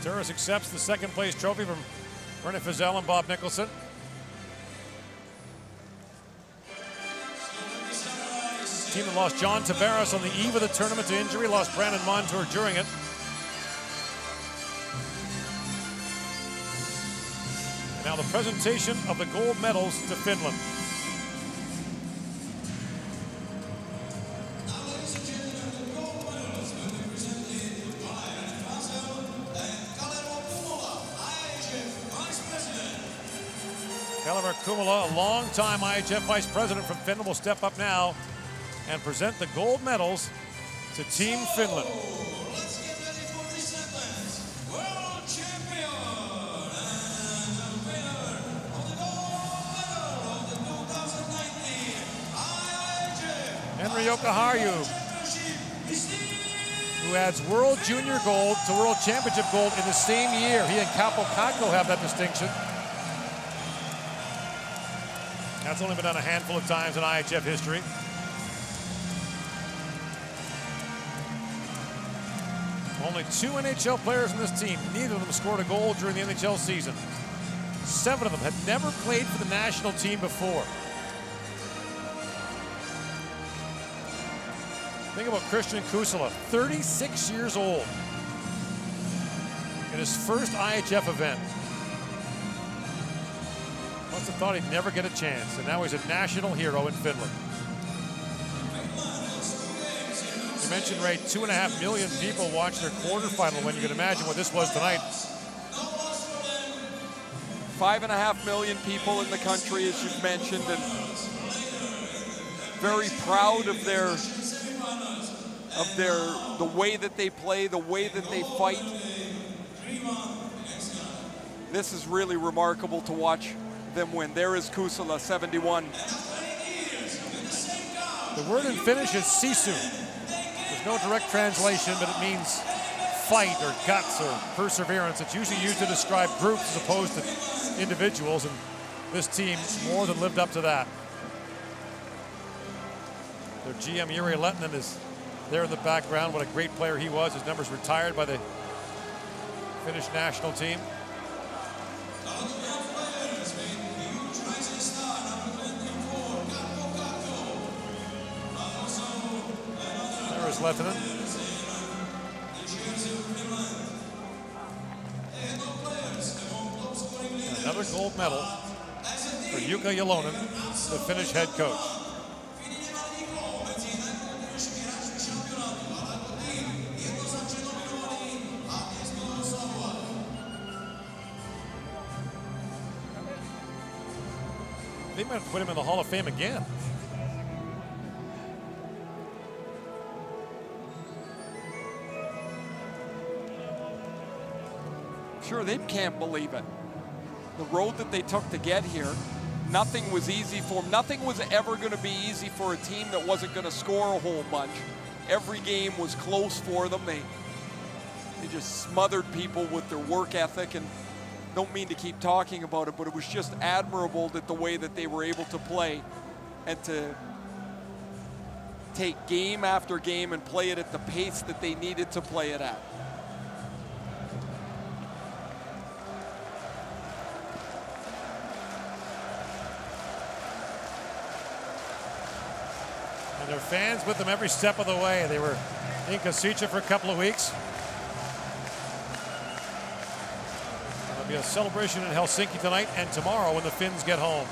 F: Turris accepts the second place trophy from Bernie Fizel and Bob Nicholson. Team that lost John Tavares on the eve of the tournament to injury, lost Brandon Montour during it. And now the presentation of the gold medals to Finland. Kalever Kumala, a long-time IIHF Vice President from Finland, will step up now and present the gold medals to Team Finland.
D: Let's get ready for this event. World champion and the winner of the gold medal of the 2019 IIHF
F: Henry Jokiharju, who adds World Junior Gold to World Championship Gold in the same year. He and Capo Caco have that distinction. That's only been done a handful of times in IIHF history. Only 2 NHL players in this team. Neither of them scored a goal during the NHL season. 7 of them had never played for the national team before. Think about Christian Kusala, 36 years old, in his first IIHF event. Must have thought he'd never get a chance, and now he's a national hero in Finland. You mentioned, Ray, 2.5 million people watched their quarterfinal win. You can imagine what this was tonight.
G: 5.5 million people in the country, as you've mentioned, and very proud of the way that they play, the way that they fight. This is really remarkable to watch them win. There is Kusala, 71.
F: The word in Finnish is sisu. There's no direct translation, but it means fight or guts or perseverance. It's usually used to describe groups as opposed to individuals, and this team more than lived up to that. Their GM Jiri Lehtinen is there in the background. What a great player he was. His number's retired by the Finnish national team. There is Lehtinen. Another gold medal for Jukka Jalonen, the Finnish head coach. They might put him in the Hall of Fame again.
G: Sure, they can't believe it. The road that they took to get here, nothing was easy for them. Nothing was ever going to be easy for a team that wasn't going to score a whole bunch. Every game was close for them. They just smothered people with their work ethic, and don't mean to keep talking about it, but it was just admirable that the way that they were able to play and to take game after game and play it at the pace that they needed to play it at.
F: And their fans with them every step of the way. They were in Kosice for a couple of weeks. There'll be a celebration in Helsinki tonight and tomorrow when the Finns get home.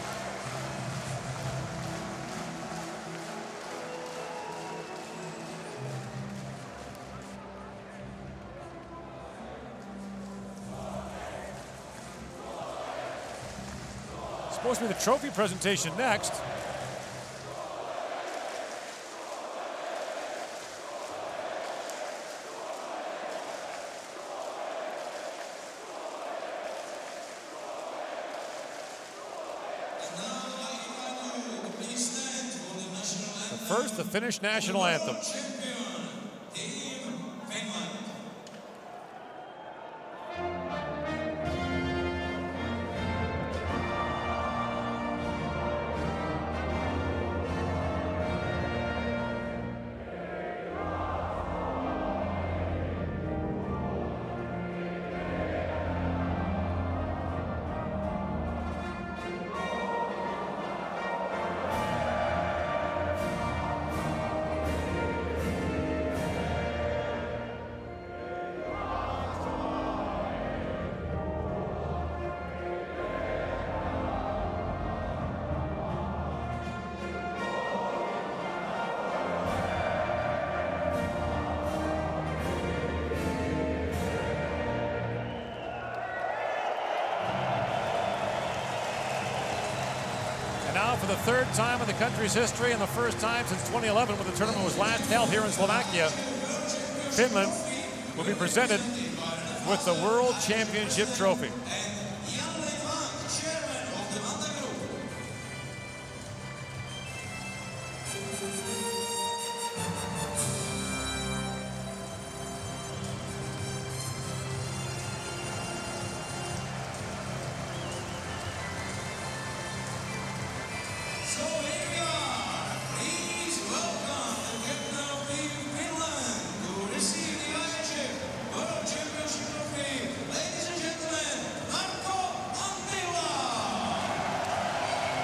F: Supposed to be the trophy presentation next. First, the Finnish national anthem. For the third time in the country's history and the first time since 2011 when the tournament was last held here in Slovakia, Finland will be presented with the World Championship trophy.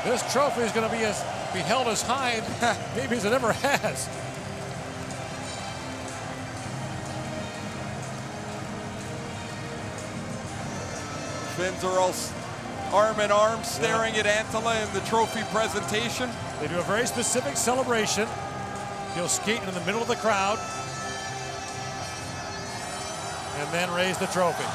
F: This trophy is going to be held as high maybe as it ever has.
G: Finns are all arm in arm staring at Antila in the trophy presentation.
F: They do a very specific celebration. He'll skate in the middle of the crowd and then raise the trophy.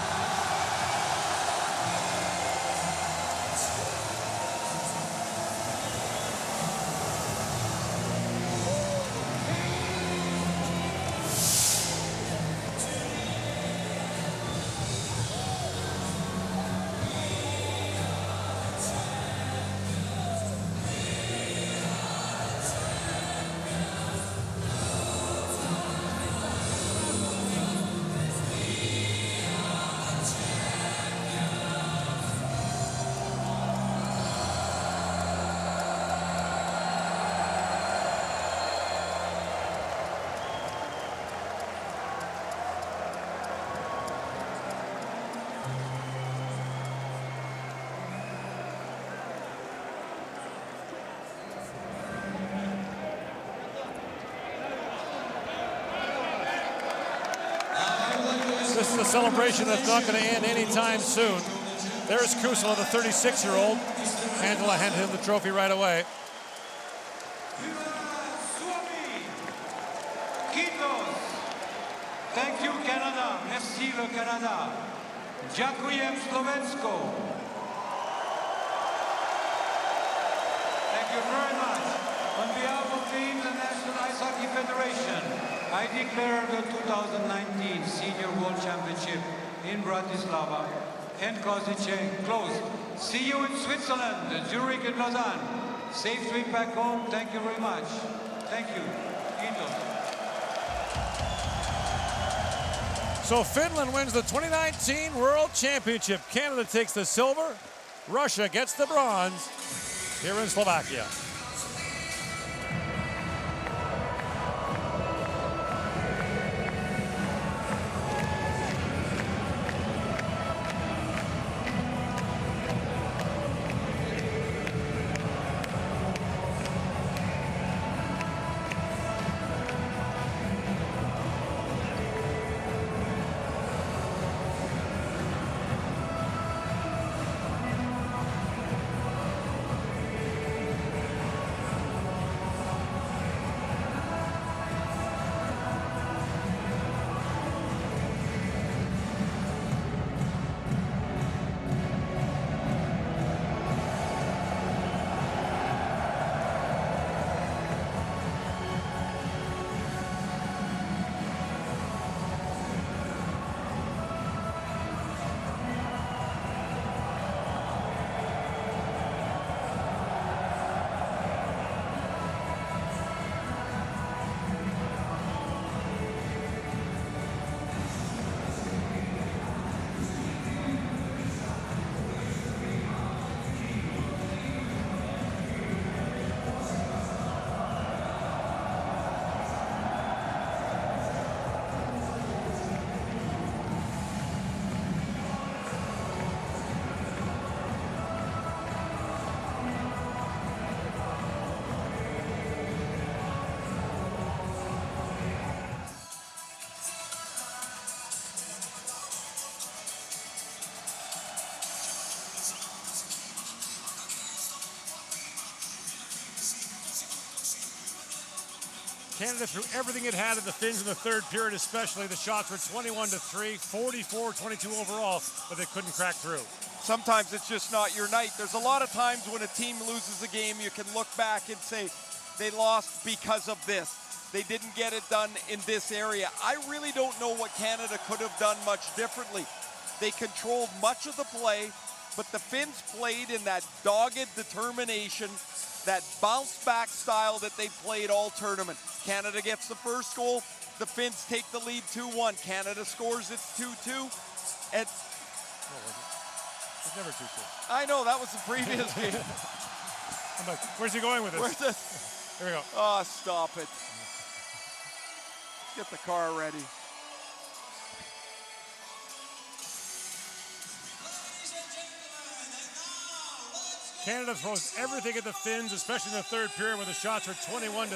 F: This is a celebration that's not going to end anytime soon. There's Kusala, the 36-year-old. Angela handed him the trophy right away.
I: Thank you, Canada. Merci, le Canada. Dziękuję, Slovensko. Thank you very much. On behalf of the International Ice Hockey Federation, I declare the 2019 Senior World Championship in Bratislava and Košice closed. See you in Switzerland, Zurich and Lausanne. Safe trip back home. Thank you very much. Thank you. Kiitos.
F: So Finland wins the 2019 World Championship. Canada takes the silver. Russia gets the bronze here in Slovakia. Canada threw everything it had at the Finns in the third period, especially. The shots were 21-3, 44-22 overall, but they couldn't crack through.
G: Sometimes it's just not your night. There's a lot of times when a team loses a game, you can look back and say, they lost because of this. They didn't get it done in this area. I really don't know what Canada could have done much differently. They controlled much of the play, but the Finns played in that dogged determination, that bounce-back style that they played all tournament. Canada gets the first goal. The Finns take the lead 2-1. Canada scores its 2-2. And
F: It's never 2-2.
G: I know, that was the previous game.
F: I'm like, where's he going with this? Here we go.
G: Oh, stop it. Get the car ready.
F: Canada throws everything at the Finns, especially in the third period where the shots were 21-3,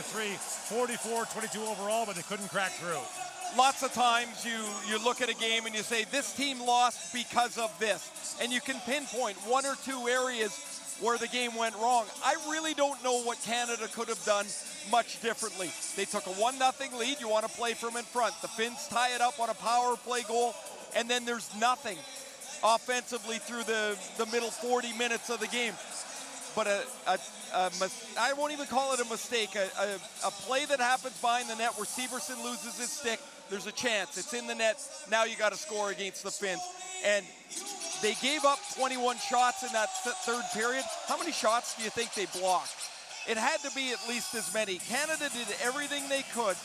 F: 44-22 overall, but they couldn't crack through.
G: Lots of times you look at a game and you say, this team lost because of this. And you can pinpoint one or two areas where the game went wrong. I really don't know what Canada could have done much differently. They took a 1-0 lead. You want to play from in front. The Finns tie it up on a power play goal, and then there's nothing offensively through the middle 40 minutes of the game. But I won't even call it a mistake. A play that happens behind the net where Severson loses his stick, there's a chance. It's in the net. Now you got to score against the Finns. And they gave up 21 shots in that third period. How many shots do you think they blocked? It had to be at least as many. Canada did everything they could,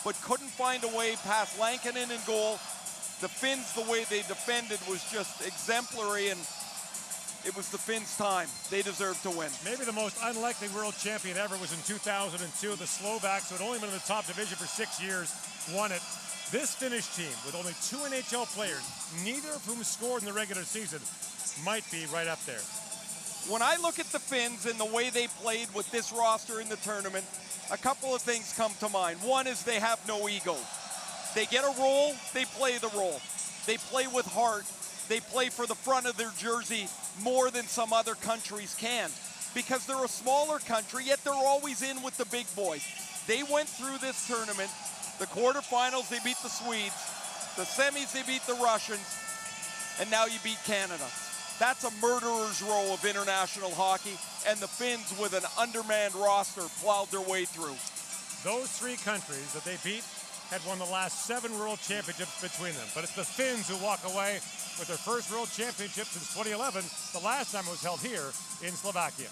G: but couldn't find a way past Lankinen in goal. The Finns, the way they defended was just exemplary, and it was the Finns' time. They deserved to win.
F: Maybe the most unlikely world champion ever was in 2002. The Slovaks, who had only been in the top division for 6 years, won it. This Finnish team, with only 2 NHL players, neither of whom scored in the regular season, might be right up there.
G: When I look at the Finns and the way they played with this roster in the tournament, a couple of things come to mind. One is they have no ego. They get a role, they play the role. They play with heart. They play for the front of their jersey more than some other countries can, because they're a smaller country, yet they're always in with the big boys. They went through this tournament, the quarterfinals, they beat the Swedes, the semis, they beat the Russians, and now you beat Canada. That's a murderer's row of international hockey, and the Finns, with an undermanned roster, plowed their way through.
F: Those three countries that they beat had won the last 7 World Championships between them. But it's the Finns who walk away with their first World Championship since 2011. The last time it was held here in Slovakia.